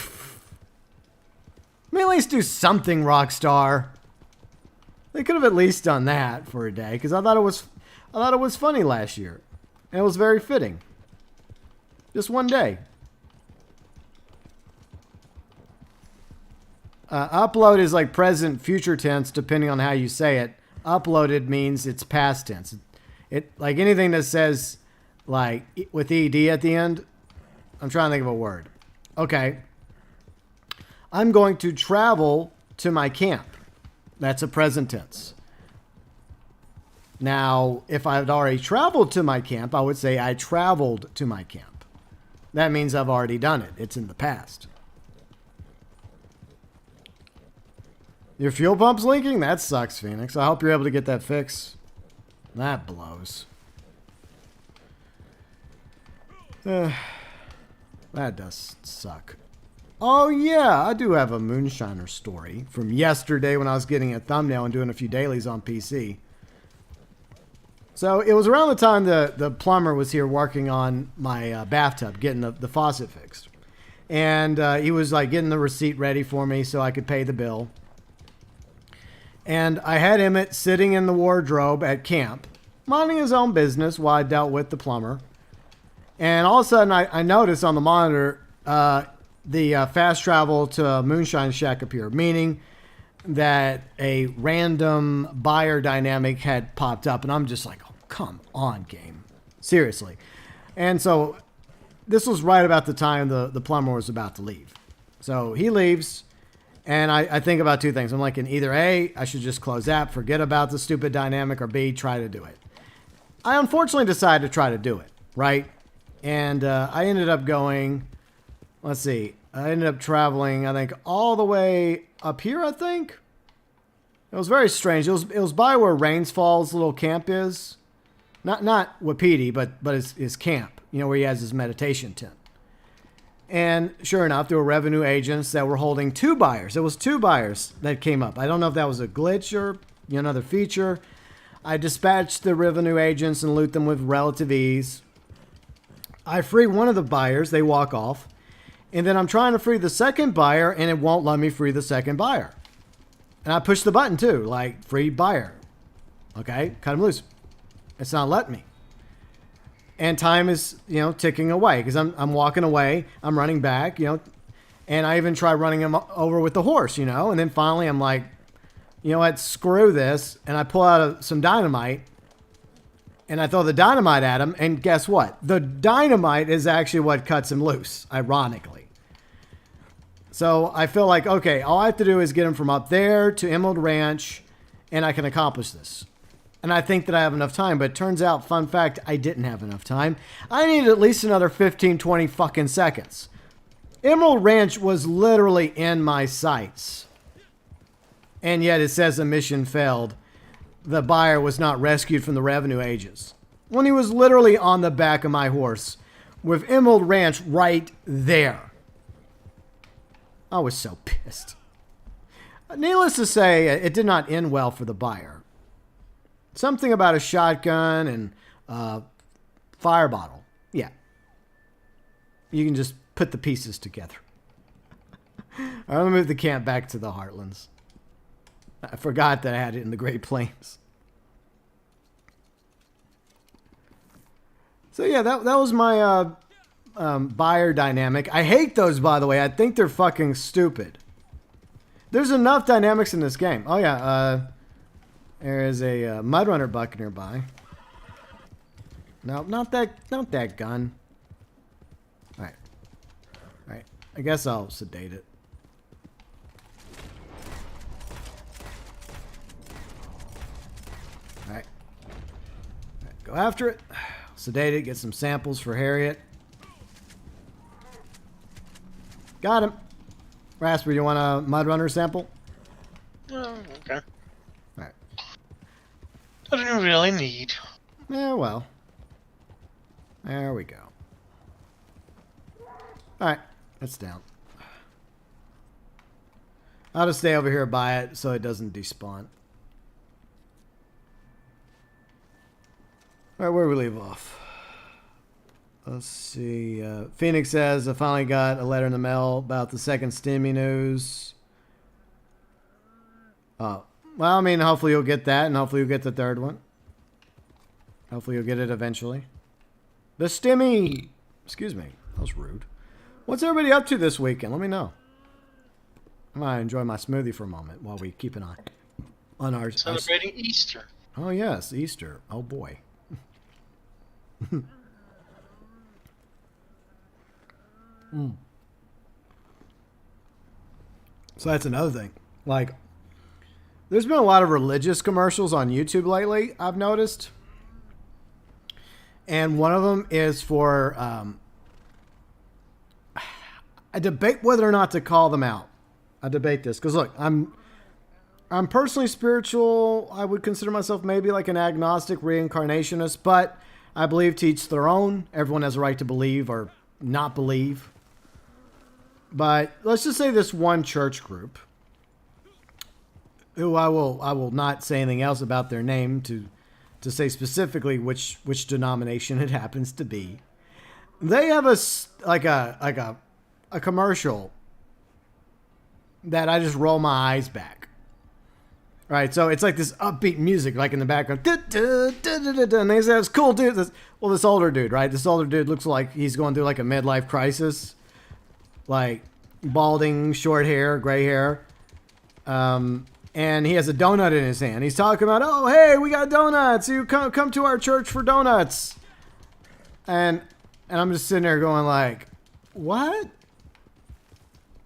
mean, at least do something, Rockstar. They could have at least done that for a day, because I thought it was funny last year, and it was very fitting. Just one day. Upload is like present, future tense, depending on how you say it. Uploaded means it's past tense. It like anything that says like with ed at the end. I'm trying to think of a word. Okay. I'm going to travel to my camp. That's a present tense. Now, if I'd already traveled to my camp, I would say I traveled to my camp. That means I've already done it. It's in the past. Your fuel pump's leaking? That sucks, Phoenix. I hope you're able to get that fixed. That blows. That does suck. Oh, yeah, I do have a Moonshiner story from yesterday when I was getting a thumbnail and doing a few dailies on PC. So it was around the time the plumber was here working on my bathtub, getting the faucet fixed. And he was like getting the receipt ready for me so I could pay the bill. And I had Emmett sitting in the wardrobe at camp, minding his own business while I dealt with the plumber. And all of a sudden I noticed on the monitor the fast travel to Moonshine Shack appeared, meaning that a random buyer dynamic had popped up. And I'm just like, oh, come on, game. Seriously. And so this was right about the time the plumber was about to leave. So he leaves. And I think about two things. I'm like, in either A, I should just close app, forget about the stupid dynamic, or B, try to do it. I unfortunately decided to try to do it, right? And I ended up going, let's see, I ended up traveling, I think, all the way up here, I think. It was very strange. It was by where Rains Falls little camp is. Not Wapiti, but his camp, you know, where he has his meditation tent. And sure enough, there were revenue agents that were holding two buyers. There was two buyers that came up. I don't know if that was a glitch or another feature. I dispatched the revenue agents and loot them with relative ease. I free one of the buyers. They walk off. And then I'm trying to free the second buyer, and it won't let me free the second buyer. And I push the button too, like free buyer. Okay, cut him loose. It's not letting me. And time is, ticking away because I'm walking away. I'm running back, and I even try running him over with the horse, and then finally I'm like, you know what, screw this. And I pull out some dynamite and I throw the dynamite at him. And guess what? The dynamite is actually what cuts him loose, ironically. So I feel like, okay, all I have to do is get him from up there to Emerald Ranch and I can accomplish this. And I think that I have enough time, but it turns out, fun fact, I didn't have enough time. I needed at least another 15, 20 fucking seconds. Emerald Ranch was literally in my sights. And yet it says the mission failed. The buyer was not rescued from the revenue agents. when he was literally on the back of my horse with Emerald Ranch right there. I was so pissed. Needless to say, it did not end well for the buyer. Something about a shotgun and a fire bottle. Yeah. You can just put the pieces together. All right, let me move the camp back to the Heartlands. I forgot that I had it in the Great Plains. So yeah, that was my buyer dynamic. I hate those, by the way. I think they're fucking stupid. There's enough dynamics in this game. Oh yeah, there is a Mudrunner bucket nearby. No, not that gun. All right. I guess I'll sedate it. All right. Go after it. Sedate it. Get some samples for Harriet. Got him. Rasper, you want a Mudrunner sample?
Oh, okay.
Alright.
I didn't really need.
Yeah, well. There we go. Alright, that's down. I'll just stay over here by it so it doesn't despawn. Alright, where do we leave off? Let's see. Phoenix says, I finally got a letter in the mail about the second Stimmy news. Oh. Well, I mean, hopefully you'll get that, and hopefully you'll get the third one. Hopefully you'll get it eventually. The Stimmy! Excuse me. That was rude. What's everybody up to this weekend? Let me know. I might enjoy my smoothie for a moment while we keep an eye on our...
Celebrating Easter.
Oh, yes. Easter. Oh, boy. So that's another thing. Like, there's been a lot of religious commercials on YouTube lately, I've noticed. And one of them is for I debate whether or not to call them out. I debate this because look, I'm personally spiritual. I would consider myself maybe like an agnostic reincarnationist, but I believe to each their own. Everyone has a right to believe or not believe. But let's just say this one church group, who I will not say anything else about their name to say specifically which denomination it happens to be. They have a commercial that I just roll my eyes back. Right, so it's like this upbeat music, like in the background, and they say, "It's cool, dude." This older dude, right? This older dude looks like he's going through like a midlife crisis, like balding, short hair, gray hair, and he has a donut in his hand. He's talking about, "Oh, hey, we got donuts. You come to our church for donuts," and I'm just sitting there going like, "What?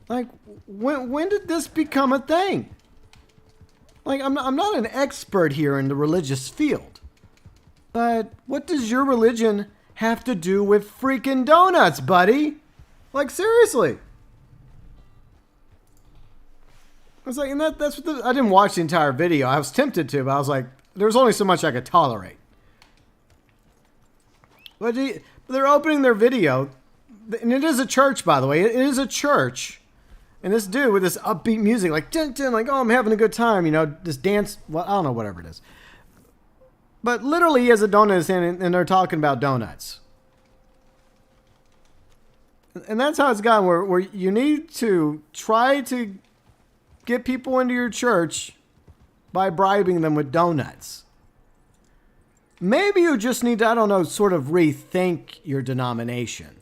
Like, when did this become a thing?" Like, I'm not an expert here in the religious field, but what does your religion have to do with freaking donuts, buddy? Like, seriously. I was like, and that's what I didn't watch the entire video. I was tempted to, but I was like, there was only so much I could tolerate. But they're opening their video, and it is a church, by the way. It is a church. And this dude with this upbeat music, like, dun, dun, like, oh, I'm having a good time, you know, this dance, well, I don't know, whatever it is. But literally he has a donut in his hand, and they're talking about donuts. And that's how it's gotten, where you need to try to get people into your church by bribing them with donuts. Maybe you just need to, I don't know, sort of rethink your denomination.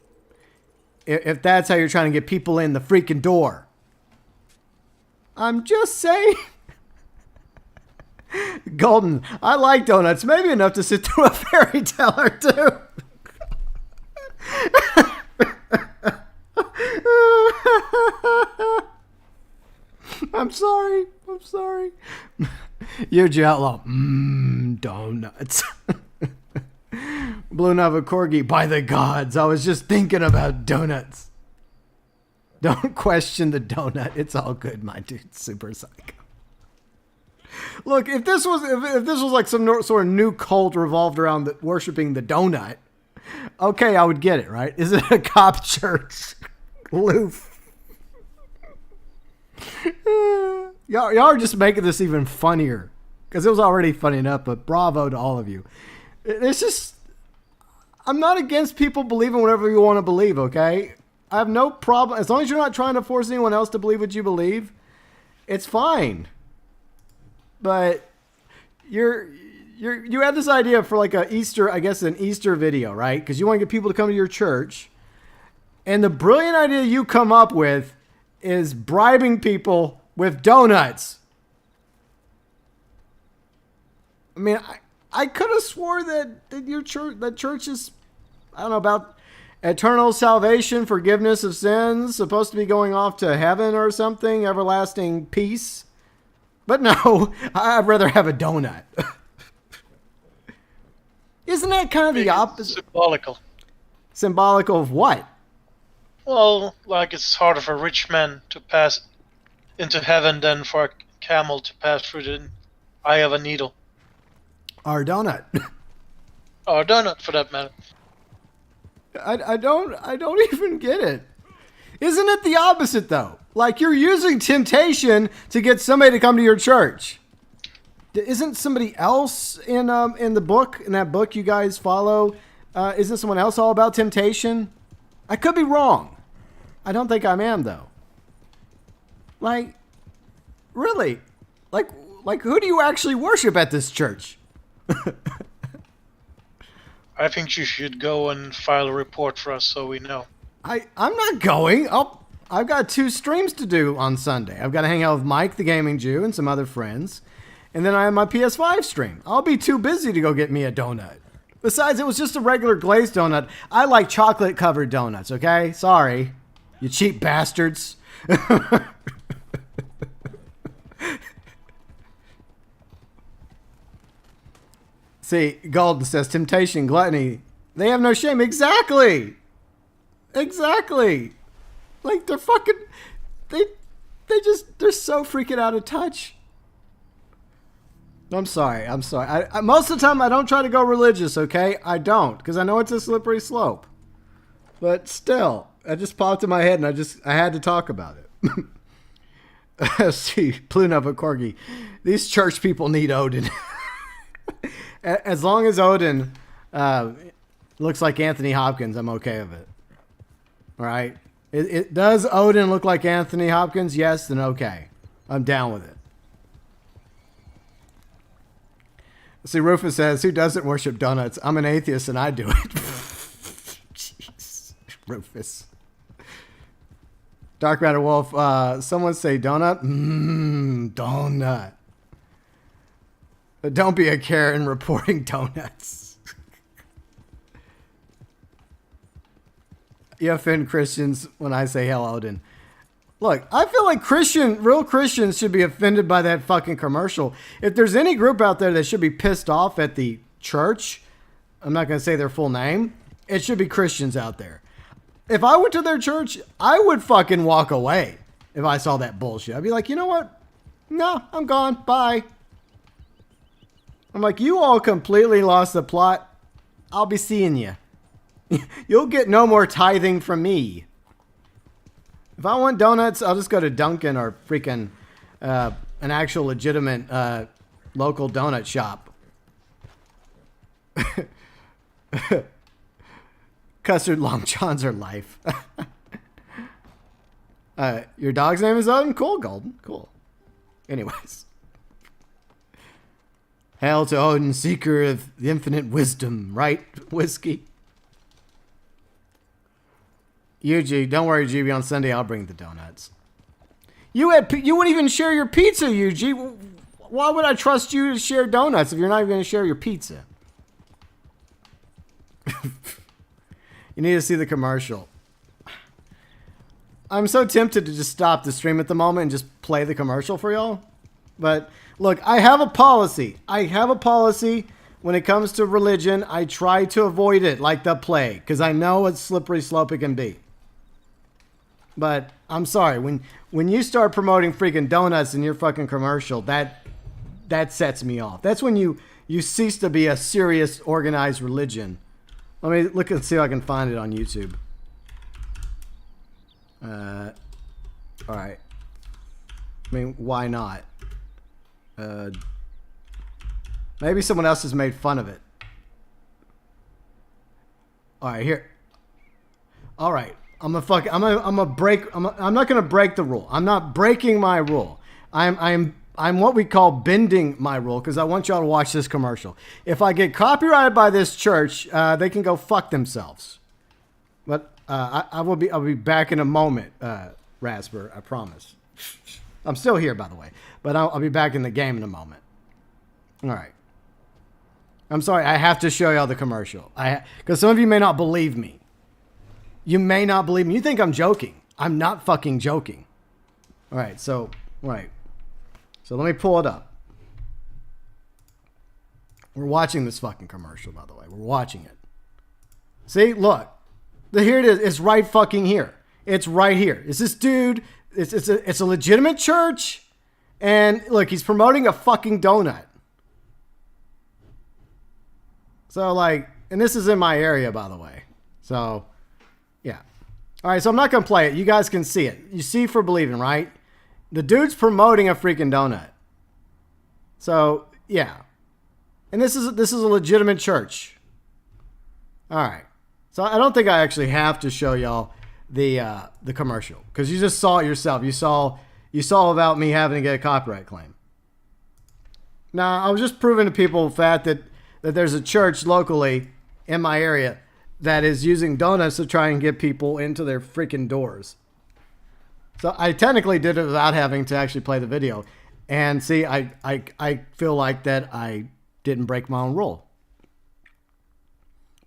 If that's how you're trying to get people in the freaking door. I'm just saying. Golden, I like donuts. Maybe enough to sit through a fairy tale or two. I'm sorry. Huge Outlaw. Donuts. Blue Nova Corgi, by the gods. I was just thinking about donuts. Don't question the donut. It's all good, my dude. Super psycho. Look, if this was like some sort of new cult revolved around worshiping the donut, okay, I would get it, right? Is it a cop church? Loof. Y'all are just making this even funnier because it was already funny enough, but bravo to all of you. It's just, I'm not against people believing whatever you want to believe, okay? I have no problem. As long as you're not trying to force anyone else to believe what you believe, it's fine. But you had this idea for like an Easter video, right? Because you want to get people to come to your church. And the brilliant idea you come up with is bribing people with donuts. I mean, I could have swore that your church, that church is, I don't know, about eternal salvation, forgiveness of sins, supposed to be going off to heaven or something, everlasting peace. But no, I'd rather have a donut. Isn't that kind of the opposite?
Symbolical.
Symbolical of what?
Well, like it's harder for rich men to pass into heaven than for a camel to pass through the eye of a needle.
Or donut.
Or a donut, for that matter.
I don't even get it. Isn't it the opposite though? Like you're using temptation to get somebody to come to your church. Isn't somebody else in that book you guys follow? Isn't someone else all about temptation? I could be wrong. I don't think I am though. Like, really? Like who do you actually worship at this church?
I think you should go and file a report for us so we know.
I'm not going. I've got 2 streams to do on Sunday. I've got to hang out with Mike, the Gaming Jew, and some other friends. And then I have my PS5 stream. I'll be too busy to go get me a donut. Besides, it was just a regular glazed donut. I like chocolate-covered donuts, okay? Sorry. You cheap bastards. See, Golden says, temptation, gluttony. They have no shame. Exactly. Exactly. Like, they're fucking... They're so freaking out of touch. I'm sorry. I most of the time, I don't try to go religious, okay? I don't, because I know it's a slippery slope. But still, it just popped in my head, and I had to talk about it. See, Plunova Corgi. These church people need Odin. As long as Odin looks like Anthony Hopkins, I'm okay with it. All right? It does Odin look like Anthony Hopkins? Yes, then okay. I'm down with it. See, Rufus says, who doesn't worship donuts? I'm an atheist and I do it. Jeez. Rufus. Dark Matter Wolf, someone say donut? Donut. But don't be a Karen reporting donuts. You offend Christians when I say hell, Odin. Look, I feel like real Christians should be offended by that fucking commercial. If there's any group out there that should be pissed off at the church, I'm not going to say their full name, it should be Christians out there. If I went to their church, I would fucking walk away if I saw that bullshit. I'd be like, you know what? No, I'm gone. Bye. I'm like, you all completely lost the plot. I'll be seeing you. You'll get no more tithing from me. If I want donuts, I'll just go to Dunkin' or freaking an actual legitimate local donut shop. Custard Long Johns are life. Your dog's name is Odin? Cool, Golden. Cool. Anyways. Hail to Odin, seeker of the infinite wisdom, right, Whiskey? Yuji, don't worry, GB. On Sunday, I'll bring the donuts. You wouldn't even share your pizza, Yuji. Why would I trust you to share donuts if you're not even going to share your pizza? You need to see the commercial. I'm so tempted to just stop the stream at the moment and just play the commercial for y'all. But look, I have a policy. When it comes to religion. I try to avoid it like the plague because I know what slippery slope it can be. But I'm sorry, when you start promoting freaking donuts in your fucking commercial, that that sets me off. That's when you cease to be a serious organized religion. Let me look and see if I can find it on YouTube. All right. I mean, why not? Maybe someone else has made fun of it. All right, here. All right, I'm not gonna break the rule. I'm not breaking my rule. I'm what we call bending my rule because I want y'all to watch this commercial. If I get copyrighted by this church, they can go fuck themselves. But I'll be back in a moment, Raspberry. I promise. I'm still here, by the way, but I'll be back in the game in a moment. All right. I'm sorry, I have to show y'all the commercial. Because some of you may not believe me. You may not believe me. You think I'm joking. I'm not fucking joking. All right, so let me pull it up. We're watching this fucking commercial, by the way. We're watching it. See, look. Here it is. It's right fucking here. It's right here. It's this dude. It's a legitimate church. And look, he's promoting a fucking donut. So, like, and this is in my area, by the way. So, yeah. All right, so I'm not going to play it. You guys can see it. You see for believing, right? The dude's promoting a freaking donut. So, yeah. And this is a legitimate church. All right. So, I don't think I actually have to show y'all the commercial because you just saw it yourself. You saw about me having to get a copyright claim. Now, I was just proving to people the fact that there's a church locally in my area that is using donuts to try and get people into their freaking doors. So I technically did it without having to actually play the video. And see, I feel like that I didn't break my own rule.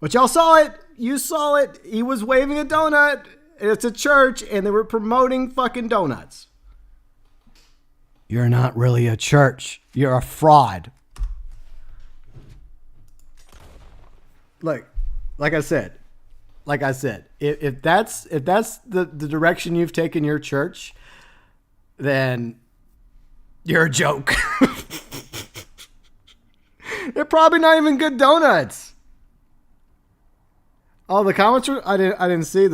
But y'all saw it. You saw it. He was waving a donut. It's a church and they were promoting fucking donuts. You're not really a church. You're a fraud. Look, like I said, if that's the direction you've taken your church, then you're a joke. They're probably not even good donuts. Oh, the comments were, I didn't see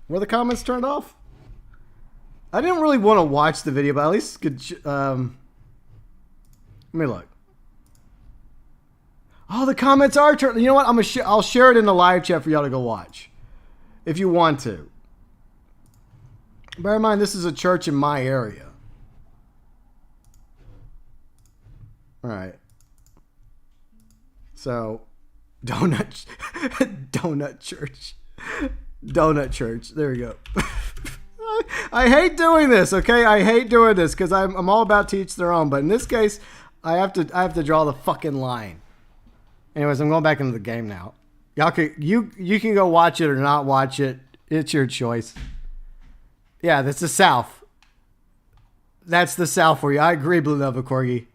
were the comments turned off? I didn't really want to watch the video, but at least could let me look. Oh, the comments are turned. You know what? I'll share it in the live chat for y'all to go watch, if you want to. Bear in mind, this is a church in my area. All right. So, donut church. Donut church. There we go. I hate doing this. Okay, I hate doing this because I'm all about to each their own. But in this case, I have to draw the fucking line. Anyways, I'm going back into the game now. Y'all can you can go watch it or not watch it. It's your choice. Yeah, that's the South. That's the South for you. I agree, Blue Nova Corgi.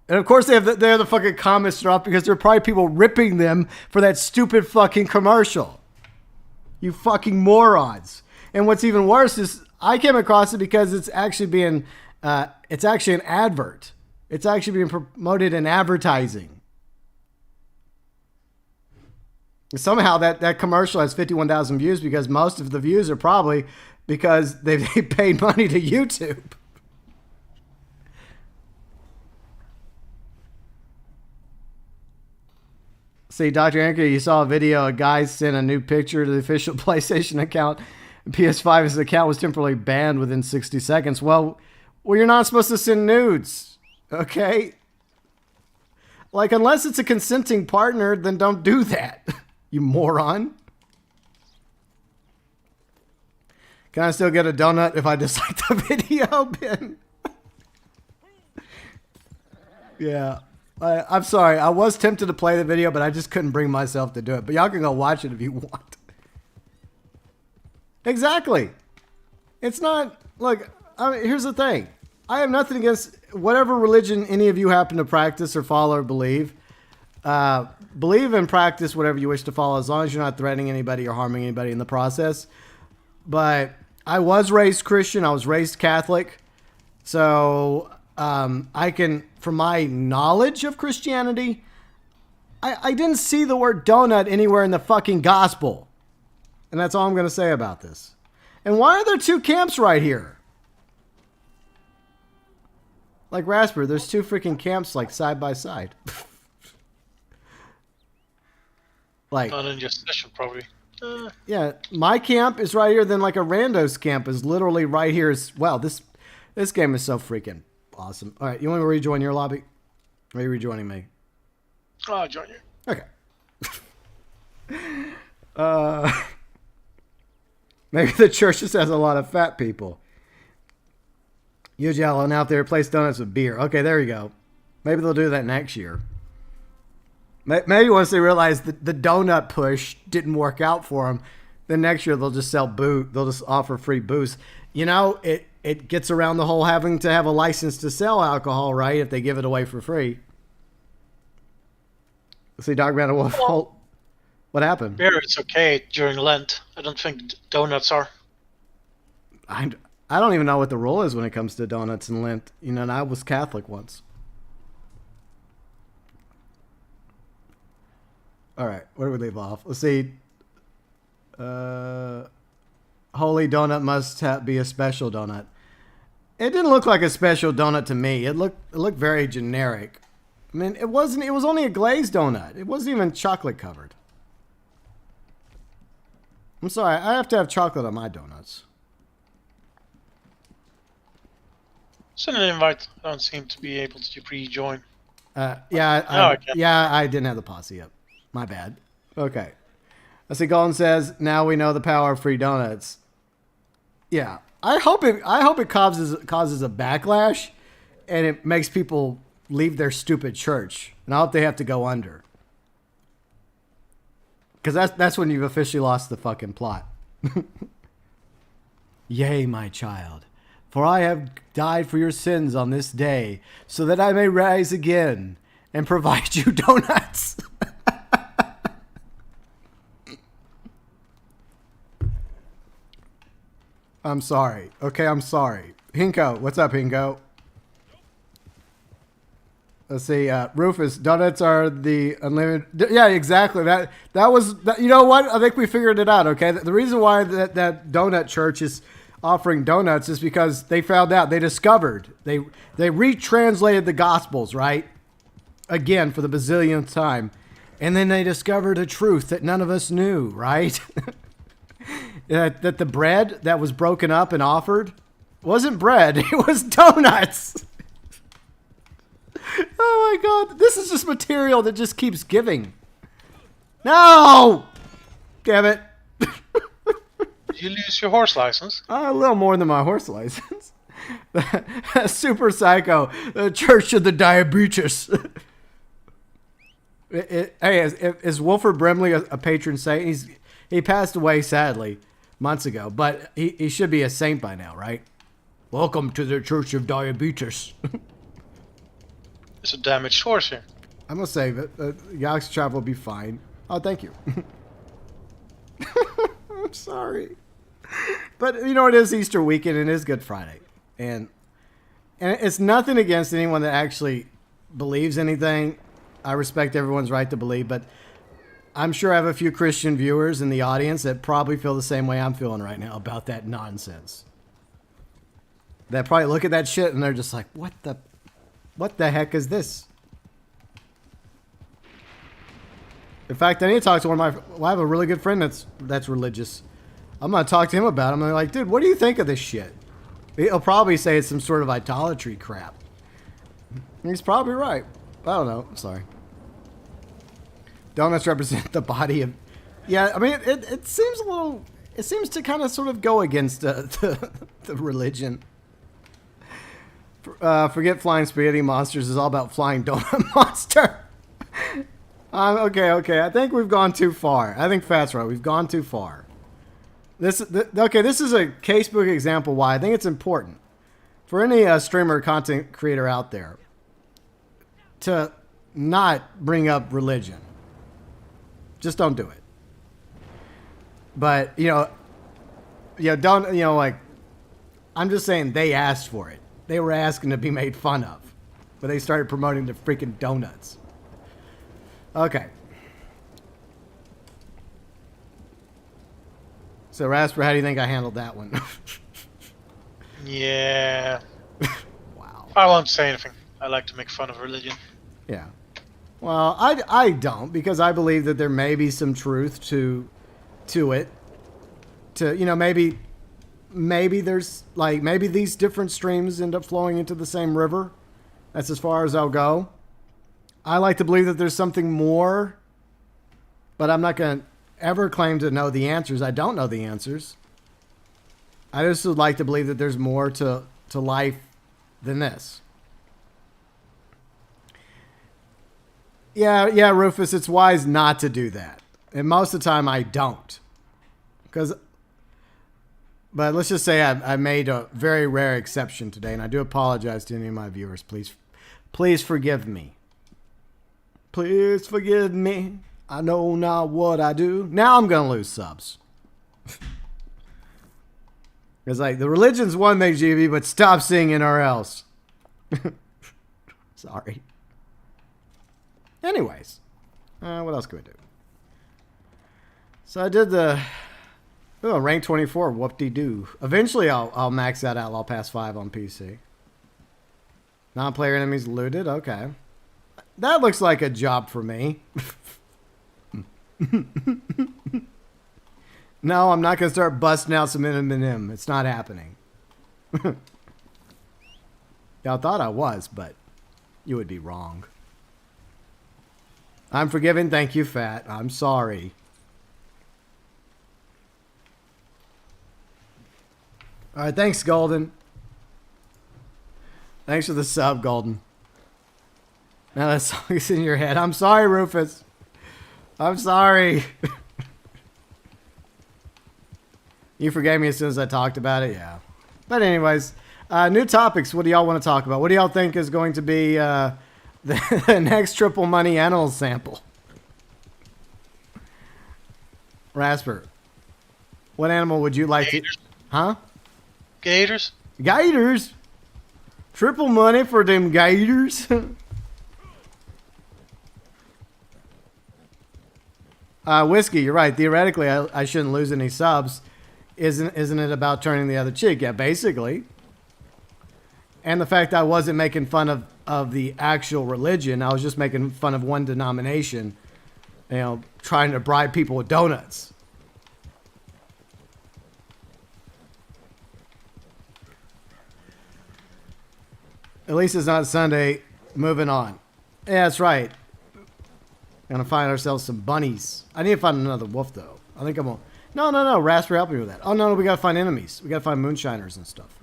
And of course they have the fucking comments are up because there are probably people ripping them for that stupid fucking commercial. You fucking morons. And what's even worse is I came across it because it's actually being it's actually an advert. It's actually being promoted in advertising. Somehow that commercial has 51,000 views because most of the views are probably because they paid money to YouTube. See, Dr. Anchor, you saw a video. A guy sent a new picture to the official PlayStation account. PS5's account was temporarily banned within 60 seconds. Well, you're not supposed to send nudes, okay? Like, unless it's a consenting partner, then don't do that. You moron. Can I still get a donut if I dislike the video, Ben? Yeah. I'm sorry. I was tempted to play the video, but I just couldn't bring myself to do it. But y'all can go watch it if you want. Exactly. It's not... Look, here's the thing. I have nothing against whatever religion any of you happen to practice or follow or believe. Believe and practice whatever you wish to follow as long as you're not threatening anybody or harming anybody in the process. But I was raised Christian. I was raised Catholic. So I can, from my knowledge of Christianity, I didn't see the word donut anywhere in the fucking gospel. And that's all I'm going to say about this. And why are there two camps right here? Like Rasper, there's two freaking camps like side by side. Like,
Not in your session, probably.
yeah, my camp is right here. Then like a rando's camp is literally right here as well. This game is so freaking awesome. All right, you want me to rejoin your lobby? Or are you rejoining me?
I'll join you.
Okay. Maybe the church just has a lot of fat people. Usually I'll out there replace donuts with beer. Okay, there you go. Maybe they'll do that next year. Maybe once they realize that the donut push didn't work out for them, then next year they'll just sell booze. They'll just offer free booze. You know, it gets around the whole having to have a license to sell alcohol, right? If they give it away for free. See, Dog Man Wolf.
Well,
what happened?
Beer, it's okay during Lent. I don't think donuts are.
I don't even know what the rule is when it comes to donuts and Lent. You know, and I was Catholic once. All right, where do we leave off? Let's see. Holy donut must be a special donut. It didn't look like a special donut to me. It looked very generic. I mean, it was only a glazed donut. It wasn't even chocolate covered. I'm sorry, I have to have chocolate on my donuts.
Send an invite. I don't seem to be able to rejoin.
Yeah, I didn't have the posse up. My bad. Okay. I see Golden says, now we know the power of free donuts. Yeah. I hope it causes a backlash and it makes people leave their stupid church. And I hope they have to go under. Because that's when you've officially lost the fucking plot. Yea, my child, for I have died for your sins on this day, so that I may rise again and provide you donuts. I'm sorry. Okay, I'm sorry. Hinko, what's up, Hinko? Let's see, Rufus, donuts are the unlimited. Yeah, exactly. That was, you know what? I think we figured it out, okay? The reason why that donut church is offering donuts is because they found out, they discovered, they retranslated the Gospels, right? Again, for the bazillionth time. And then they discovered a truth that none of us knew, right? That the bread that was broken up and offered wasn't bread, it was donuts. Oh my god, this is just material that just keeps giving. No! Damn it.
Did you lose your horse license?
A little more than my horse license. Super Psycho, the Church of the Diabetes. Hey, is Wilford Brimley a patron saint? He passed away, sadly, months ago, but he should be a saint by now, right? Welcome to the Church of Diabetes.
There's a damaged horse here.
I'm going to save it. Galaxy Travel will be fine. Oh, thank you. I'm sorry. But, you know, it is Easter weekend and it is Good Friday. And it's nothing against anyone that actually believes anything. I respect everyone's right to believe, but I'm sure I have a few Christian viewers in the audience that probably feel the same way I'm feeling right now about that nonsense. That probably look at that shit and they're just like, what the heck is this? In fact, I need to talk to one of I have a really good friend that's religious. I'm going to talk to him about it. I'm like, dude, what do you think of this shit? He'll probably say it's some sort of idolatry crap. He's probably right. I don't know. I'm sorry. Donuts represent the body of... Yeah, I mean, it seems a little... It seems to kind of sort of go against the religion. Forget flying spaghetti monsters. It's all about flying donut monster. Okay. I think we've gone too far. I think Fat's right. We've gone too far. This is a casebook example why I think it's important for any streamer or content creator out there to not bring up religion. Just don't do it. But, don't, like, I'm just saying they asked for it. They were asking to be made fun of. But they started promoting the freaking donuts. Okay. So, Rasper, how do you think I handled that one?
Yeah.
Wow.
I won't say anything. I like to make fun of religion.
Yeah. Well, I don't, because I believe that there may be some truth to it. To, you know, maybe there's, like, maybe these different streams end up flowing into the same river. That's as far as I'll go. I like to believe that there's something more, but I'm not going to ever claim to know the answers. I don't know the answers. I just would like to believe that there's more to life than this. Yeah, Rufus, it's wise not to do that. And most of the time I don't. But let's just say I made a very rare exception today, and I do apologize to any of my viewers. Please forgive me. Please forgive me. I know not what I do. Now I'm going to lose subs. It's like, the religion's one thing, GB, but stop singing or else. Sorry. Anyways. What else can we do? So I did the... Oh, rank 24, whoop-de-doo. Eventually I'll max out Outlaw Pass 5 on PC. Non-player enemies looted, okay. That looks like a job for me. No, I'm not going to start busting out some M&M. It's not happening. Y'all thought I was, but you would be wrong. I'm forgiven. Thank you, Fat. I'm sorry. All right, thanks, Golden. Thanks for the sub, Golden. Now that song is in your head. I'm sorry, Rufus. I'm sorry. You forgave me as soon as I talked about it? Yeah. But anyways, new topics. What do y'all want to talk about? What do y'all think is going to be the next triple money animal sample? Rasper, what animal would you like
Gators.
to... Huh?
Gators?
Gators? Triple money for them gators? Whiskey, you're right. Theoretically, I shouldn't lose any subs. Isn't it about turning the other cheek? Yeah, basically. And the fact I wasn't making fun of the actual religion. I was just making fun of one denomination. You know, trying to bribe people with donuts. At least it's not Sunday. Moving on. Yeah, that's right. Gonna find ourselves some bunnies. I need to find another wolf, though. I think I'm gonna... No. Rasper, help me with that. Oh, no, we gotta find enemies. We gotta find moonshiners and stuff.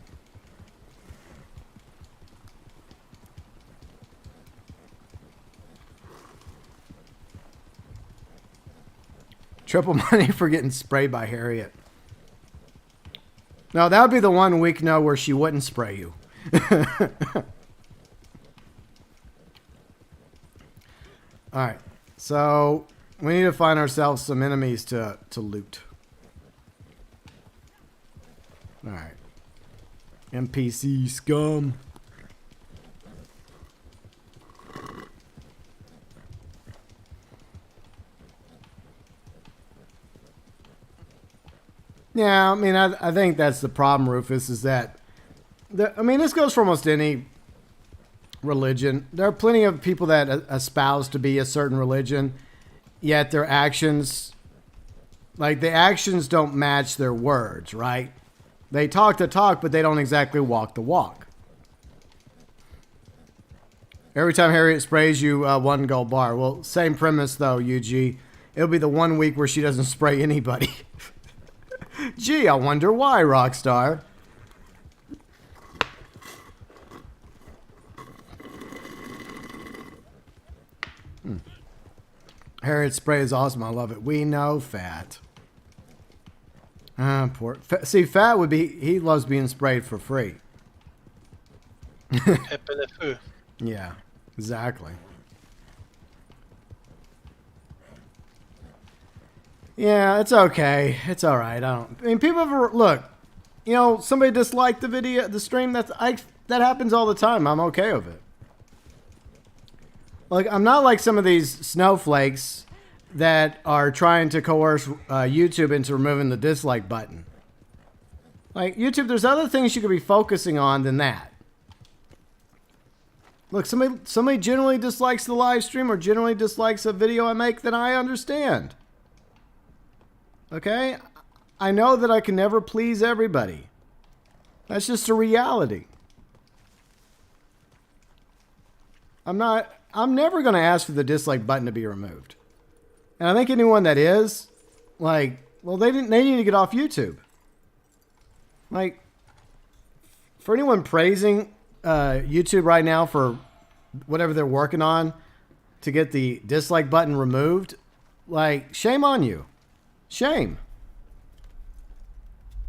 Triple money for getting sprayed by Harriet. No, that would be the 1 week, no, where she wouldn't spray you. Alright. So, we need to find ourselves some enemies to loot. Alright. NPC scum. Yeah, I mean, I think that's the problem, Rufus, is that... I mean, this goes for almost any religion. There are plenty of people that espouse to be a certain religion, yet their actions... Like, the actions don't match their words, right? They talk the talk, but they don't exactly walk the walk. Every time Harriet sprays you, 1 gold bar. Well, same premise, though, UG. It'll be the 1 week where she doesn't spray anybody. Gee, I wonder why, Rockstar. Harriet's spray is awesome. I love it. We know, Fat. Poor. See, Fat would be... He loves being sprayed for free. Yeah, exactly. Yeah, it's okay. It's all right. I mean, people ever look. You know, somebody disliked the video, the stream. that happens all the time. I'm okay with it. Like, I'm not like some of these snowflakes that are trying to coerce YouTube into removing the dislike button. Like, YouTube, there's other things you could be focusing on than that. Look, somebody generally dislikes the live stream or generally dislikes a video I make, then I understand. Okay? I know that I can never please everybody. That's just a reality. I'm never going to ask for the dislike button to be removed. And I think anyone that is, like, well, they need to get off YouTube. Like, for anyone praising YouTube right now for whatever they're working on to get the dislike button removed, like, shame on you. Shame.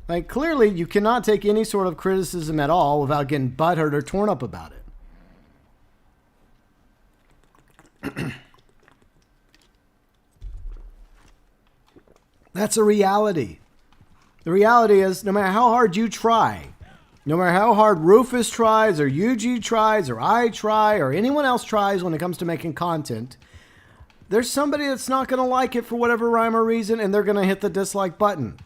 Like, clearly you cannot take any sort of criticism at all without getting butthurt or torn up about it. That's a reality. The reality is, no matter how hard you try, no matter how hard Rufus tries, or UG tries, or I try, or anyone else tries when it comes to making content, there's somebody that's not going to like it for whatever rhyme or reason, and they're going to hit the dislike button.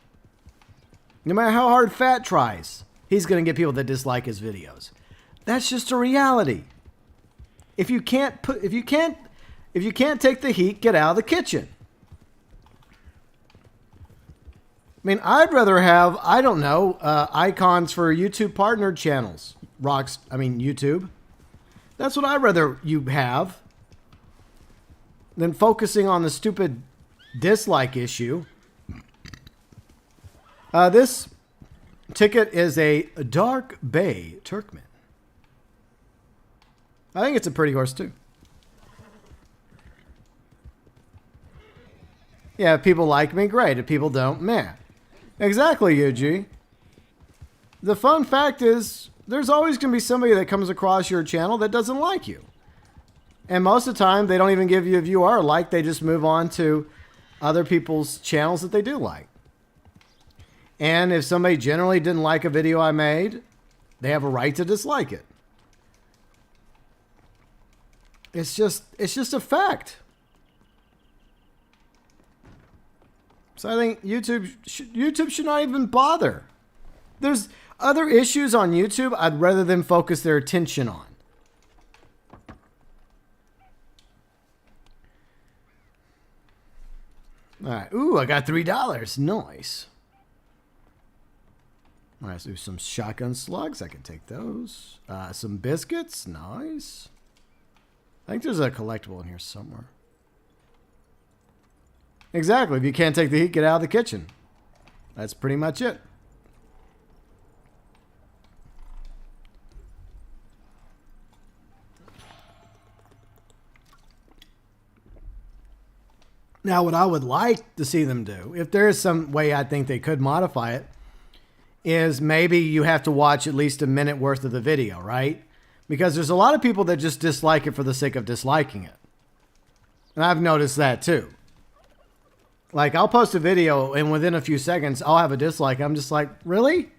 No matter how hard Fat tries, he's going to get people that dislike his videos. That's just a reality. If you can't take the heat, get out of the kitchen. I mean, I'd rather have, I don't know, icons for YouTube partnered channels. YouTube. That's what I'd rather you have than focusing on the stupid dislike issue. This ticket is a Dark Bay Turkmen. I think it's a pretty horse, too. Yeah, if people like me, great. If people don't, meh. Exactly, Yuji. The fun fact is, there's always going to be somebody that comes across your channel that doesn't like you. And most of the time, they don't even give you a view or a like. They just move on to other people's channels that they do like. And if somebody generally didn't like a video I made, they have a right to dislike it. It's just a fact. So I think YouTube should not even bother. There's other issues on YouTube I'd rather them focus their attention on. All right. Ooh, I got $3. Nice. All right, so do some shotgun slugs. I can take those. Some biscuits. Nice. I think there's a collectible in here somewhere. Exactly. If you can't take the heat, get out of the kitchen. That's pretty much it. Now, what I would like to see them do, if there is some way I think they could modify it, is maybe you have to watch at least a minute worth of the video, right? Because there's a lot of people that just dislike it for the sake of disliking it. And I've noticed that too. Like, I'll post a video and within a few seconds, I'll have a dislike. I'm just like, really?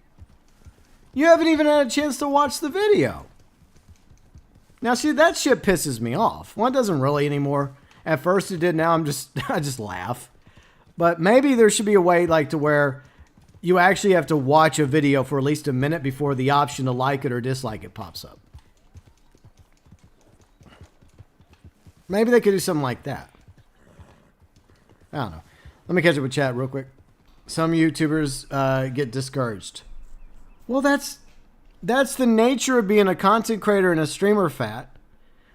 You haven't even had a chance to watch the video. Now, see, that shit pisses me off. Well, it doesn't really anymore. At first it did. Now I just laugh. But maybe there should be a way like to where you actually have to watch a video for at least a minute before the option to like it or dislike it pops up. Maybe they could do something like that. I don't know. Let me catch up with chat real quick. Some YouTubers get discouraged. Well, that's the nature of being a content creator and a streamer, Fat.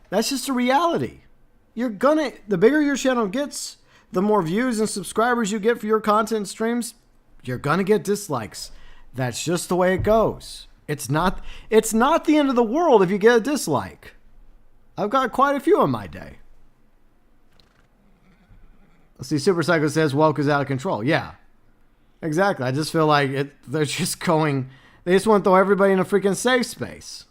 That's just a reality. The bigger your channel gets, the more views and subscribers you get for your content streams, you're gonna get dislikes. That's just the way it goes. It's not the end of the world if you get a dislike. I've got quite a few on my day. Let's see, Super Psycho says woke is out of control. Yeah, exactly. I just feel like they just want to throw everybody in a freaking safe space.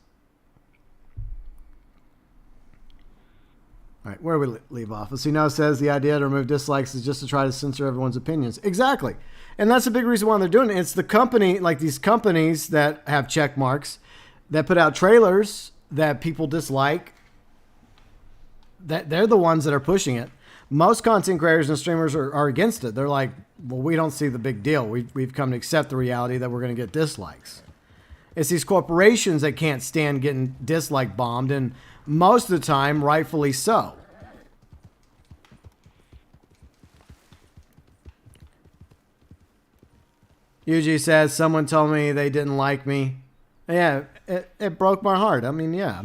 All right, where do we leave off? Let's see, now it says the idea to remove dislikes is just to try to censor everyone's opinions. Exactly. And that's a big reason why they're doing it. It's the company, like these companies that have check marks, that put out trailers that people dislike, that they're the ones that are pushing it. Most content creators and streamers are against it. They're like, well, we don't see the big deal. We've come to accept the reality that we're going to get dislikes. It's these corporations that can't stand getting dislike bombed, and most of the time, rightfully so. UG says, someone told me they didn't like me. Yeah, it broke my heart. I mean, yeah,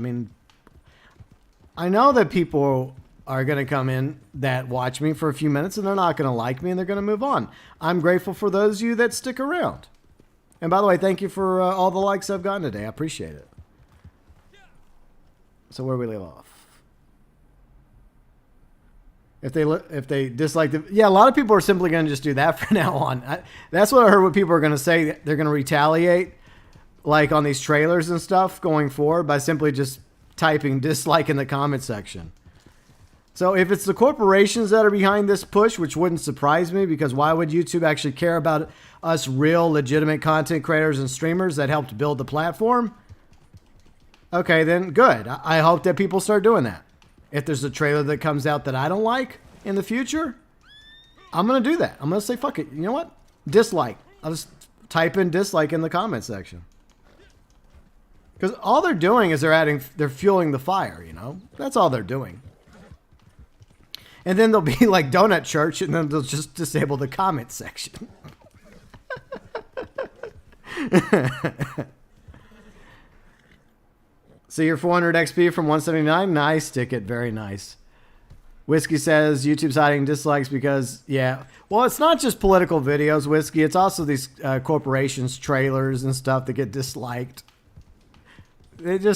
I know that people are going to come in that watch me for a few minutes and they're not going to like me and they're going to move on. I'm grateful for those of you that stick around. And by the way, thank you for all the likes I've gotten today. I appreciate it. So where do we leave off? If they dislike the... Yeah, a lot of people are simply going to just do that from now on. That's what I heard what people are going to say. They're going to retaliate, like on these trailers and stuff going forward, by simply just typing dislike in the comment section. So if it's the corporations that are behind this push, which wouldn't surprise me, because why would YouTube actually care about us real legitimate content creators and streamers that helped build the platform? Okay, then good. I hope that people start doing that. If there's a trailer that comes out that I don't like in the future, I'm going to do that. I'm going to say, fuck it. You know what? Dislike. I'll just type in dislike in the comment section. Because all they're doing is they're fueling the fire, you know? That's all they're doing. And then they'll be like Donut Church, and then they'll just disable the comment section. So your 400 XP from 179, nice ticket, very nice. Whiskey says YouTube's hiding dislikes because, yeah. Well, it's not just political videos, Whiskey. It's also these corporations, trailers and stuff that get disliked. They're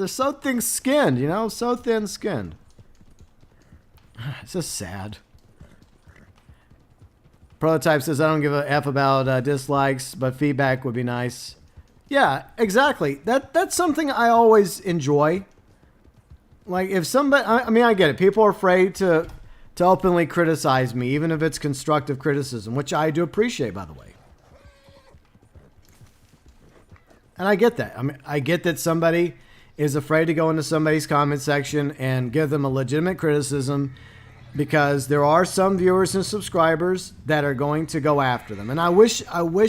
so thin-skinned, you know? So thin-skinned. It's just sad. Prototype says, I don't give a F about dislikes, but feedback would be nice. Yeah, exactly. That's something I always enjoy. Like, if somebody... I get it. People are afraid to openly criticize me, even if it's constructive criticism, which I do appreciate, by the way. And I get that. I get that somebody is afraid to go into somebody's comment section and give them a legitimate criticism, because there are some viewers and subscribers that are going to go after them. And I wish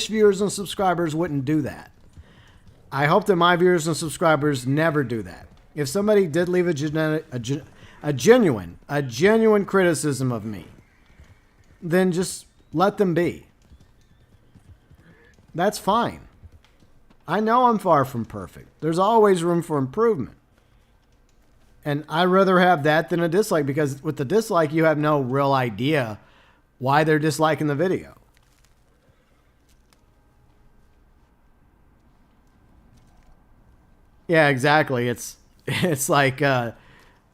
viewers and subscribers wouldn't do that. I hope that my viewers and subscribers never do that. If somebody did leave a genuine criticism of me, then just let them be. That's fine. I know I'm far from perfect. There's always room for improvement. And I'd rather have that than a dislike, because with the dislike, you have no real idea why they're disliking the video. Yeah, exactly. It's like, yeah,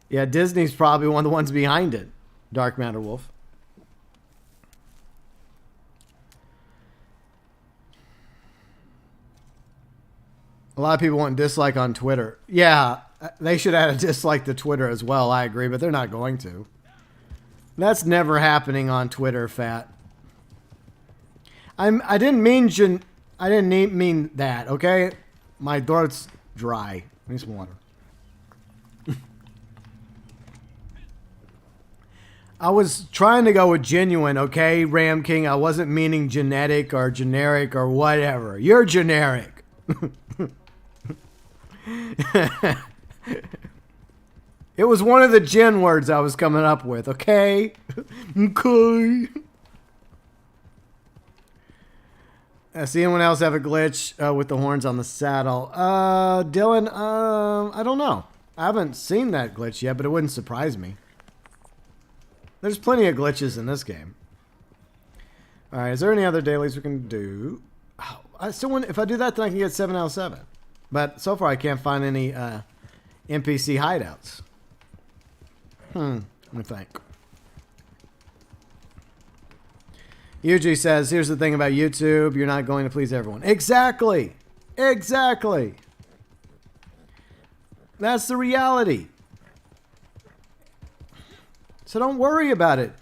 Disney's probably one of the ones behind it. Dark MatterWolf. A lot of people want dislike on Twitter. Yeah, they should add a dislike to Twitter as well. I agree, but they're not going to. That's never happening on Twitter, Fat. I didn't mean that, okay? My throat's dry. I need some water. I was trying to go with genuine, okay, Ram King? I wasn't meaning genetic or generic or whatever. You're generic. It was one of the gen words I was coming up with, okay? Okay. See anyone else have a glitch with the horns on the saddle? Dylan, I don't know. I haven't seen that glitch yet, but it wouldn't surprise me. There's plenty of glitches in this game. Alright, is there any other dailies we can do? Oh, I still want, if I do that, then I can get 7 out of 7. But so far I can't find any NPC hideouts. Let me think. UG says, here's the thing about YouTube. You're not going to please everyone. Exactly. Exactly. That's the reality. So don't worry about it.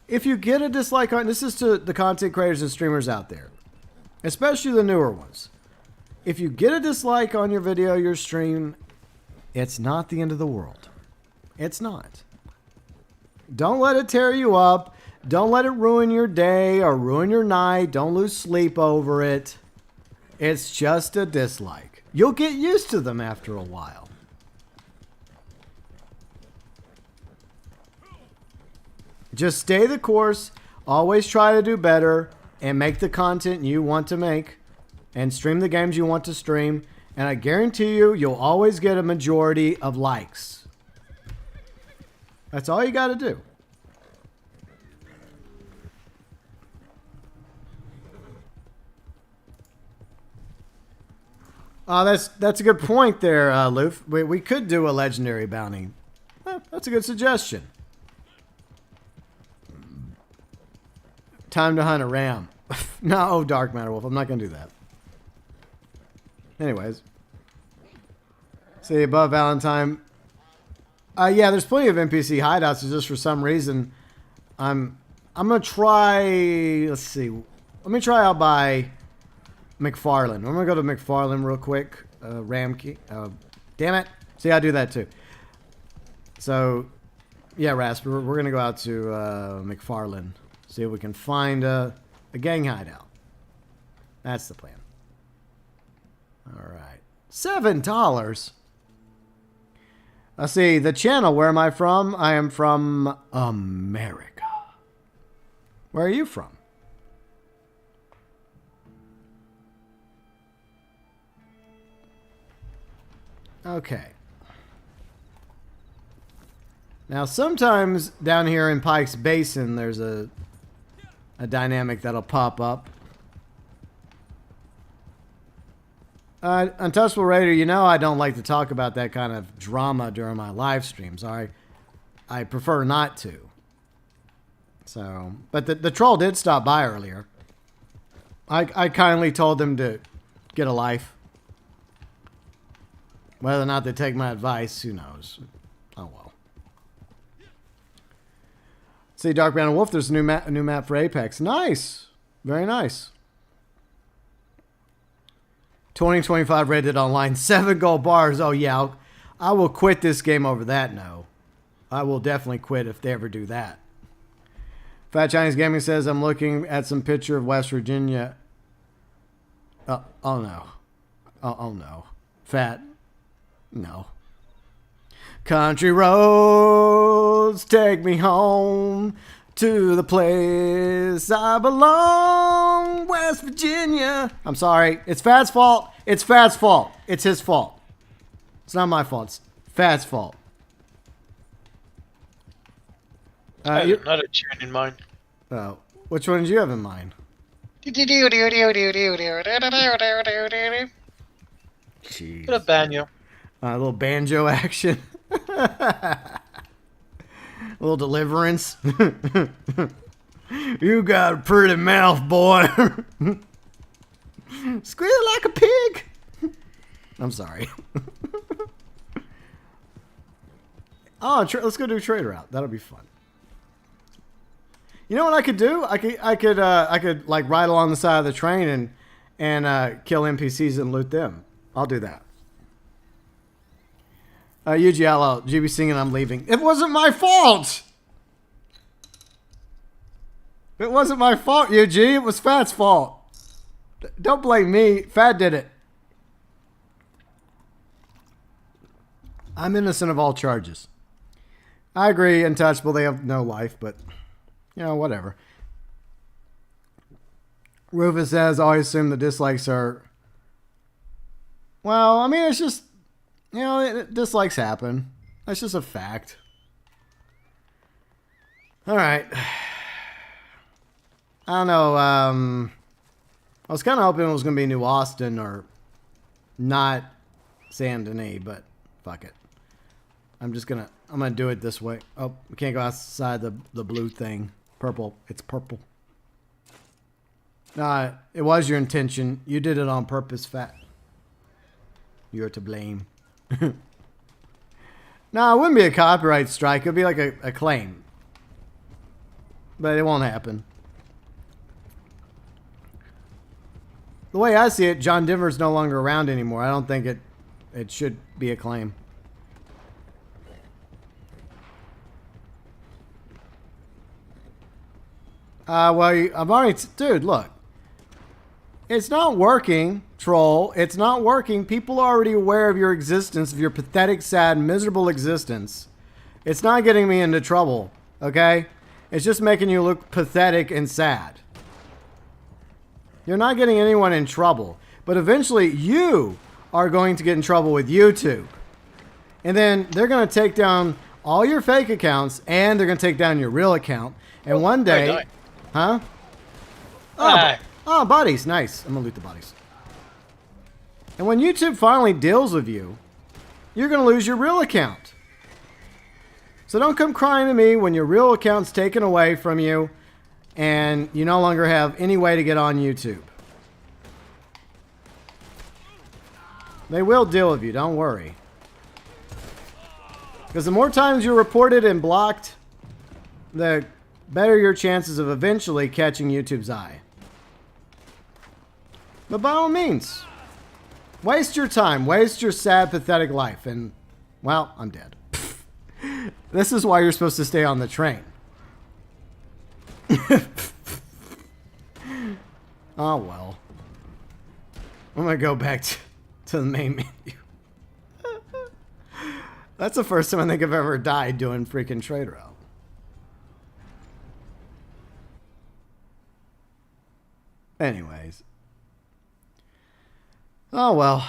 If you get a dislike on, this is to the content creators and streamers out there, especially the newer ones. if you get a dislike on your video, your stream, it's not the end of the world. It's not. Don't let it tear you up. Don't let it ruin your day or ruin your night. Don't lose sleep over it. It's just a dislike. You'll get used to them after a while. Just stay the course. Always try to do better and make the content you want to make and stream the games you want to stream. And I guarantee you, you'll always get a majority of likes. That's all you got to do. That's a good point there, Loof. We could do a legendary bounty. That's a good suggestion. Time to hunt a ram. No, Dark MatterWolf. I'm not going to do that. Anyways. See above Valentine. Yeah, there's plenty of NPC hideouts. It's just for some reason, I'm going to try, let's see. Let me try out by McFarland. I'm going to go to McFarland real quick. Ramkey. Damn it. See, I do that too. So, yeah, Rasp, we're going to go out to McFarland. See if we can find a gang hideout. That's the plan. All right. $7. Let's see. The channel. Where am I from? I am from America. Where are you from? Okay. Now, sometimes down here in Pike's Basin, there's a dynamic that'll pop up. Untouchable Raider, you know I don't like to talk about that kind of drama during my live streams. I prefer not to. So, but the troll did stop by earlier. I kindly told them to get a life. Whether or not they take my advice, who knows? Oh well. See, Dark Brown Wolf, there's a new map for Apex. Nice. Very nice. 2025 rated online. 7 gold bars. Oh, yeah. I will quit this game over that, no. I will definitely quit if they ever do that. Fat Chinese Gaming says, I'm looking at some picture of West Virginia. Oh no. Oh, no. Fat. No. Country roads take me home to the place I belong, West Virginia. I'm sorry. It's Fat's fault. It's Fat's fault. It's his fault. It's not my fault. It's Fat's fault.
I have another tune in mind.
Oh, which one did you have in mind? Jeez.
Bit of banjo.
A little banjo action. A little deliverance. You got a pretty mouth, boy. Squeal like a pig. I'm sorry. Oh, let's go do a trade route. That'll be fun. You know what I could do? I could like ride along the side of the train and kill NPCs and loot them. I'll do that. Yuji Outlaw, GB singing, I'm leaving. It wasn't my fault! It wasn't my fault, Yuji. It was Fat's fault. Don't blame me. Fat did it. I'm innocent of all charges. I agree, Untouchable, they have no life, but, you know, whatever. Rufus says, I assume the dislikes are... Well, I mean, it's just... You know, dislikes happen. That's just a fact. All right. I don't know. I was kind of hoping it was going to be New Austin or not Saint Denis, but fuck it. I'm going to do it this way. Oh, we can't go outside the blue thing. Purple. It's purple. It was your intention. You did it on purpose, Fat. You're to blame. No, it wouldn't be a copyright strike. It would be like a claim. But it won't happen. the way I see it, John Denver's no longer around anymore. I don't think it should be a claim. Well, I've already... Dude, look. It's not working, troll. It's not working. People are already aware of your existence, of your pathetic, sad, miserable existence. It's not getting me into trouble, okay? It's just making you look pathetic and sad. You're not getting anyone in trouble. But eventually, you are going to get in trouble with YouTube. And then they're going to take down all your fake accounts, and they're going to take down your real account. And one day... Huh? Oh, bodies. Nice. I'm going to loot the bodies. And when YouTube finally deals with you, you're going to lose your real account. So don't come crying to me when your real account's taken away from you and you no longer have any way to get on YouTube. They will deal with you. Don't worry. Because the more times you're reported and blocked, the better your chances of eventually catching YouTube's eye. But by all means, waste your time, waste your sad, pathetic life, and, well, I'm dead. This is why you're supposed to stay on the train. Oh, well. I'm going to go back to the main menu. That's the first time I think I've ever died doing freaking trade route. Anyways. Oh, well.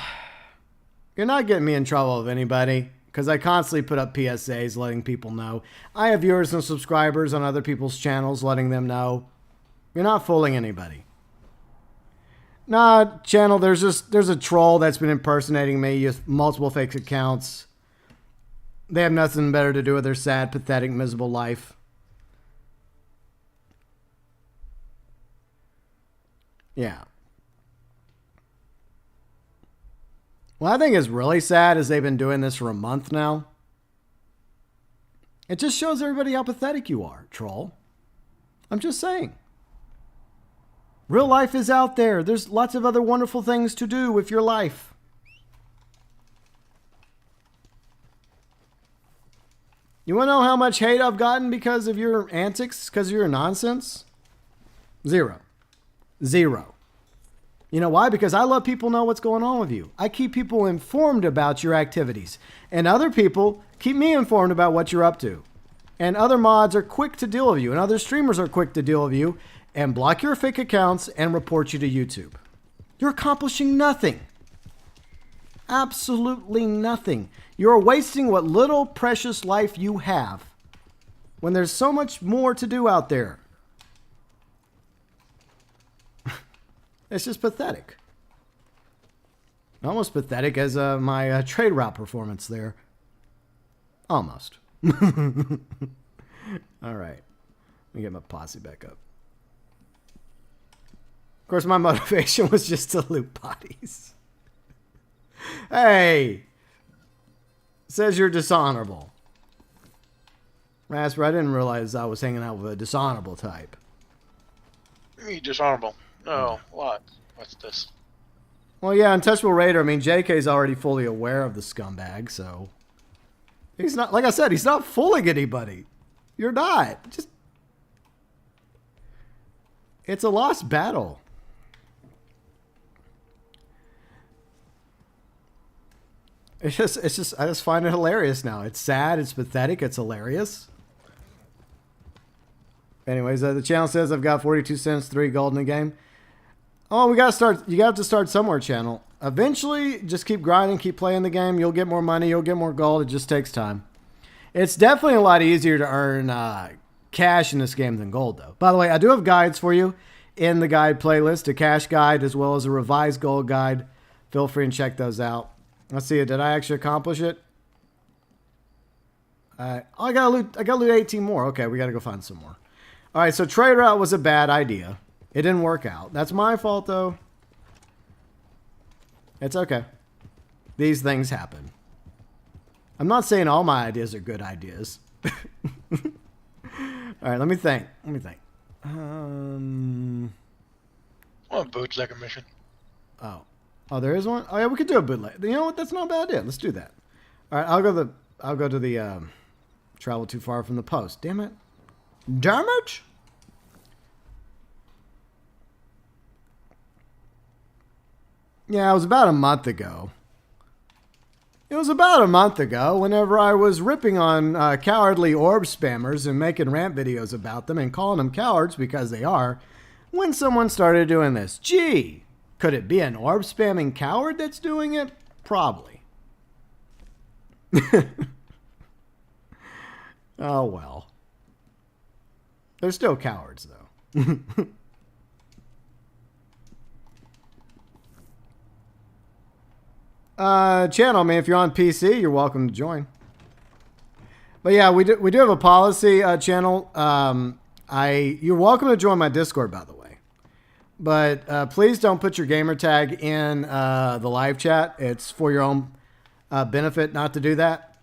You're not getting me in trouble with anybody, because I constantly put up PSAs letting people know. I have viewers and subscribers on other people's channels letting them know. You're not fooling anybody. Nah, channel, there's a troll that's been impersonating me with multiple fake accounts. They have nothing better to do with their sad, pathetic, miserable life. Yeah. What I think is really sad is they've been doing this for a month now. It just shows everybody how pathetic you are, troll. I'm just saying. Real life is out there. There's lots of other wonderful things to do with your life. You want to know how much hate I've gotten because of your antics, because of your nonsense? Zero. Zero. You know why? Because I let people know what's going on with you. I keep people informed about your activities. And other people keep me informed about what you're up to. And other mods are quick to deal with you. And other streamers are quick to deal with you and block your fake accounts and report you to YouTube. You're accomplishing nothing. Absolutely nothing. You're wasting what little precious life you have when there's so much more to do out there. It's just pathetic. Almost pathetic as my trade route performance there. Almost. All right. Let me get my posse back up. Of course, my motivation was just to loot bodies. Hey! Says you're dishonorable. Rasper, I didn't realize I was hanging out with a dishonorable type.
Me dishonorable. No, what? What's this?
Well, yeah, Untouchable Raider, I mean, JK's already fully aware of the scumbag, so... He's not, like I said, he's not fooling anybody. You're not. Just... It's a lost battle. It's just, I just find it hilarious now. It's sad, it's pathetic, it's hilarious. Anyways, the channel says I've got 42 cents, 3 gold in the game. Oh, we gotta start. You got to start somewhere, channel. Eventually, just keep grinding, keep playing the game. You'll get more money, you'll get more gold. It just takes time. It's definitely a lot easier to earn cash in this game than gold, though. By the way, I do have guides for you in the guide playlist, a cash guide as well as a revised gold guide. Feel free and check those out. Let's see, did I actually accomplish it? I gotta loot 18 more. Okay, we gotta go find some more. All right, so trade route was a bad idea. It didn't work out. That's my fault, though. It's okay. These things happen. I'm not saying all my ideas are good ideas. All right, let me think.
Oh, bootlegger mission.
Oh. Oh, there is one? Oh, yeah, we could do a bootleg. You know what? That's not a bad idea. Let's do that. All right, I'll go to the travel too far from the post. Damn it. Damn it! Yeah, it was about a month ago. It was about a month ago whenever I was ripping on cowardly orb spammers and making rant videos about them and calling them cowards because they are, when someone started doing this. Gee, could it be an orb spamming coward that's doing it? Probably. Oh, well. They're still cowards, though. Channel, man, if you're on PC, you're welcome to join. But yeah, we do have a policy, channel. You're welcome to join my Discord, by the way. But please don't put your gamer tag in the live chat. It's for your own benefit not to do that.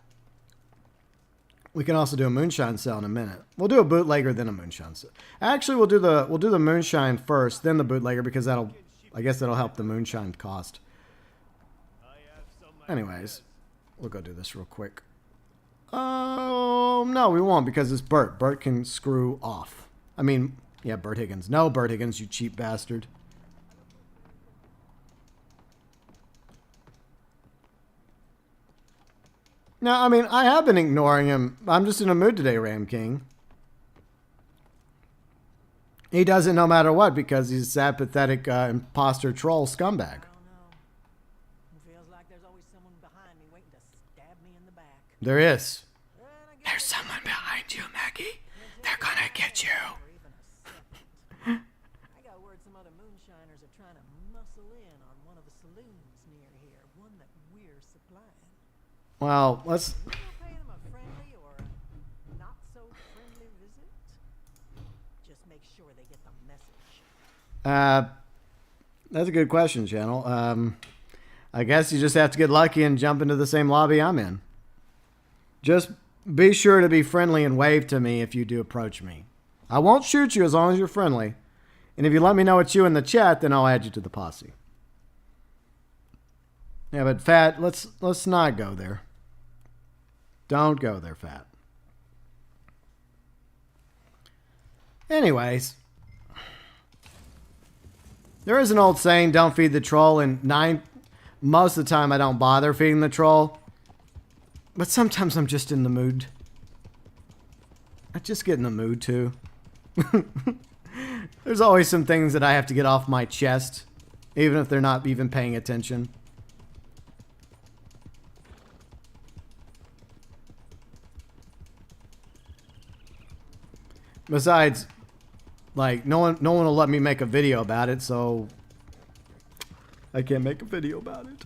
We can also do a moonshine sale in a minute. We'll do a bootlegger, then a moonshine sale. Actually, we'll do the moonshine first, then the bootlegger, because I guess that'll help the moonshine cost. Anyways, we'll go do this real quick. Oh, no, we won't, because it's Bert. Bert can screw off. I mean, yeah, Bert Higgins. No, Bert Higgins, you cheap bastard. No, I mean, I have been ignoring him. I'm just in a mood today, Ram King. He does it no matter what because he's that pathetic imposter troll scumbag.
I don't know. It feels like there's always someone behind me waiting to stab me in the back.
There is.
And I guess
There's someone behind you, Maggie. They're gonna get you.
for even a second. I got word some other moonshiners are trying to muscle in on one of the saloons near here, one that we're supplying.
Well, let's...
We gonna pay them a friendly or a not so friendly visit? Just make sure they get the message.
That's a good question, Channel. I guess you just have to get lucky and jump into the same lobby I'm in. Just be sure to be friendly and wave to me if you do approach me. I won't shoot you as long as you're friendly. And if you let me know it's you in the chat, then I'll add you to the posse. Yeah, but Fat, let's not go there. Don't go there, Fat. Anyways, there is an old saying, don't feed the troll, and most of the time I don't bother feeding the troll. But sometimes I'm just in the mood. I just get in the mood too. There's always some things that I have to get off my chest, even if they're not even paying attention. Besides, like, no one will let me make a video about it, so I can't make a video about it.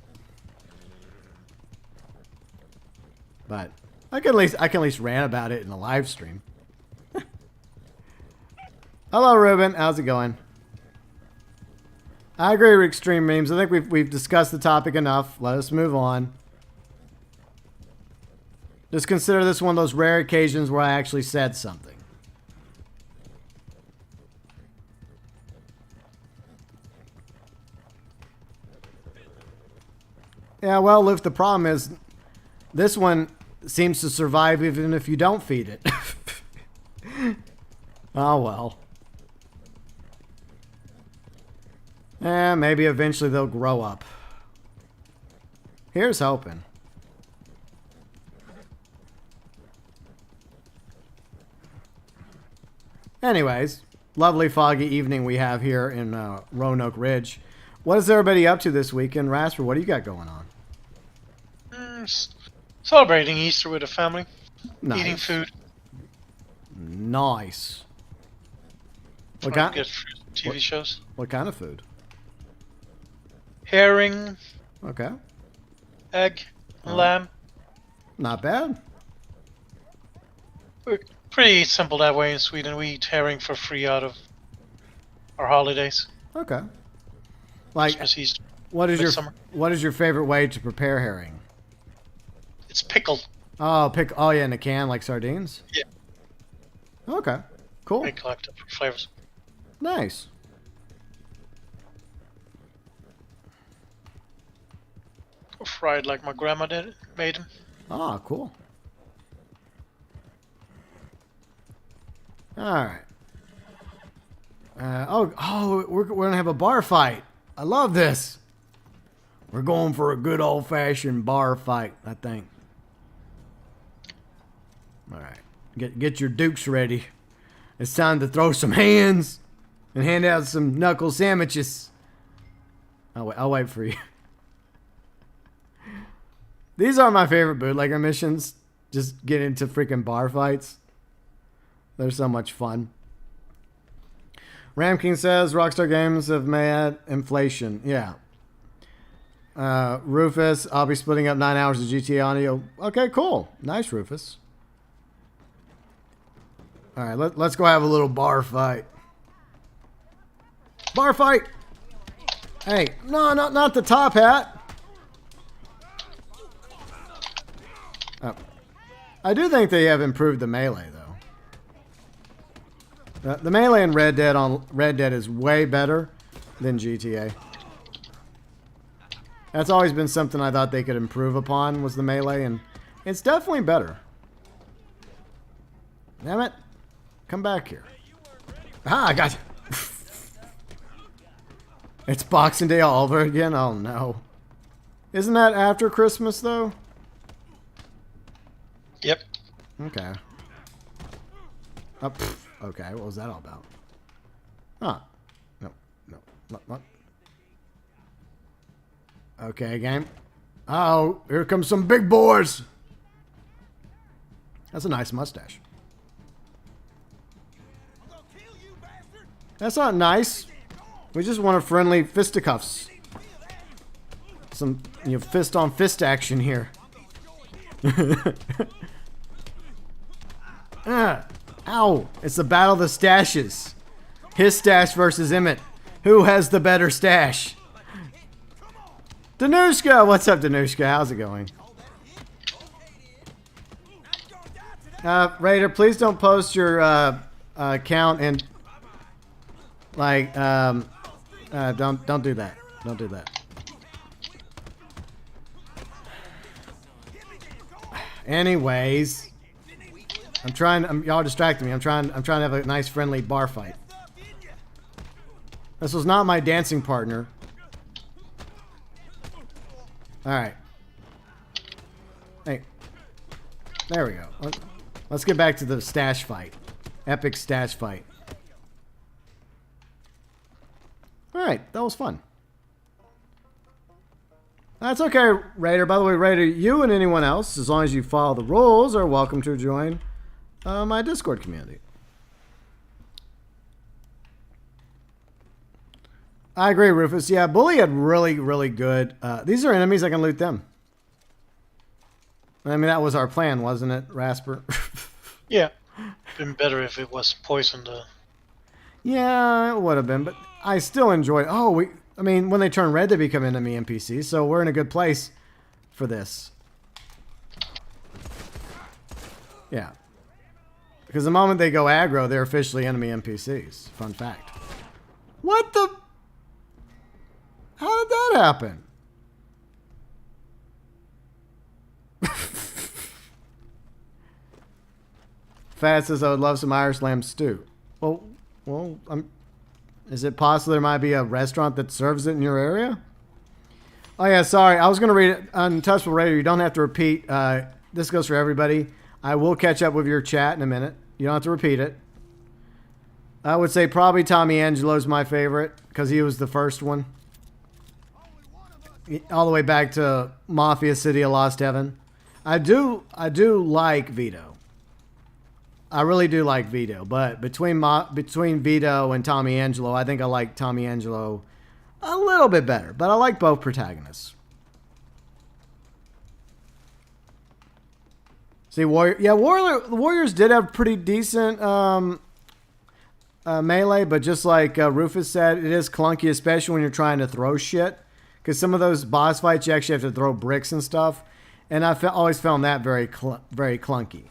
But I can at least rant about it in a live stream. Hello, Ruben. How's it going? I agree with extreme memes. I think we've discussed the topic enough. Let us move on. Just consider this one of those rare occasions where I actually said something. Yeah, well, Luke, the problem is this one seems to survive even if you don't feed it. Oh, well. Maybe eventually they'll grow up. Here's hoping. Anyways, lovely foggy evening we have here in Roanoke Ridge. What is everybody up to this weekend? Rasper, what do you got going on?
Celebrating Easter with the family.
Nice.
Eating food.
Nice. What
Trying to
kind?
get through TV shows.
What kind of food?
Herring,
Okay.
egg, and lamb.
Not bad.
We're pretty simple that way in Sweden. We eat herring for free out of our holidays.
Okay. Like,
Christmas, Easter,
what is
midsummer.
what is your favorite way to prepare herring?
It's pickled.
Oh, oh yeah, in a can like sardines?
Yeah.
Okay. Cool.
We collect different flavors.
Nice.
Fried like my grandma made them.
Oh, cool. All right. We're gonna have a bar fight. I love this. We're going for a good old-fashioned bar fight, I think. All right, get your dukes ready. It's time to throw some hands and hand out some knuckle sandwiches. I'll wait for you. These are my favorite bootlegger missions. Just get into freaking bar fights. They're so much fun. Ram King says Rockstar Games have made inflation. Yeah. Rufus, I'll be splitting up 9 hours of GTA audio. Okay, cool. Nice, Rufus. All right, let's go have a little bar fight. Bar fight. Hey, no, not the top hat. Oh. I do think they have improved the melee, though. The melee in Red Dead is way better than GTA. That's always been something I thought they could improve upon, was the melee, and it's definitely better. Damn it. Come back here. Ah, I got you. It's Boxing Day all over again? Oh, no. Isn't that after Christmas, though?
Yep.
Okay. Oh, okay, what was that all about? Huh. No. Okay, game. Oh, here comes some big boys. That's a nice mustache. That's not nice. We just want a friendly fisticuffs. Some fist on fist action here. Ow! It's the battle of the stashes. His stash versus Emmett. Who has the better stash? Danushka! What's up, Danushka? How's it going? Raider, please don't post your account and like don't do that. Don't do that. Anyways, y'all distracting me. I'm trying to have a nice friendly bar fight. This was not my dancing partner. Alright. Hey. There we go. Let's get back to the stash fight. Epic stash fight. Alright, that was fun. That's okay, Raider. By the way, Raider, you and anyone else, as long as you follow the rules, are welcome to join my Discord community. I agree, Rufus. Yeah, Bully had really, really good... these are enemies, I can loot them. I mean, that was our plan, wasn't it, Rasper?
Yeah. Been better if it was poisoned.
Yeah, it would have been, but I still enjoyed... I mean, when they turn red, they become enemy NPCs, so we're in a good place for this. Yeah. Because the moment they go aggro, they're officially enemy NPCs. Fun fact. What the... How did that happen? Fat says, I would love some Irish lamb stew. Well, is it possible there might be a restaurant that serves it in your area? Oh, yeah, sorry. I was going to read it. Untouchable Raider, you don't have to repeat. This goes for everybody. I will catch up with your chat in a minute. You don't have to repeat it. I would say probably Tommy Angelo's my favorite because he was the first one. All the way back to Mafia City of Lost Heaven. I do like Vito. I really do like Vito, but between Vito and Tommy Angelo, I think I like Tommy Angelo a little bit better, but I like both protagonists. See, Warriors did have pretty decent melee, but just like Rufus said, it is clunky, especially when you're trying to throw shit. Because some of those boss fights, you actually have to throw bricks and stuff. And I always found that very clunky.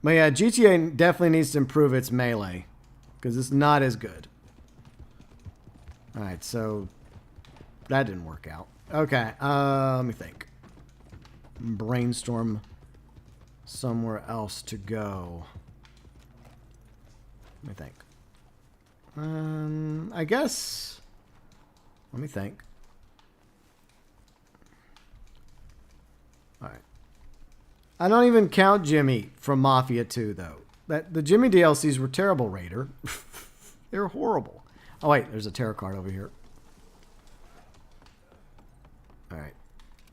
But yeah, GTA definitely needs to improve its melee. Because it's not as good. Alright, so that didn't work out. Okay, let me think. Brainstorm somewhere else to go. Let me think. I guess. Let me think. All right. I don't even count Jimmy from Mafia 2, though. The Jimmy DLCs were terrible, Raider. They were horrible. Oh, wait. There's a tarot card over here. All right.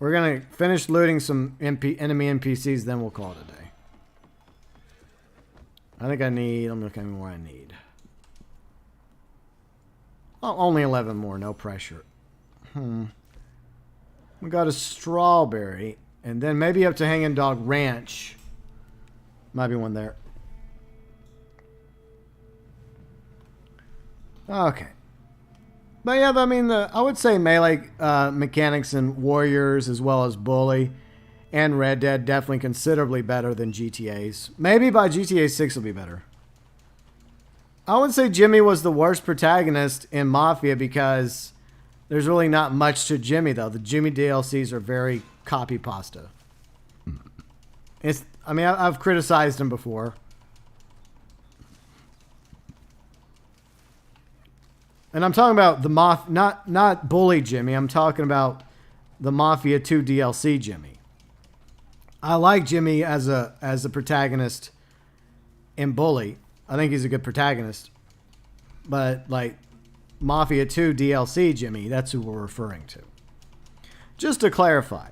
We're going to finish looting some enemy NPCs, then we'll call it a day. I think I need... I'm looking at what I need. Oh, only 11 more. No pressure. We got a strawberry. And then maybe up to Hanging Dog Ranch. Might be one there. Okay. But yeah, I mean, I would say melee mechanics in Warriors as well as Bully and Red Dead definitely considerably better than GTA's. Maybe by GTA 6 will be better. I would say Jimmy was the worst protagonist in Mafia because there's really not much to Jimmy, though. The Jimmy DLCs are very copy pasta. I mean, I've criticized him before. And I'm talking about the not Bully Jimmy. I'm talking about the Mafia 2 DLC Jimmy. I like Jimmy as a protagonist in Bully. I think he's a good protagonist. But like Mafia 2 DLC Jimmy, that's who we're referring to. Just to clarify.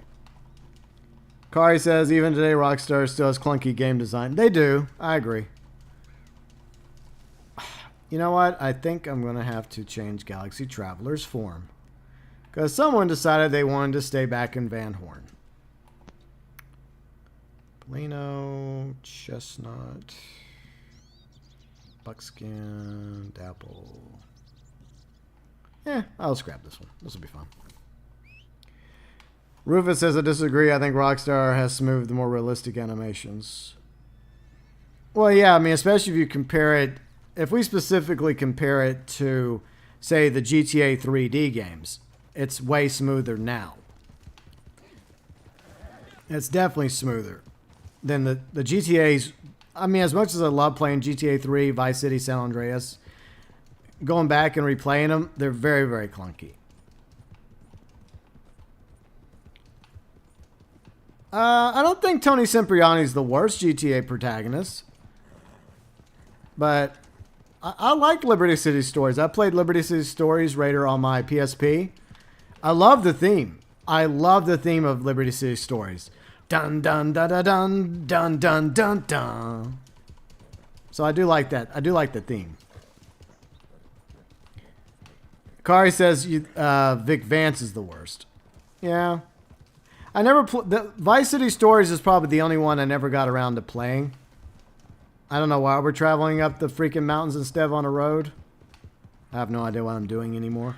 Kari says even today Rockstar still has clunky game design. They do. I agree. You know what? I think I'm going to have to change Galaxy Traveler's form. Because someone decided they wanted to stay back in Van Horn. Polino, Chestnut, Buckskin, Dapple. Yeah, I'll scrap this one. This will be fun. Rufus says, I disagree. I think Rockstar has smoothed the more realistic animations. Well, yeah, I mean, especially if you compare it... If we specifically compare it to, say, the GTA 3D games, it's way smoother now. It's definitely smoother than the GTA's. I mean, as much as I love playing GTA 3, Vice City, San Andreas, going back and replaying them, they're very, very clunky. I don't think Tony Cipriani's the worst GTA protagonist, but... I like Liberty City Stories. I played Liberty City Stories Raider on my PSP. I love the theme. I love the theme of Liberty City Stories. Dun dun dun dun dun dun dun dun dun. So I do like that. I do like the theme. Kari says Vic Vance is the worst. Yeah. I never the Vice City Stories is probably the only one I never got around to playing. I don't know why we're traveling up the freaking mountains instead of on a road. I have no idea what I'm doing anymore.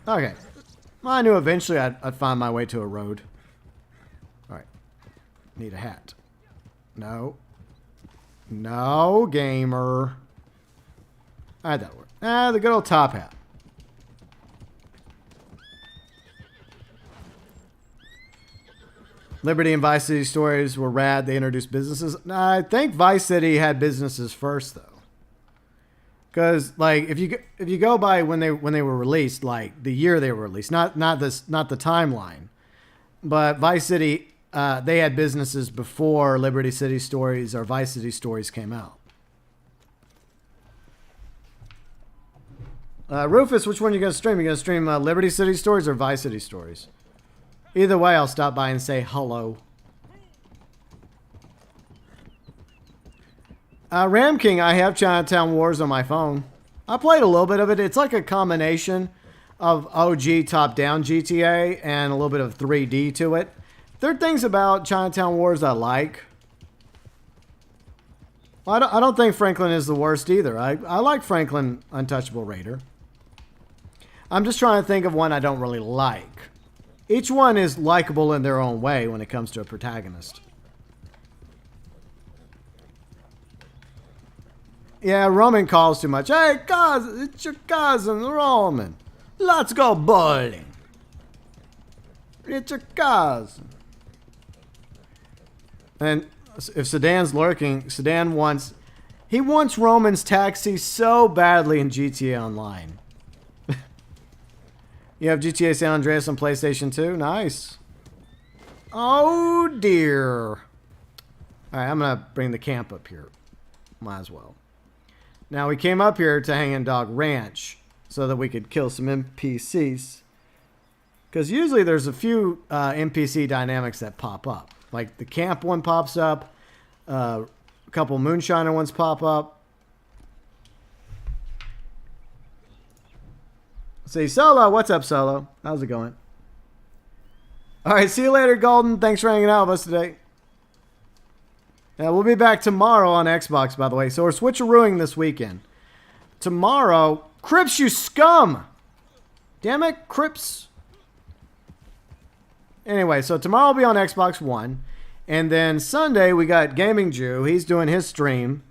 Okay. Well, I knew eventually I'd find my way to a road. Alright. Need a hat. No. No, gamer. Alright, that'll work. The good old top hat. Liberty and Vice City Stories were rad. They introduced businesses. I think Vice City had businesses first, though. Because, like, if you go by when they were released, like the year they were released, not the timeline, but Vice City, they had businesses before Liberty City Stories or Vice City Stories came out. Rufus, which one are you going to stream? You going to stream Liberty City Stories or Vice City Stories? Either way, I'll stop by and say hello. Ram King, I have Chinatown Wars on my phone. I played a little bit of it. It's like a combination of OG top-down GTA and a little bit of 3D to it. There are things about Chinatown Wars I like. Well, I don't think Franklin is the worst either. I like Franklin Untouchable Raider. I'm just trying to think of one I don't really like. Each one is likable in their own way when it comes to a protagonist. Yeah, Roman calls too much. Hey, cousin, it's your cousin, Roman. Let's go bowling. It's your cousin. And if Sedan's lurking, Sedan wants Roman's taxi so badly in GTA Online. You have GTA San Andreas on PlayStation 2? Nice. Oh, dear. All right, I'm going to bring the camp up here. Might as well. Now, we came up here to Hanging Dog Ranch so that we could kill some NPCs. Because usually there's a few NPC dynamics that pop up. Like the camp one pops up. A couple Moonshiner ones pop up. See, Solo. What's up, Solo? How's it going? All right, see you later, Golden. Thanks for hanging out with us today. We'll be back tomorrow on Xbox, by the way. So we're switcherooing this weekend. Tomorrow, Crips, you scum! Damn it, Crips. Anyway, so tomorrow will be on Xbox One. And then Sunday, we got Gaming Jew. He's doing his stream.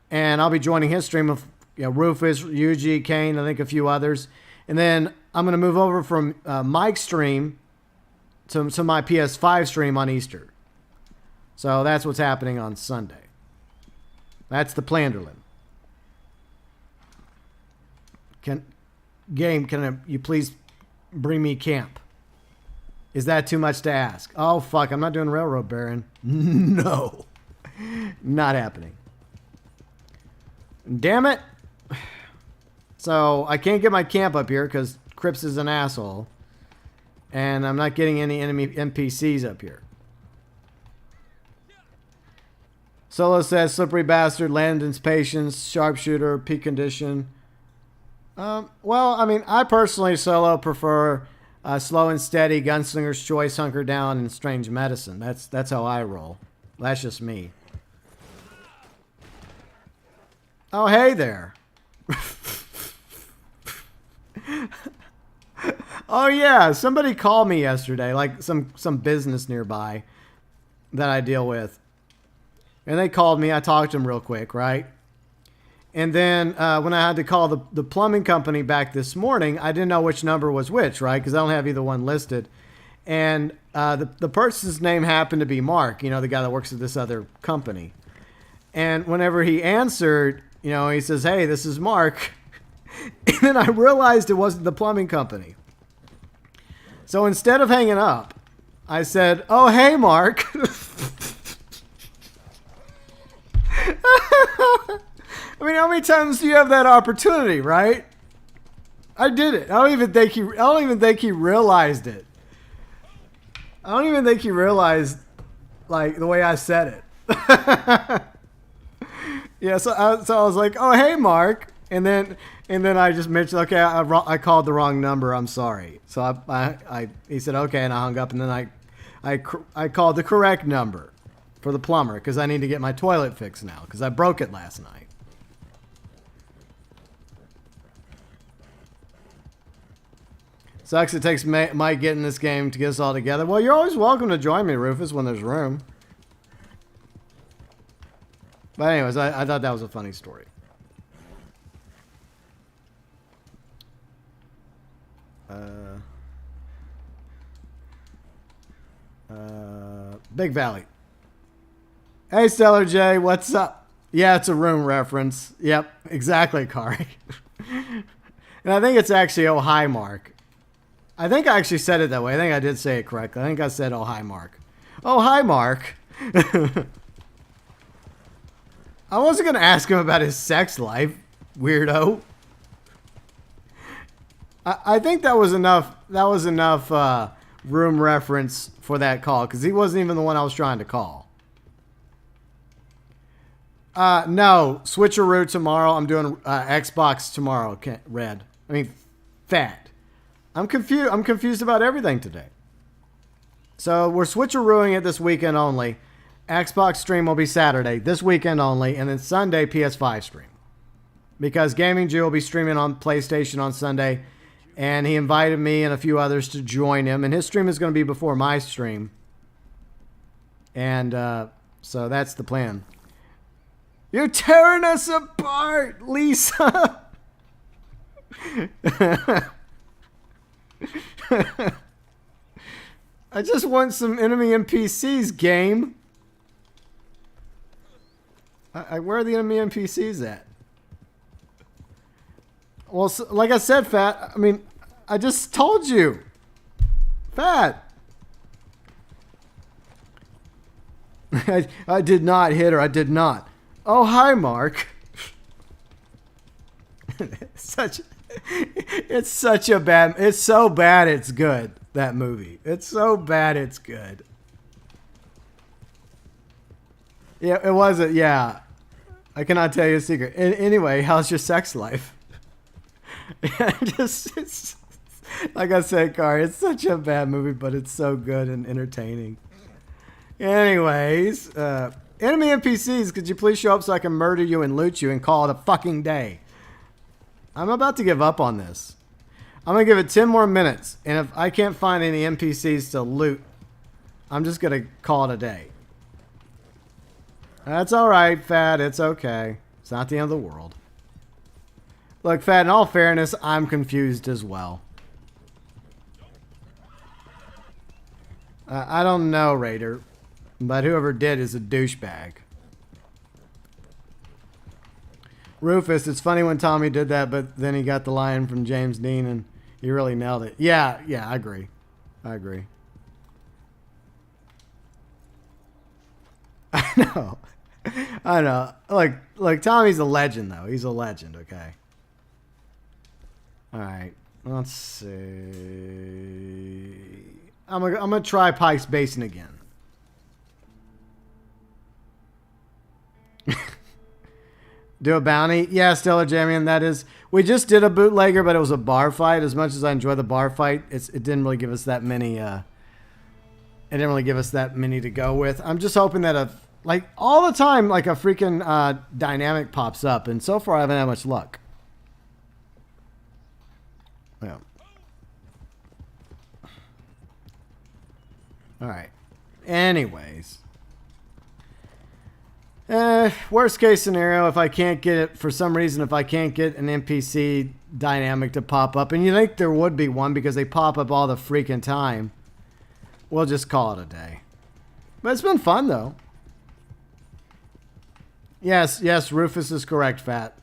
And I'll be joining his stream of Rufus, Yuji, Kane, I think a few others. And then I'm going to move over from Mike's stream to my PS5 stream on Easter. So that's what's happening on Sunday. That's the Planderlin. Can you please bring me camp? Is that too much to ask? Oh, fuck. I'm not doing Railroad Baron. No. Not happening. Damn it. So I can't get my camp up here because Crips is an asshole. And I'm not getting any enemy NPCs up here. Solo says, slippery bastard, Landon's patience, sharpshooter, peak condition. Well, I mean, I personally, Solo, prefer slow and steady, gunslinger's choice, hunker down, and strange medicine. That's how I roll. That's just me. Oh, hey there. Oh, yeah. Somebody called me yesterday, like some business nearby that I deal with. And they called me. I talked to them real quick, right? And then when I had to call the plumbing company back this morning, I didn't know which number was which, right? Because I don't have either one listed. And the person's name happened to be Mark, the guy that works at this other company. And whenever he answered, he says, hey, this is Mark. And then I realized it wasn't the plumbing company. So instead of hanging up, I said, oh, hey, Mark. I mean, how many times do you have that opportunity, right? I did it. I don't even think he realized it. I don't even think he realized, like, the way I said it. Yeah, so I was like, "Oh, hey, Mark," and then I just mentioned, "Okay, I called the wrong number. I'm sorry." So he said, "Okay," and I hung up, and then I called the correct number for the plumber because I need to get my toilet fixed now because I broke it last night. Sucks it takes Mike getting this game to get us all together. Well, you're always welcome to join me, Rufus, when there's room. But anyways, I thought that was a funny story. Big Valley. Hey, Stellar J, what's up? Yeah, it's a room reference. Yep, exactly, Kari. And I think it's actually oh hi, Mark. I think I actually said it that way. I think I did say it correctly. I think I said oh hi, Mark. Oh hi, Mark. I wasn't going to ask him about his sex life, weirdo. I think that was enough. That was enough room reference for that call because he wasn't even the one I was trying to call. No, switcheroo tomorrow. I'm doing Xbox tomorrow. Red. I mean, fat. I'm confused. I'm confused about everything today. So we're switcherooing it this weekend only. Xbox stream will be Saturday, this weekend only, and then Sunday PS5 stream. Because Gaming Jew will be streaming on PlayStation on Sunday, and he invited me and a few others to join him, and his stream is going to be before my stream. And so that's the plan. You're tearing us apart, Lisa. I just want some enemy NPCs, game. Where are the enemy NPCs at? Well, so, like I said, Fat, I mean, I just told you. Fat. I did not hit her. I did not. Oh, hi, Mark. It's so bad it's good, that movie. It's so bad it's good. Yeah, it wasn't. Yeah. I cannot tell you a secret. Anyway, how's your sex life? It's, like I said, Car, it's such a bad movie, but it's so good and entertaining. Anyways, enemy NPCs, could you please show up so I can murder you and loot you and call it a fucking day? I'm about to give up on this. I'm going to give it 10 more minutes, and if I can't find any NPCs to loot, I'm just going to call it a day. That's alright, Fat. It's okay. It's not the end of the world. Look, Fat, in all fairness, I'm confused as well. I don't know, Raider, but whoever did is a douchebag. Rufus, it's funny when Tommy did that, but then he got the line from James Dean and he really nailed it. Yeah, I agree. I know. I know. Like Tommy's a legend, though. He's a legend, okay? Alright. Let's see. I'm gonna try Pike's Basin again. Do a bounty? Yeah, Stellar Jamian, that is. We just did a bootlegger, but it was a bar fight. As much as I enjoy the bar fight, it didn't really give us that many. It didn't really give us that many to go with. I'm just hoping that like all the time, like a freaking dynamic pops up, and so far I haven't had much luck. Yeah. All right. Anyways. Worst case scenario, if I can't get it, for some reason, if I can't get an NPC dynamic to pop up, and you think there would be one because they pop up all the freaking time, we'll just call it a day. But it's been fun, though. Yes, Rufus is correct, Fat.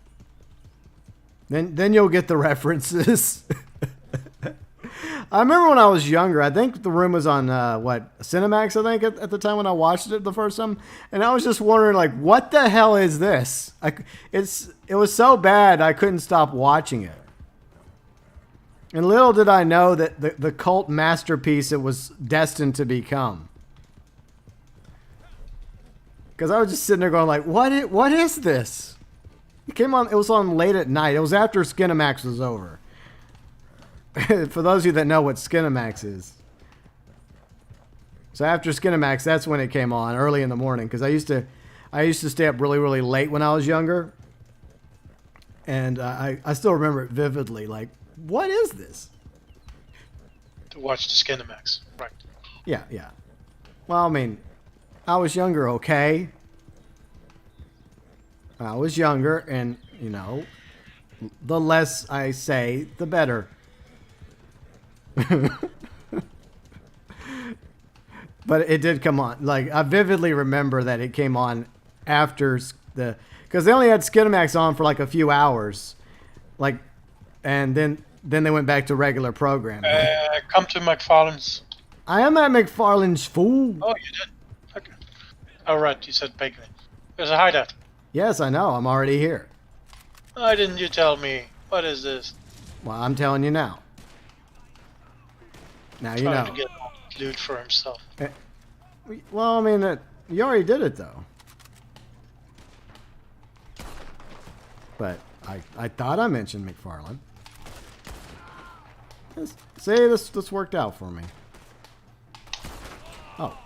Then you'll get the references. I remember when I was younger, I think the room was on, Skinemax, I think, at the time when I watched it the first time. And I was just wondering, like, what the hell is this? It was so bad, I couldn't stop watching it. And little did I know that the cult masterpiece it was destined to become. Because I was just sitting there going, like, what is this? It was on late at night. It was after Skinemax was over. For those of you that know what Skinemax is. So after Skinemax, that's when it came on, early in the morning. Because I used to stay up really, really late when I was younger. And I still remember it vividly. Like, what is this?
To watch the Skinemax, right?
Yeah. Well, I mean, I was younger, okay? I was younger, and, you know, the less I say, the better. But it did come on. Like, I vividly remember that it came on after because they only had Skinemax on for like a few hours, like, and then they went back to regular programming.
Come to McFarlane's.
I am at McFarlane's, fool.
Oh, you did. Okay. Oh, right. You said bacon. There's a hideout.
Yes, I know. I'm already here.
Why didn't you tell me? What is this?
Well, I'm telling you now. Now you know.
Trying to get loot for himself.
Well, I mean, you already did it, though. But I thought I mentioned McFarlane. See, this worked out for me. Oh.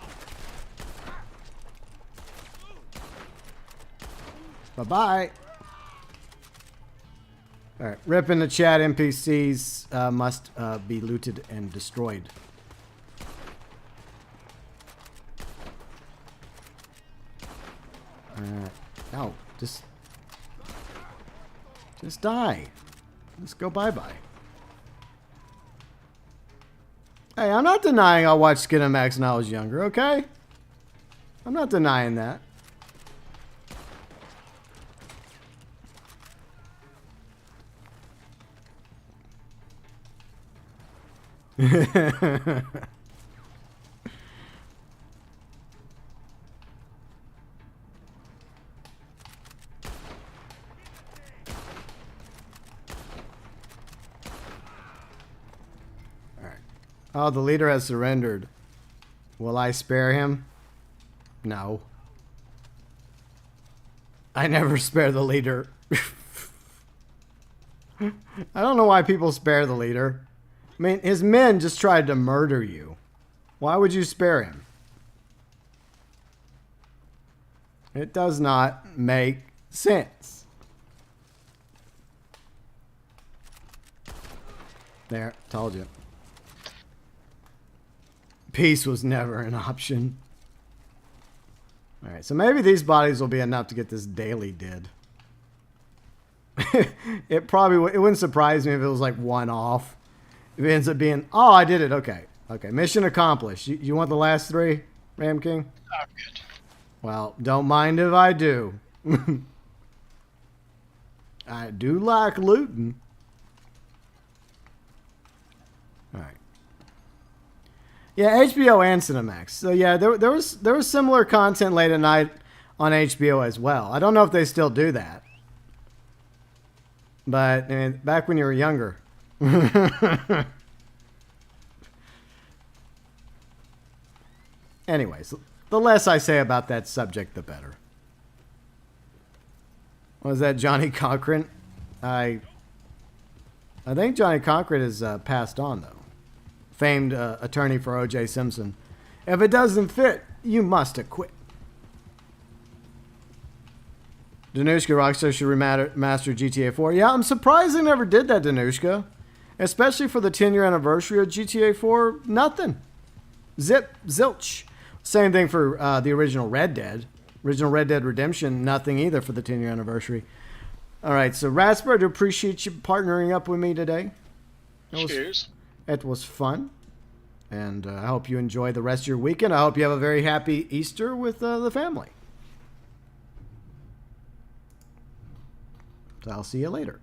Bye-bye. Alright, rip in the chat, NPCs must be looted and destroyed. Oh, Just die. Just go bye-bye. Hey, I'm not denying I watched Skinemax when I was younger, okay? I'm not denying that. Oh, the leader has surrendered. Will I spare him? No. I never spare the leader. I don't know why people spare the leader. I mean, his men just tried to murder you. Why would you spare him? It does not make sense. There, told you. Peace was never an option. Alright, so maybe these bodies will be enough to get this daily did. It wouldn't surprise me if it was like one off. If it ends up being, oh, I did it, okay. Okay, mission accomplished. You want the last three, Ram King?
I'm good.
Well, don't mind if I do. I do like looting. Alright. Yeah, HBO and Skinemax. So yeah, there was similar content late at night on HBO as well. I don't know if they still do that. But I mean, back when you were younger. Anyways, the less I say about that subject, the better. Was that Johnny Cochran? I think Johnny Cochran is passed on, though. Famed attorney for O.J. Simpson. If it doesn't fit, you must acquit. Danushka Rockstar should remaster GTA 4. Yeah, I'm surprised they never did that, Danushka. Especially for the 10-year anniversary of GTA 4. Nothing. Zip. Zilch. Same thing for the original Red Dead. Original Red Dead Redemption. Nothing either for the 10-year anniversary. All right, so Raspberry, I do appreciate you partnering up with me today.
Cheers.
It was fun. And I hope you enjoy the rest of your weekend. I hope you have a very happy Easter with the family. So I'll see you later.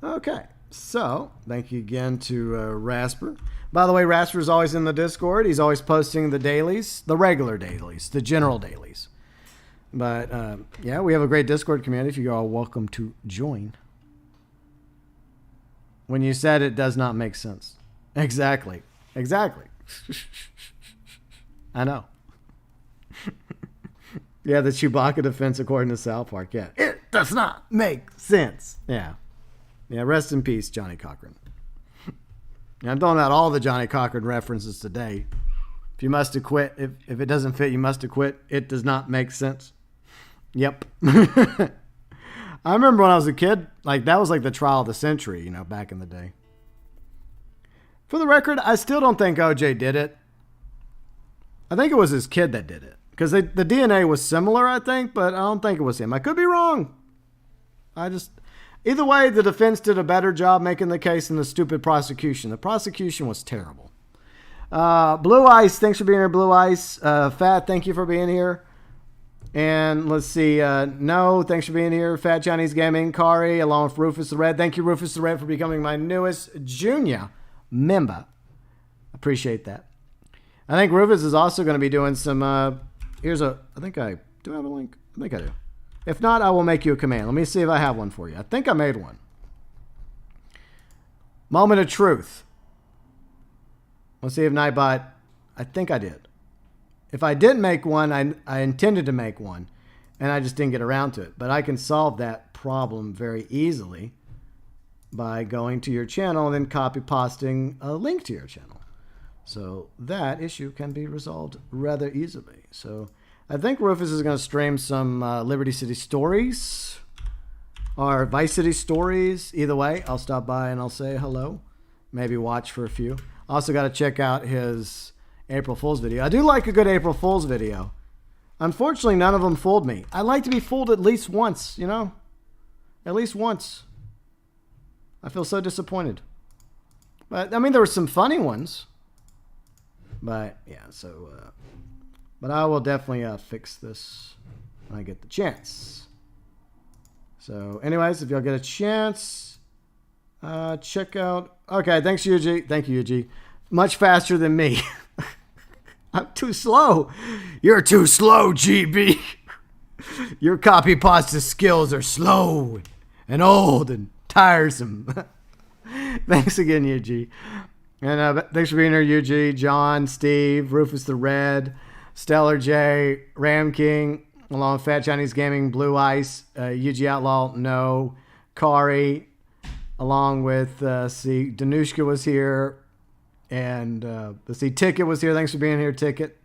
Okay, so thank you again to Rasper. By the way, Rasper is always in the Discord. He's always posting the dailies, the regular dailies, the general dailies. But yeah, we have a great Discord community. You're all welcome to join. When you said it does not make sense. Exactly. Exactly. I know. Yeah, the Chewbacca defense according to South Park. Yeah, it does not make sense. Yeah. Yeah, rest in peace, Johnny Cochran. I'm throwing out all the Johnny Cochran references today. If you must acquit, if it doesn't fit, you must acquit. It does not make sense. Yep. I remember when I was a kid, like that was like the trial of the century, you know, back in the day. For the record, I still don't think OJ did it. I think it was his kid that did it. Because the DNA was similar, I think, but I don't think it was him. I could be wrong. Either way, the defense did a better job making the case than the stupid prosecution. The prosecution was terrible. Blue Ice, thanks for being here, Blue Ice. Fat, thank you for being here. And let's see, No, thanks for being here. Fat Johnny's Gaming, Kari, along with Rufus the Red. Thank you, Rufus the Red, for becoming my newest junior member. Appreciate that. I think Rufus is also going to be doing some, I think I have a link? I think I do. If not, I will make you a command. Let me see if I have one for you. I think I made one. Moment of truth. Let's see if Nightbot, I think I did. If I didn't make one, I intended to make one, and I just didn't get around to it. But I can solve that problem very easily by going to your channel and then copy-pasting a link to your channel. So that issue can be resolved rather easily. So I think Rufus is going to stream some Liberty City stories or Vice City stories. Either way, I'll stop by and I'll say hello. Maybe watch for a few. Also got to check out his April Fool's video. I do like a good April Fool's video. Unfortunately, none of them fooled me. I like to be fooled at least once, you know? At least once. I feel so disappointed. But, I mean, there were some funny ones. But, yeah, so... but I will definitely fix this when I get the chance. So, anyways, if y'all get a chance, check out... Okay, thanks, Yuji. Thank you, Yuji. Much faster than me. I'm too slow. You're too slow, GB. Your copy pasta skills are slow and old and tiresome. Thanks again, Yuji. And thanks for being here, Yuji, John, Steve, Rufus the Red, Stellar J, Ram King, along with Fat Chinese Gaming, Blue Ice, Yuji Outlaw, No, Kari, along with, Danushka was here, and let's see, Ticket was here. Thanks for being here, Ticket.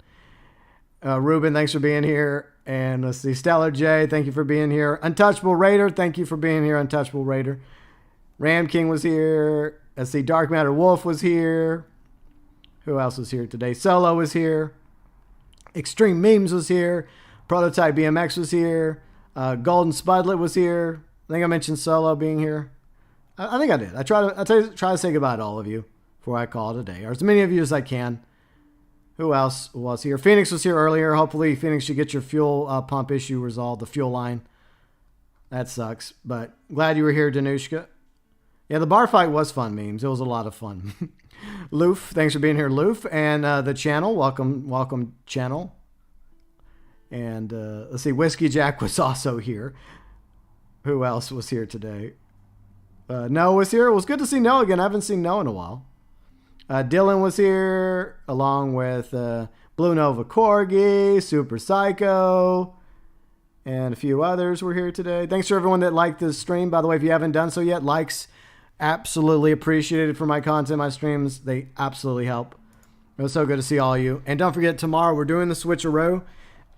Ruben, thanks for being here. And let's see, Stellar J, thank you for being here. Untouchable Raider, thank you for being here, Untouchable Raider. Ram King was here. Let's see, Dark MatterWolf was here. Who else was here today? Solo was here. Extreme Memes was here. Prototype BMX was here. Golden Spudlet was here. I think I mentioned Solo being here. I think I did. I try to say goodbye to all of you before I call it a day, or as many of you as I can. Who else was here? Phoenix was here earlier. Hopefully, Phoenix should get your fuel pump issue resolved, the fuel line. That sucks, but glad you were here, Danushka. Yeah, the bar fight was fun, Memes. It was a lot of fun. Loof, thanks for being here, Loof. And the channel, welcome, channel. And let's see, Whiskey Jack was also here. Who else was here today? Noah was here. It was good to see Noah again. I haven't seen Noah in a while. Dylan was here, along with Blue Nova Corgi, Super Psycho, and a few others were here today. Thanks for everyone that liked the stream. By the way, if you haven't done so yet, likes absolutely appreciated for my content, my streams. They absolutely help. It was so good to see all of you. And don't forget, tomorrow we're doing the switcheroo.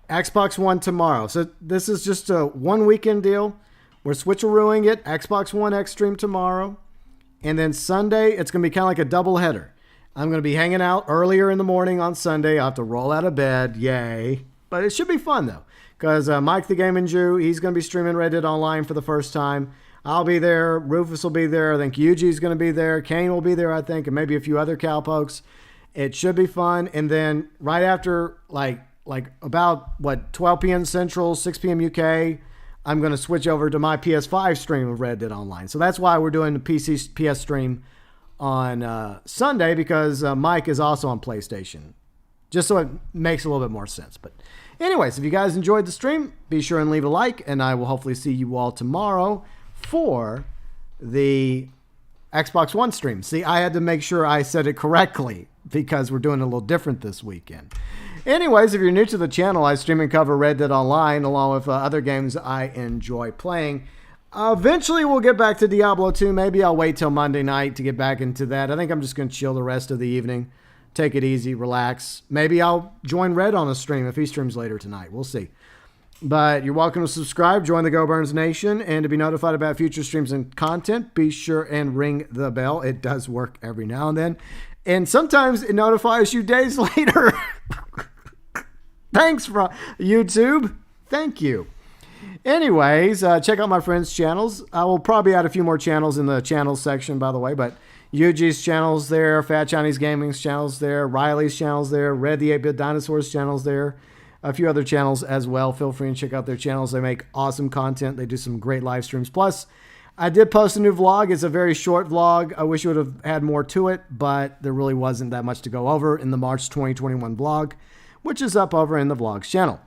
Xbox One tomorrow. So this is just a one weekend deal. We're switcherooing it. Xbox One X stream tomorrow. And then Sunday, it's going to be kind of like a double header. I'm going to be hanging out earlier in the morning on Sunday. I'll have to roll out of bed. Yay. But it should be fun, though. Because Mike the Gaming Jew, he's going to be streaming Red Dead Online for the first time. I'll be there. Rufus will be there. I think Yuji's going to be there. Kane will be there, I think. And maybe a few other cowpokes. It should be fun. And then right after, like about, 12 p.m. Central, 6 p.m. UK, I'm going to switch over to my PS5 stream of Red Dead Online. So that's why we're doing the PS stream on Sunday, because Mike is also on PlayStation. Just so it makes a little bit more sense. But anyways, if you guys enjoyed the stream, be sure and leave a like, and I will hopefully see you all tomorrow for the Xbox One stream. See, I had to make sure I said it correctly because we're doing a little different this weekend. Anyways, if you're new to the channel, I stream and cover Red Dead Online along with other games I enjoy playing. Eventually, we'll get back to Diablo 2. Maybe I'll wait till Monday night to get back into that. I think I'm just going to chill the rest of the evening. Take it easy, relax. Maybe I'll join Red on a stream if he streams later tonight. We'll see. But you're welcome to subscribe, join the GeauxBurns Nation, and to be notified about future streams and content, be sure and ring the bell. It does work every now and then. And sometimes it notifies you days later. Thanks, YouTube. Thank you. Anyways, check out my friends' channels. I will probably add a few more channels in the channels section, by the way, but Yuji's channel's there, Fat Chinese Gaming's channel's there, Riley's channel's there, Red the 8-Bit Dinosaur's channel's there, a few other channels as well. Feel free and check out their channels. They make awesome content. They do some great live streams. Plus, I did post a new vlog. It's a very short vlog. I wish it would have had more to it, but there really wasn't that much to go over in the March 2021 vlog, which is up over in the vlogs channel.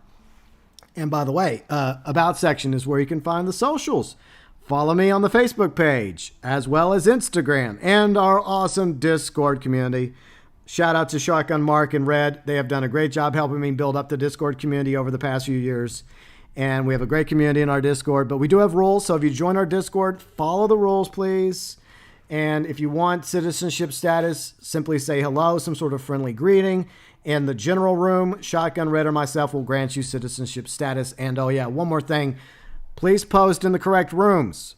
And by the way, About section is where you can find the socials. Follow me on the Facebook page, as well as Instagram, and our awesome Discord community. Shout out to Shotgun Mark and Red. They have done a great job helping me build up the Discord community over the past few years. And we have a great community in our Discord, but we do have rules. So if you join our Discord, follow the rules, please. And if you want citizenship status, simply say hello, some sort of friendly greeting. In the general room, Shotgun Red or myself will grant you citizenship status. And oh yeah, one more thing. Please post in the correct rooms.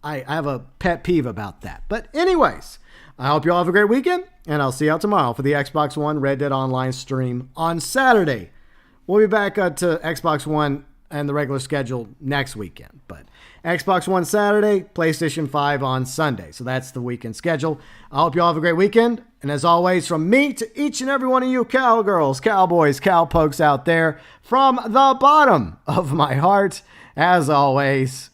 I have a pet peeve about that. But anyways, I hope you all have a great weekend. And I'll see you all tomorrow for the Xbox One Red Dead Online stream on Saturday. We'll be back to Xbox One and the regular schedule next weekend. But Xbox One Saturday, PlayStation 5 on Sunday. So that's the weekend schedule. I hope you all have a great weekend. And as always, from me to each and every one of you cowgirls, cowboys, cowpokes out there, from the bottom of my heart, as always,